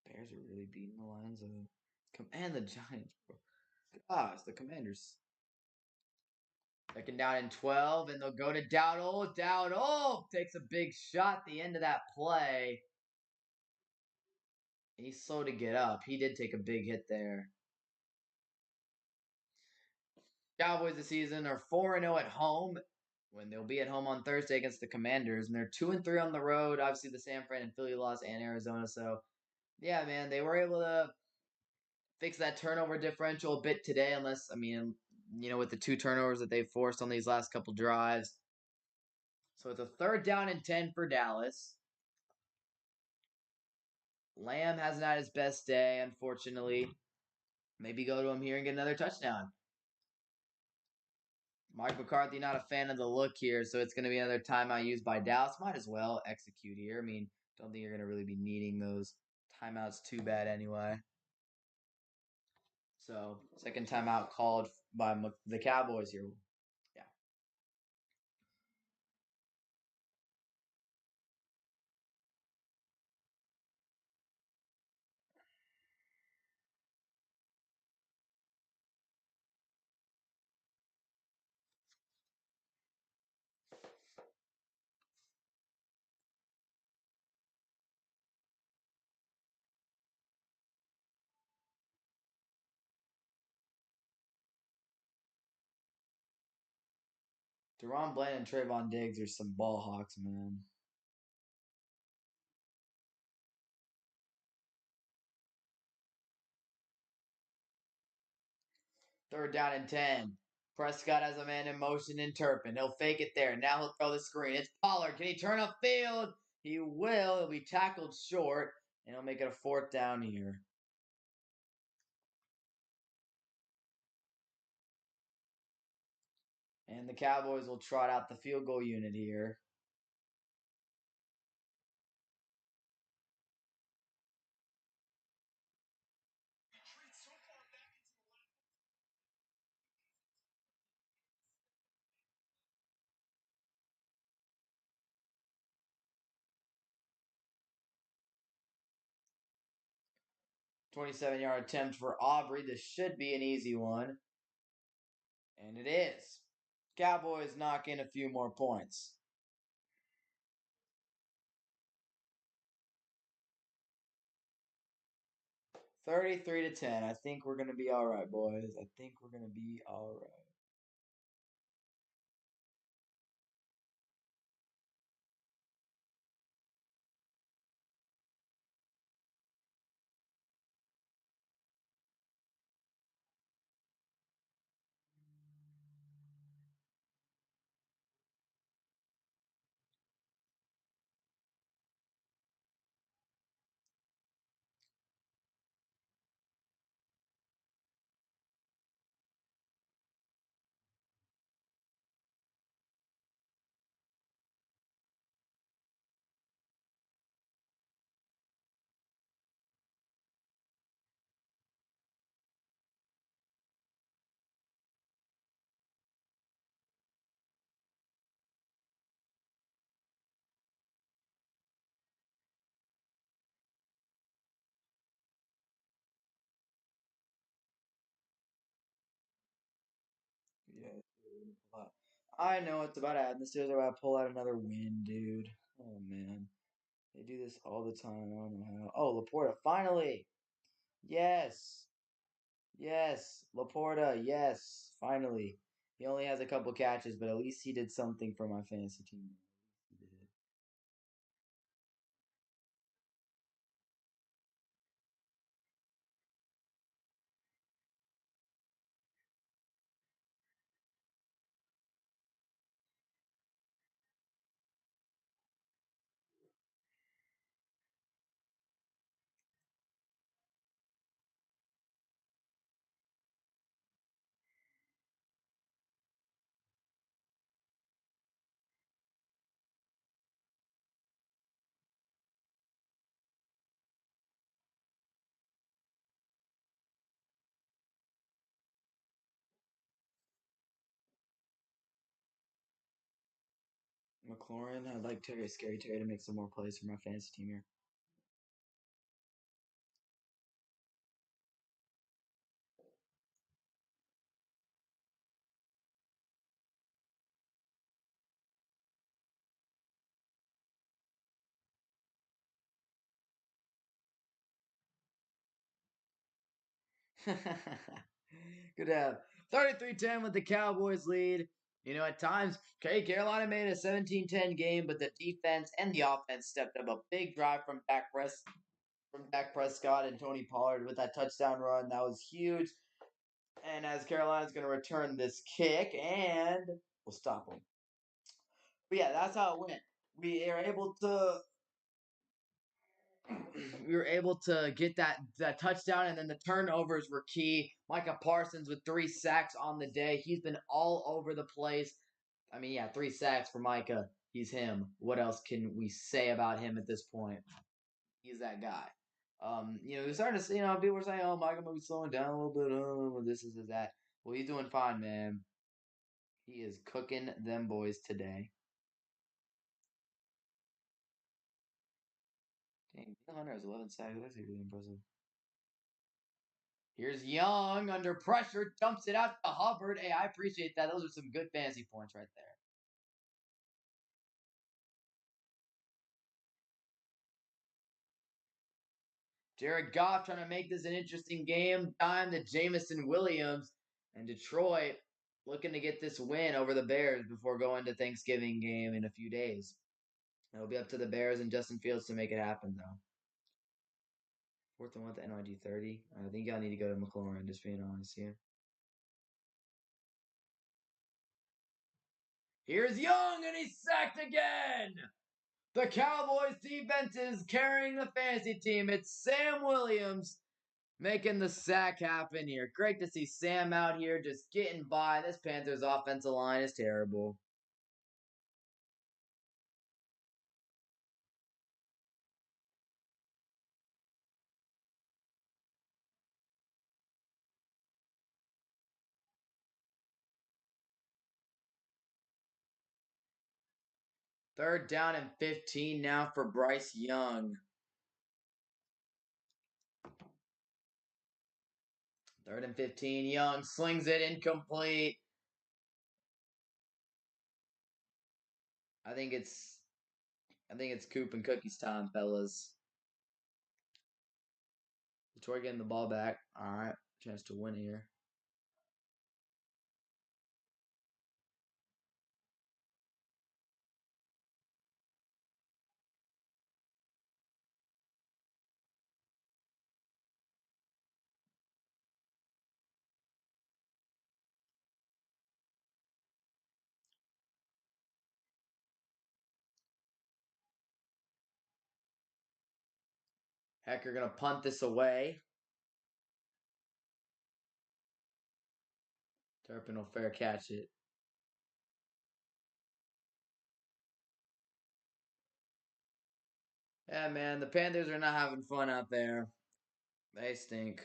Bears are really beating the Lions and the Giants, bro. Gosh, the Commanders. Second down and 12, and they'll go to Dowdle. Dowdle takes a big shot at the end of that play. He's slow to get up. He did take a big hit there. Cowboys this season are 4-0 at home when they'll be at home on Thursday against the Commanders, and they're 2-3 on the road. Obviously, the San Fran and Philly lost, and Arizona. So, yeah, man, they were able to fix that turnover differential a bit today, with the 2 turnovers that they've forced on these last couple drives. So it's a third down and 10 for Dallas. Lamb hasn't had his best day, unfortunately. Maybe go to him here and get another touchdown. Mike McCarthy not a fan of the look here, so it's going to be another timeout used by Dallas. Might as well execute here. I mean, don't think you're going to really be needing those timeouts too bad anyway. So, second timeout called by the Cowboys here. Yeah. Deron Bland and Trayvon Diggs are some ball hawks, man. Third down and 10. Prescott has a man in motion in Turpin. He'll fake it there. Now he'll throw the screen. It's Pollard. Can he turn upfield? He will. He'll be tackled short, and he'll make it a fourth down here. And the Cowboys will trot out the field goal unit here. .27-yard attempt for Aubrey. This should be an easy one. And it is. Cowboys knock in a few more points. 33-10. I think we're going to be all right, boys. I think we're going to be all right. Yeah. I know it's about to happen. The Steelers are about to pull out another win, dude. Oh, man. They do this all the time. I don't know how. Oh, Laporta, finally. Yes. Yes. Laporta, yes. Finally. He only has a couple catches, but at least he did something for my fantasy team. He did. McLaurin, I'd like Terry Scary Terry to make some more plays for my fantasy team here. Good to have 33-10 with the Cowboys lead. You know, at times, okay, Carolina made a 17-10 game, but the defense and the offense stepped up a big drive from Dak Prescott and Tony Pollard with that touchdown run. That was huge. And as Carolina's going to return this kick, and we'll stop them. But yeah, that's how it went. We are able to we were able to get that touchdown, and then the turnovers were key. Micah Parsons with 3 sacks on the day. He's been all over the place. I mean, yeah, 3 sacks for Micah. He's him. What else can we say about him at this point? He's that guy. We're starting to see, people are saying, "Oh, Micah might be slowing down a little bit. Oh, this is that." Well, he's doing fine, man. He is cooking them boys today. Dang, Hunter has 11 sacks. That's really impressive. Here's Young under pressure, dumps it out to Hubbard. Hey, I appreciate that. Those are some good fantasy points right there. Jared Goff trying to make this an interesting game. Time to Jamison Williams and Detroit looking to get this win over the Bears before going to Thanksgiving game in a few days. It'll be up to the Bears and Justin Fields to make it happen, though. 4th and 1 at NYD 30. I think y'all need to go to McLaurin, just being honest here. Here's Young, and he's sacked again! The Cowboys defense is carrying the fantasy team. It's Sam Williams making the sack happen here. Great to see Sam out here just getting by. This Panthers offensive line is terrible. Third down and 15 now for Bryce Young. Third and 15. Young slings it incomplete. I think it's Coop and Cookies time, fellas. Detroit getting the ball back. All right, chance to win here. Hecker gonna punt this away. Turpin will fair catch it. Yeah, man, the Panthers are not having fun out there. They stink.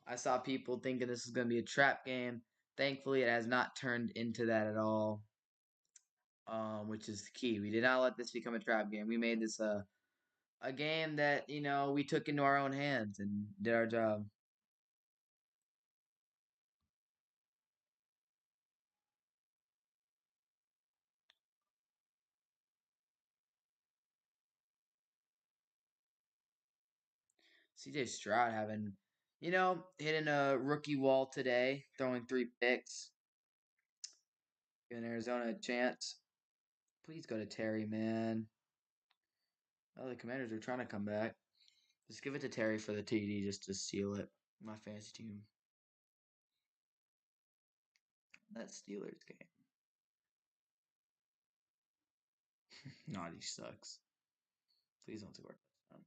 I saw people thinking this is going to be a trap game. Thankfully, it has not turned into that at all, which is the key. We did not let this become a trap game. We made this a game that, we took into our own hands and did our job. CJ Stroud having, hitting a rookie wall today, throwing 3 picks, giving Arizona a chance. Please go to Terry, man. Oh, the Commanders are trying to come back. Just give it to Terry for the TD just to seal it. My fantasy team. That Steelers game. Naughty sucks. Please don't score a touchdown.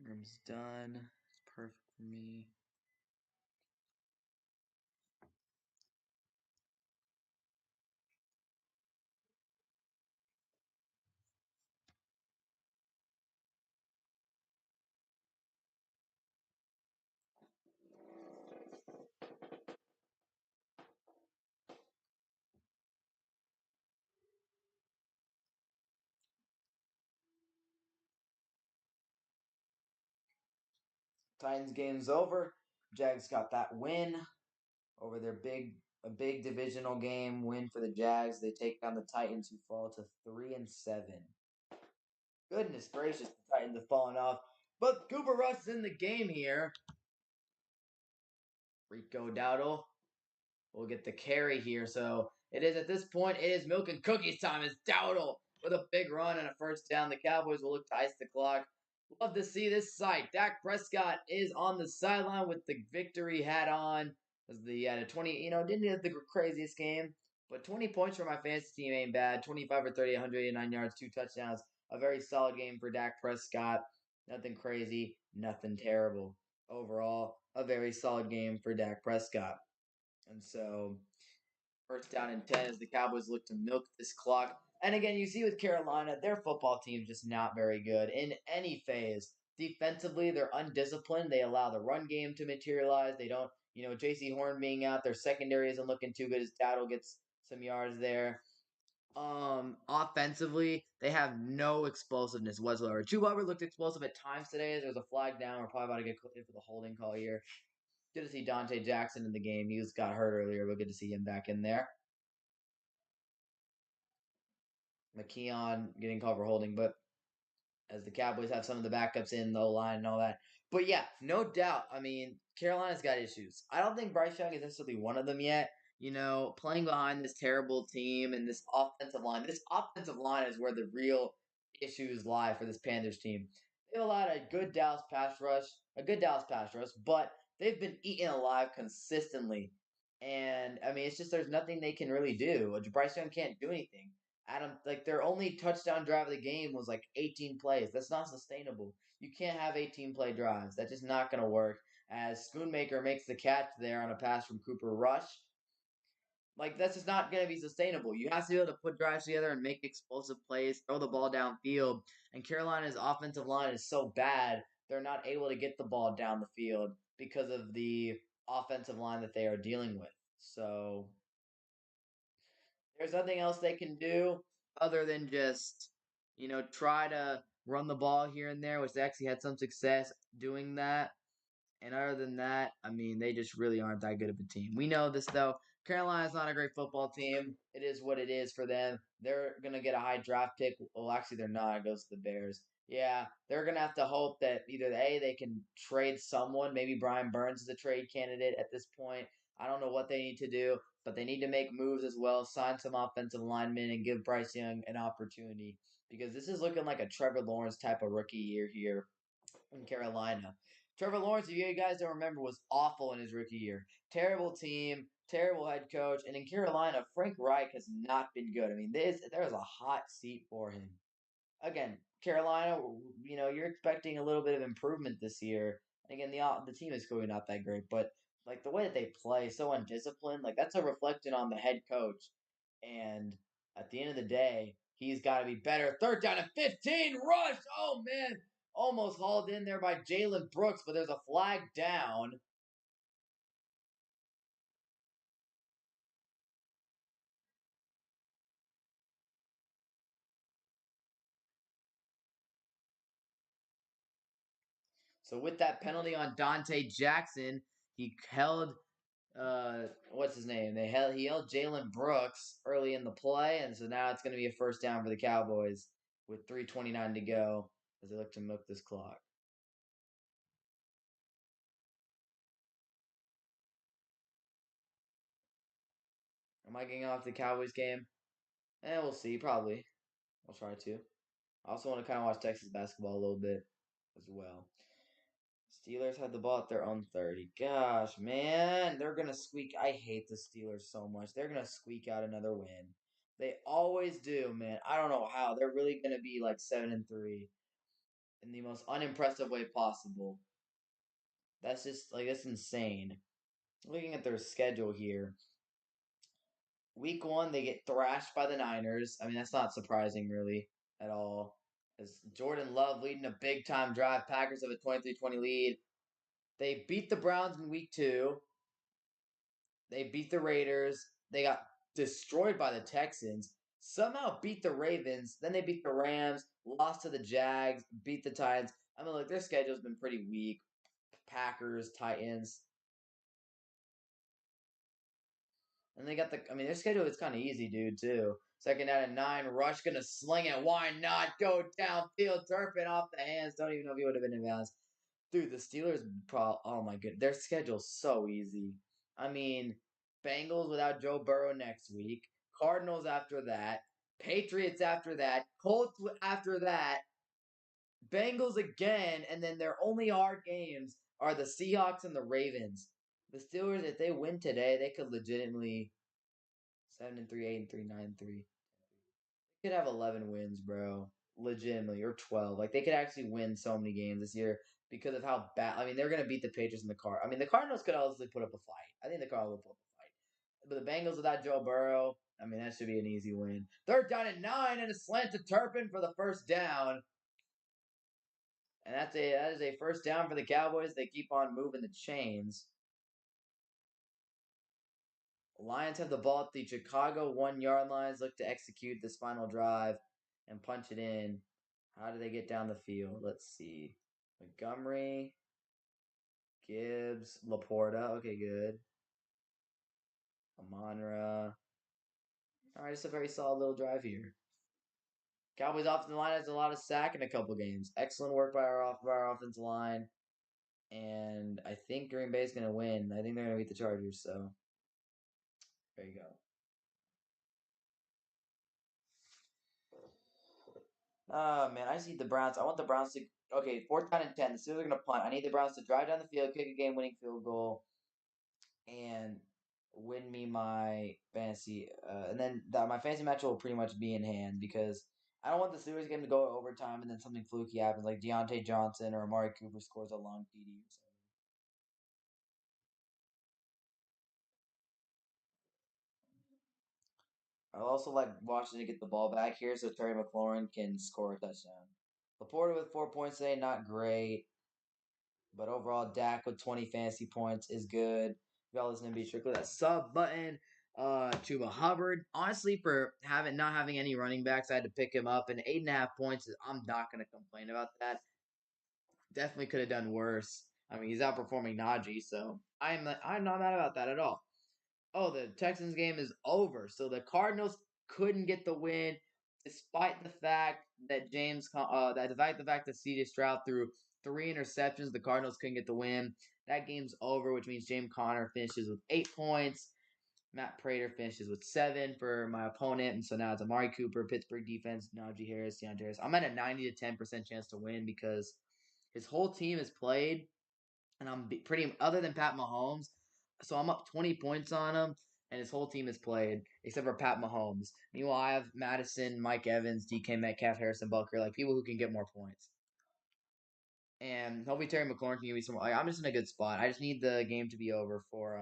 Room's done. It's perfect for me. Titans game's over. Jags got that win over a big divisional game win for the Jags. They take down the Titans, who fall to 3-7. Goodness gracious, the Titans have fallen off. But Cooper Rush is in the game here. Rico Dowdle will get the carry here. So it is at this point, it is milk and cookies time. It's Dowdle with a big run and a first down. The Cowboys will look to ice the clock. Love to see this sight. Dak Prescott is on the sideline with the victory hat on. As the had a 20, didn't have the craziest game, but 20 points for my fantasy team ain't bad. 25 or 30, 189 yards, 2 touchdowns. A very solid game for Dak Prescott. Nothing crazy, nothing terrible. Overall, a very solid game for Dak Prescott. And so first down and 10 as the Cowboys look to milk this clock. And again, you see with Carolina, their football team is just not very good in any phase. Defensively, they're undisciplined. They allow the run game to materialize. They don't, JC Horn being out, their secondary isn't looking too good as Dowdle gets some yards there. Offensively, they have no explosiveness whatsoever. Drew Weber looked explosive at times today as there was a flag down. We're probably about to get cleared for the holding call here. Good to see Dante Jackson in the game. He was got hurt earlier, but good to see him back in there. McKeon getting called for holding, but as the Cowboys have some of the backups in the line and all that. But yeah, no doubt. I mean, Carolina's got issues. I don't think Bryce Young is necessarily one of them yet. Playing behind this terrible team and this offensive line. This offensive line is where the real issues lie for this Panthers team. They've allowed a good Dallas pass rush, but they've been eaten alive consistently. And I mean, it's just there's nothing they can really do. Bryce Young can't do anything. Adam, like their only touchdown drive of the game was like 18 plays. That's not sustainable. You can't have 18 play drives. That's just not going to work. As Schoonmaker makes the catch there on a pass from Cooper Rush, like that's just not going to be sustainable. You have to be able to put drives together and make explosive plays, throw the ball downfield. And Carolina's offensive line is so bad, they're not able to get the ball down the field because of the offensive line that they are dealing with. So there's nothing else they can do other than just, try to run the ball here and there, which they actually had some success doing that. And other than that, I mean, they just really aren't that good of a team. We know this though. Carolina's not a great football team. It is what it is for them. They're gonna get a high draft pick. Well, actually, they're not. It goes to the Bears. Yeah, they're gonna have to hope that either they can trade someone. Maybe Brian Burns is a trade candidate at this point. I don't know what they need to do, but they need to make moves as well. Sign some offensive linemen and give Bryce Young an opportunity because this is looking like a Trevor Lawrence type of rookie year here in Carolina. Trevor Lawrence, if you guys don't remember, was awful in his rookie year. Terrible team, terrible head coach, and in Carolina, Frank Reich has not been good. I mean, there's a hot seat for him. Again, Carolina, you're expecting a little bit of improvement this year. And again, the team is going not that great, but like the way that they play, so undisciplined, like that's a reflection on the head coach. And at the end of the day, he's got to be better. Third down and 15, rush. Oh man, almost hauled in there by Jalen Brooks, but there's a flag down. So with that penalty on Dante Jackson, he held what's his name? He held Jalen Brooks early in the play, and so now it's going to be a first down for the Cowboys with 3:29 to go as they look to milk this clock. Am I getting off the Cowboys game? We'll see. Probably. I'll try to. I also want to kind of watch Texas basketball a little bit as well. Steelers had the ball at their own 30. Gosh, man, they're gonna squeak. I hate the Steelers so much. They're gonna squeak out another win. They always do, man. I don't know how. They're really gonna be like 7-3 in the most unimpressive way possible. That's just like that's insane. Looking at their schedule here, week one they get thrashed by the Niners. I mean that's not surprising really at all. As Jordan Love leading a big time drive, Packers have a 23-20 lead. They beat the Browns in week two. They beat the Raiders. They got destroyed by the Texans. Somehow beat the Ravens. Then they beat the Rams. Lost to the Jags. Beat the Titans. I mean, look, their schedule's been pretty weak. Packers, Titans. And they got I mean, their schedule is kind of easy, dude, too. Second down and 9. Rush gonna sling it. Why not go downfield? Turpin off the hands. Don't even know if he would have been in bounds. Dude, the Steelers, oh my goodness. Their schedule's so easy. I mean, Bengals without Joe Burrow next week. Cardinals after that. Patriots after that. Colts after that. Bengals again. And then their only hard games are the Seahawks and the Ravens. The Steelers, if they win today, they could legitimately 7-3, 8-3, 9-3. They could have 11 wins, bro. Legitimately, or 12. Like they could actually win so many games this year because of how bad. I mean, they're gonna beat the Patriots in the car. I mean, the Cardinals could honestly put up a fight. I think the Cardinals will put up a fight. But the Bengals without Joe Burrow, I mean, that should be an easy win. Third down and 9 and a slant to Turpin for the first down. And that is a first down for the Cowboys. They keep on moving the chains. Lions have the ball at the Chicago 1 yard lines. Look to execute this final drive and punch it in. How do they get down the field? Let's see. Montgomery, Gibbs, Laporta. Okay, good. Amonra. All right, it's a very solid little drive here. Cowboys offensive line has a lot of sack in a couple games. Excellent work by our offensive line. And I think Green Bay is going to win. I think they're going to beat the Chargers. So there you go. Oh man, I just need the Browns. I want the Browns to. Okay, fourth down and 10. The Steelers are gonna punt. I need the Browns to drive down the field, kick a game-winning field goal, and win me my fantasy. And then my fantasy match will pretty much be in hand because I don't want the Steelers game to go to overtime and then something fluky happens, like Deontay Johnson or Amari Cooper scores a long TD or something. I also like Washington to get the ball back here so Terry McLaurin can score a touchdown. Laporta with 4 points today, not great. But overall, Dak with 20 fantasy points is good. If y'all listening, be sure to click that sub button. Chuba Hubbard. Honestly, for not having any running backs, I had to pick him up. And 8.5 points, I'm not going to complain about that. Definitely could have done worse. I mean, he's outperforming Najee, so I'm not mad about that at all. Oh, the Texans game is over. So the Cardinals couldn't get the win, despite the fact that the fact that C.J. Stroud threw 3 interceptions. The Cardinals couldn't get the win. That game's over, which means James Conner finishes with 8 points. Matt Prater finishes with 7 for my opponent, and so now it's Amari Cooper, Pittsburgh defense, Najee Harris, DeAndre Harris. I'm at a 90 to 10% chance to win because his whole team has played and I'm pretty other than Pat Mahomes. So I'm up 20 points on him, and his whole team has played except for Pat Mahomes. Meanwhile, I have Madison, Mike Evans, DK Metcalf, Harrison Butker, like people who can get more points. And hopefully Terry McLaurin can give me some. Like, I'm just in a good spot. I just need the game to be over for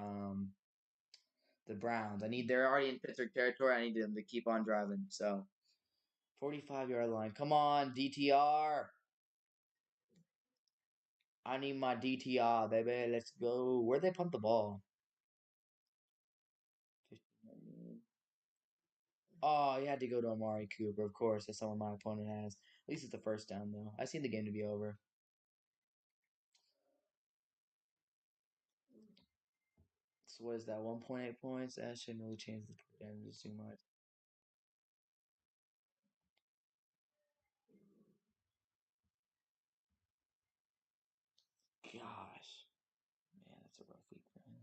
the Browns. They're already in Pittsburgh territory. I need them to keep on driving. So 45 yard line. Come on, DTR. I need my DTR, baby. Let's go. Where'd they punt the ball? Oh, he had to go to Amari Cooper, of course. That's someone my opponent has. At least it's the first down, though. I seen the game to be over. So what is that? 1.8 points? That shouldn't really change the percentage too much. Gosh, man, that's a rough week for him.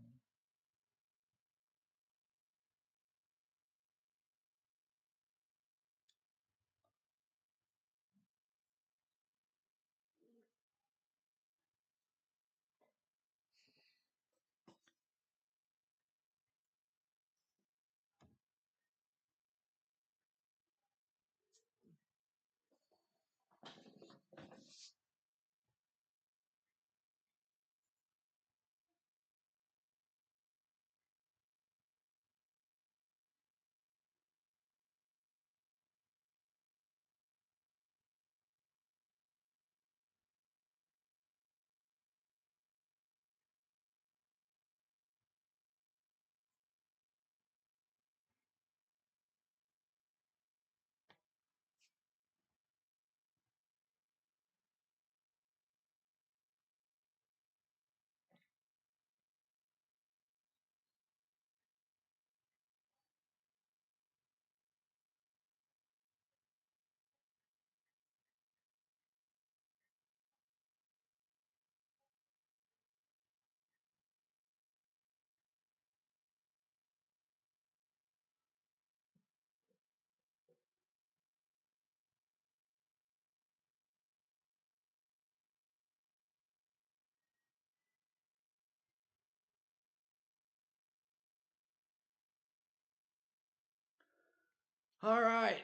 All right.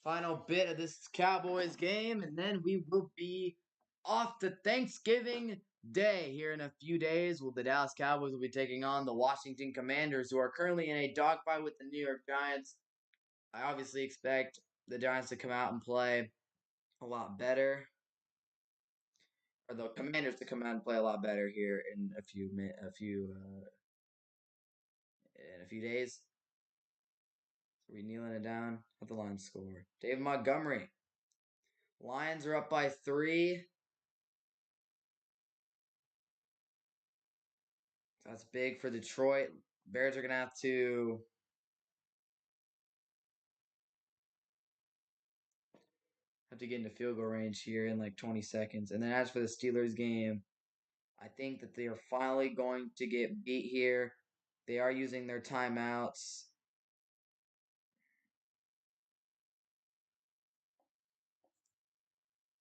Final bit of this Cowboys game, and then we will be off to Thanksgiving Day here in a few days. Well, the Dallas Cowboys will be taking on the Washington Commanders, who are currently in a dogfight with the New York Giants. I obviously expect the Giants to come out and play a lot better, or the Commanders to come out and play a lot better here in a few days. So we kneeling it down. Let the Lions score. Dave Montgomery. Lions are up by 3. That's big for Detroit. Bears are gonna have to get into field goal range here in like 20 seconds. And then as for the Steelers game, I think that they are finally going to get beat here. They are using their timeouts.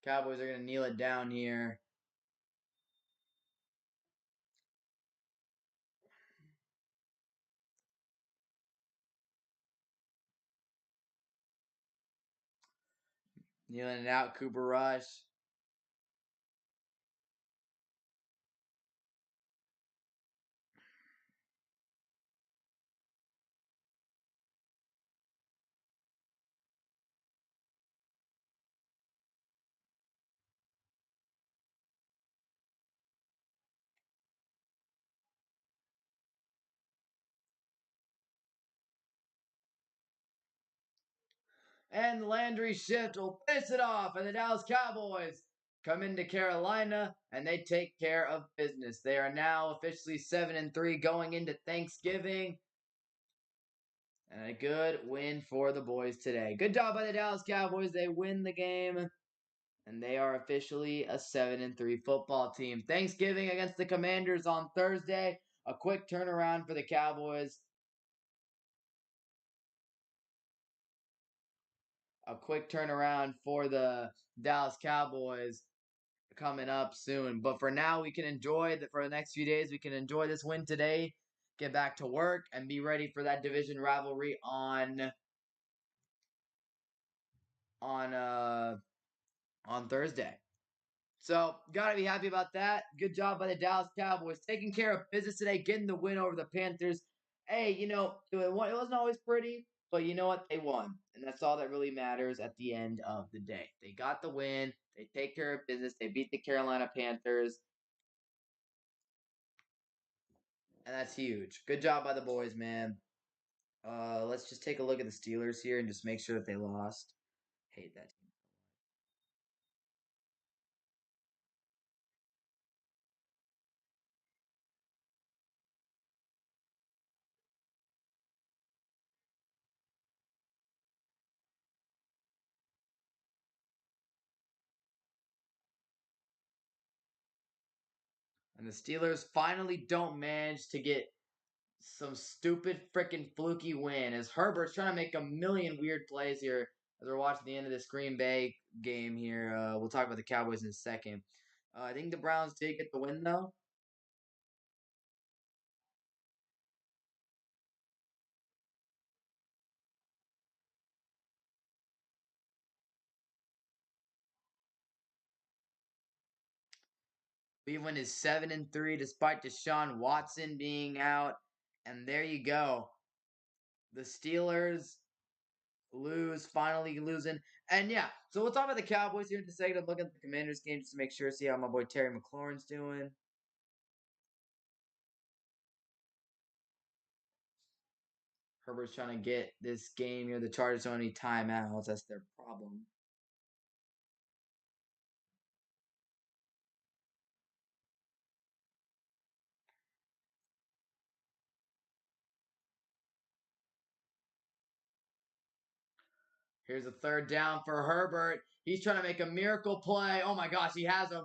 Cowboys are going to kneel it down here. Kneeling it out, Cooper Rush. And the Landry shift will finish it off. And the Dallas Cowboys come into Carolina and they take care of business. They are now officially 7-3 going into Thanksgiving. And a good win for the boys today. Good job by the Dallas Cowboys. They win the game. And they are officially a 7-3 football team. Thanksgiving against the Commanders on Thursday. A quick turnaround for the Cowboys. A quick turnaround for the Dallas Cowboys coming up soon. But for now, we can enjoy that for the next few days. We can enjoy this win today, get back to work, and be ready for that division rivalry on uh on Thursday. So, gotta be happy about that. Good job by the Dallas Cowboys taking care of business today, getting the win over the Panthers. Hey, it wasn't always pretty, but you know what? They won. And that's all that really matters at the end of the day. They got the win. They take care of business. They beat the Carolina Panthers. And that's huge. Good job by the boys, man. Let's just take a look at the Steelers here and just make sure that they lost. Hate that team. And the Steelers finally don't manage to get some stupid freaking fluky win as Herbert's trying to make a million weird plays here as we're watching the end of this Green Bay game here. We'll talk about the Cowboys in a second. I think the Browns did get the win though. Cleveland is 7-3 despite Deshaun Watson being out. And there you go. The Steelers finally losing. And yeah, so we'll talk about the Cowboys here in a second. I'm looking at the Commanders game just to make sure, see how my boy Terry McLaurin's doing. Herbert's trying to get this game here. The Chargers don't need timeouts. That's their problem. Here's a third down for Herbert. He's trying to make a miracle play. Oh my gosh, he has him.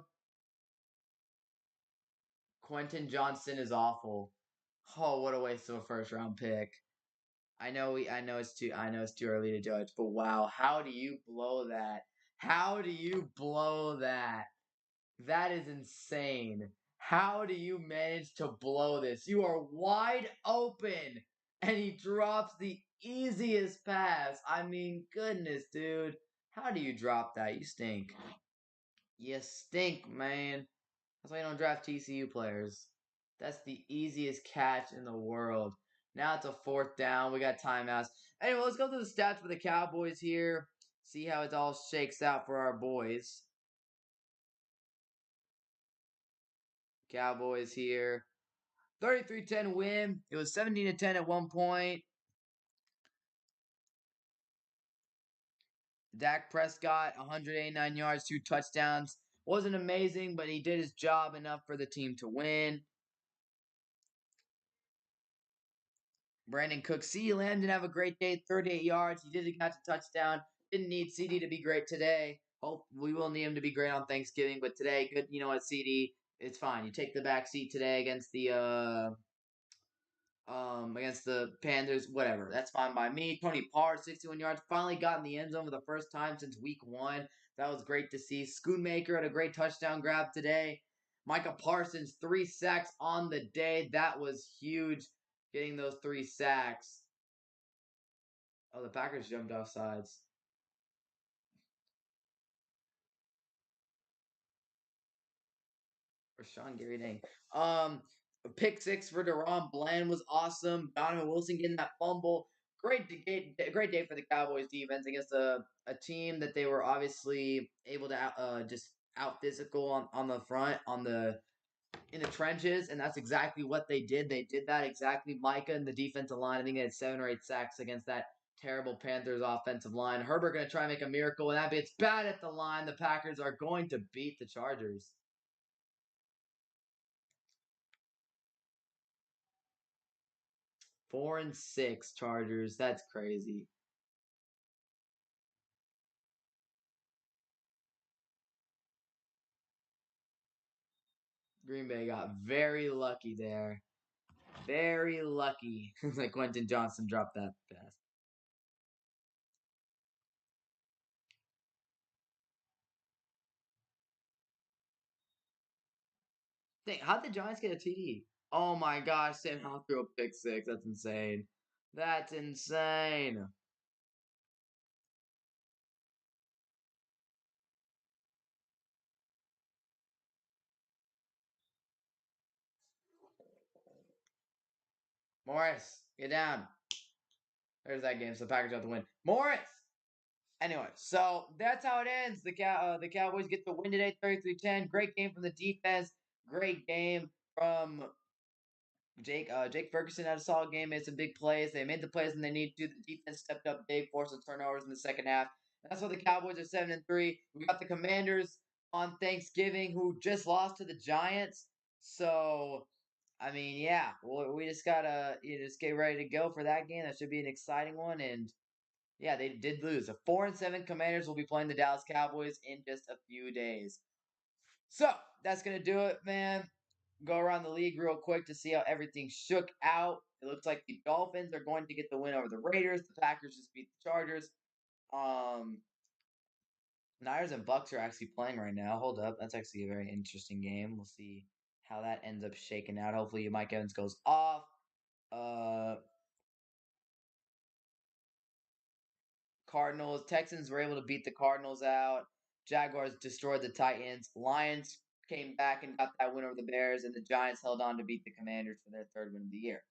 Quentin Johnson is awful. Oh, what a waste of a first round pick. I know it's too early to judge, but wow, how do you blow that? How do you blow that? That is insane. How do you manage to blow this? You are wide open and he drops the easiest pass. I mean, goodness, dude. How do you drop that? You stink. You stink, man. That's why you don't draft TCU players. That's the easiest catch in the world. Now it's a fourth down. We got timeouts. Anyway, let's go through the stats for the Cowboys here. See how it all shakes out for our boys. Cowboys here. 33-10 win. It was 17-10 at one point. Dak Prescott, 189 yards, 2 touchdowns. Wasn't amazing, but he did his job enough for the team to win. Brandon Cook, CeeDee Lamb didn't have a great day, 38 yards. He did catch a touchdown. Didn't need CD to be great today. Hope we will need him to be great on Thanksgiving, but today, good. You know what, CD, it's fine. You take the back seat today against the Panthers, whatever. That's fine by me. Tony Parr, 61 yards, finally got in the end zone for the first time since week 1. That was great to see. Schoonmaker had a great touchdown grab today. Micah Parsons, 3 sacks on the day. That was huge, getting those 3 sacks. Oh, the Packers jumped off sides. Rashawn Gary Dang. A pick 6 for Deron Bland was awesome. Donovan Wilson getting that fumble. Great day for the Cowboys defense against a team that they were obviously able to just out physical on the front in the trenches, and that's exactly what they did. They did that exactly. Micah and the defensive line, I think they had 7 or 8 sacks against that terrible Panthers offensive line. Herbert going to try and make a miracle, and that it's bad at the line. The Packers are going to beat the Chargers. 4-6 Chargers. That's crazy. Green Bay got very lucky there. Very lucky. Like Quentin Johnson dropped that pass. Dang, how'd the Giants get a TD? Oh my gosh, Sam Howell threw a pick 6. That's insane. That's insane. Morris, get down. There's that game. So the Packers have to win. Morris. Anyway, so that's how it ends. The Cowboys get the win today, 33-10. Great game from the defense. Great game from Jake Ferguson had a solid game, made some big plays. They made the plays when they needed to. The defense stepped up big, forced some turnovers in the second half. That's why the Cowboys are 7-3. We got the Commanders on Thanksgiving, who just lost to the Giants. So, I mean, yeah, we just gotta just get ready to go for that game. That should be an exciting one. And yeah, they did lose. The 4-7 Commanders will be playing the Dallas Cowboys in just a few days. So that's gonna do it, man. Go around the league real quick to see how everything shook out. It looks like the Dolphins are going to get the win over the Raiders. The Packers just beat the Chargers. Um, Niners and Bucks are actually playing right now. Hold up, that's actually a very interesting game. We'll see how that ends up shaking out. Hopefully, Mike Evans goes off. Uh, Cardinals, Texans were able to beat the Cardinals out. Jaguars destroyed the Titans. Lions came back and got that win over the Bears, and the Giants held on to beat the Commanders for their 3rd win of the year.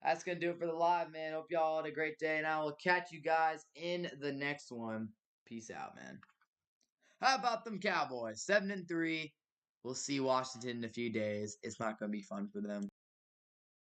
That's going to do it for the live, man. Hope y'all had a great day, and I will catch you guys in the next one. Peace out, man. How about them Cowboys? 7-3. We'll see Washington in a few days. It's not going to be fun for them.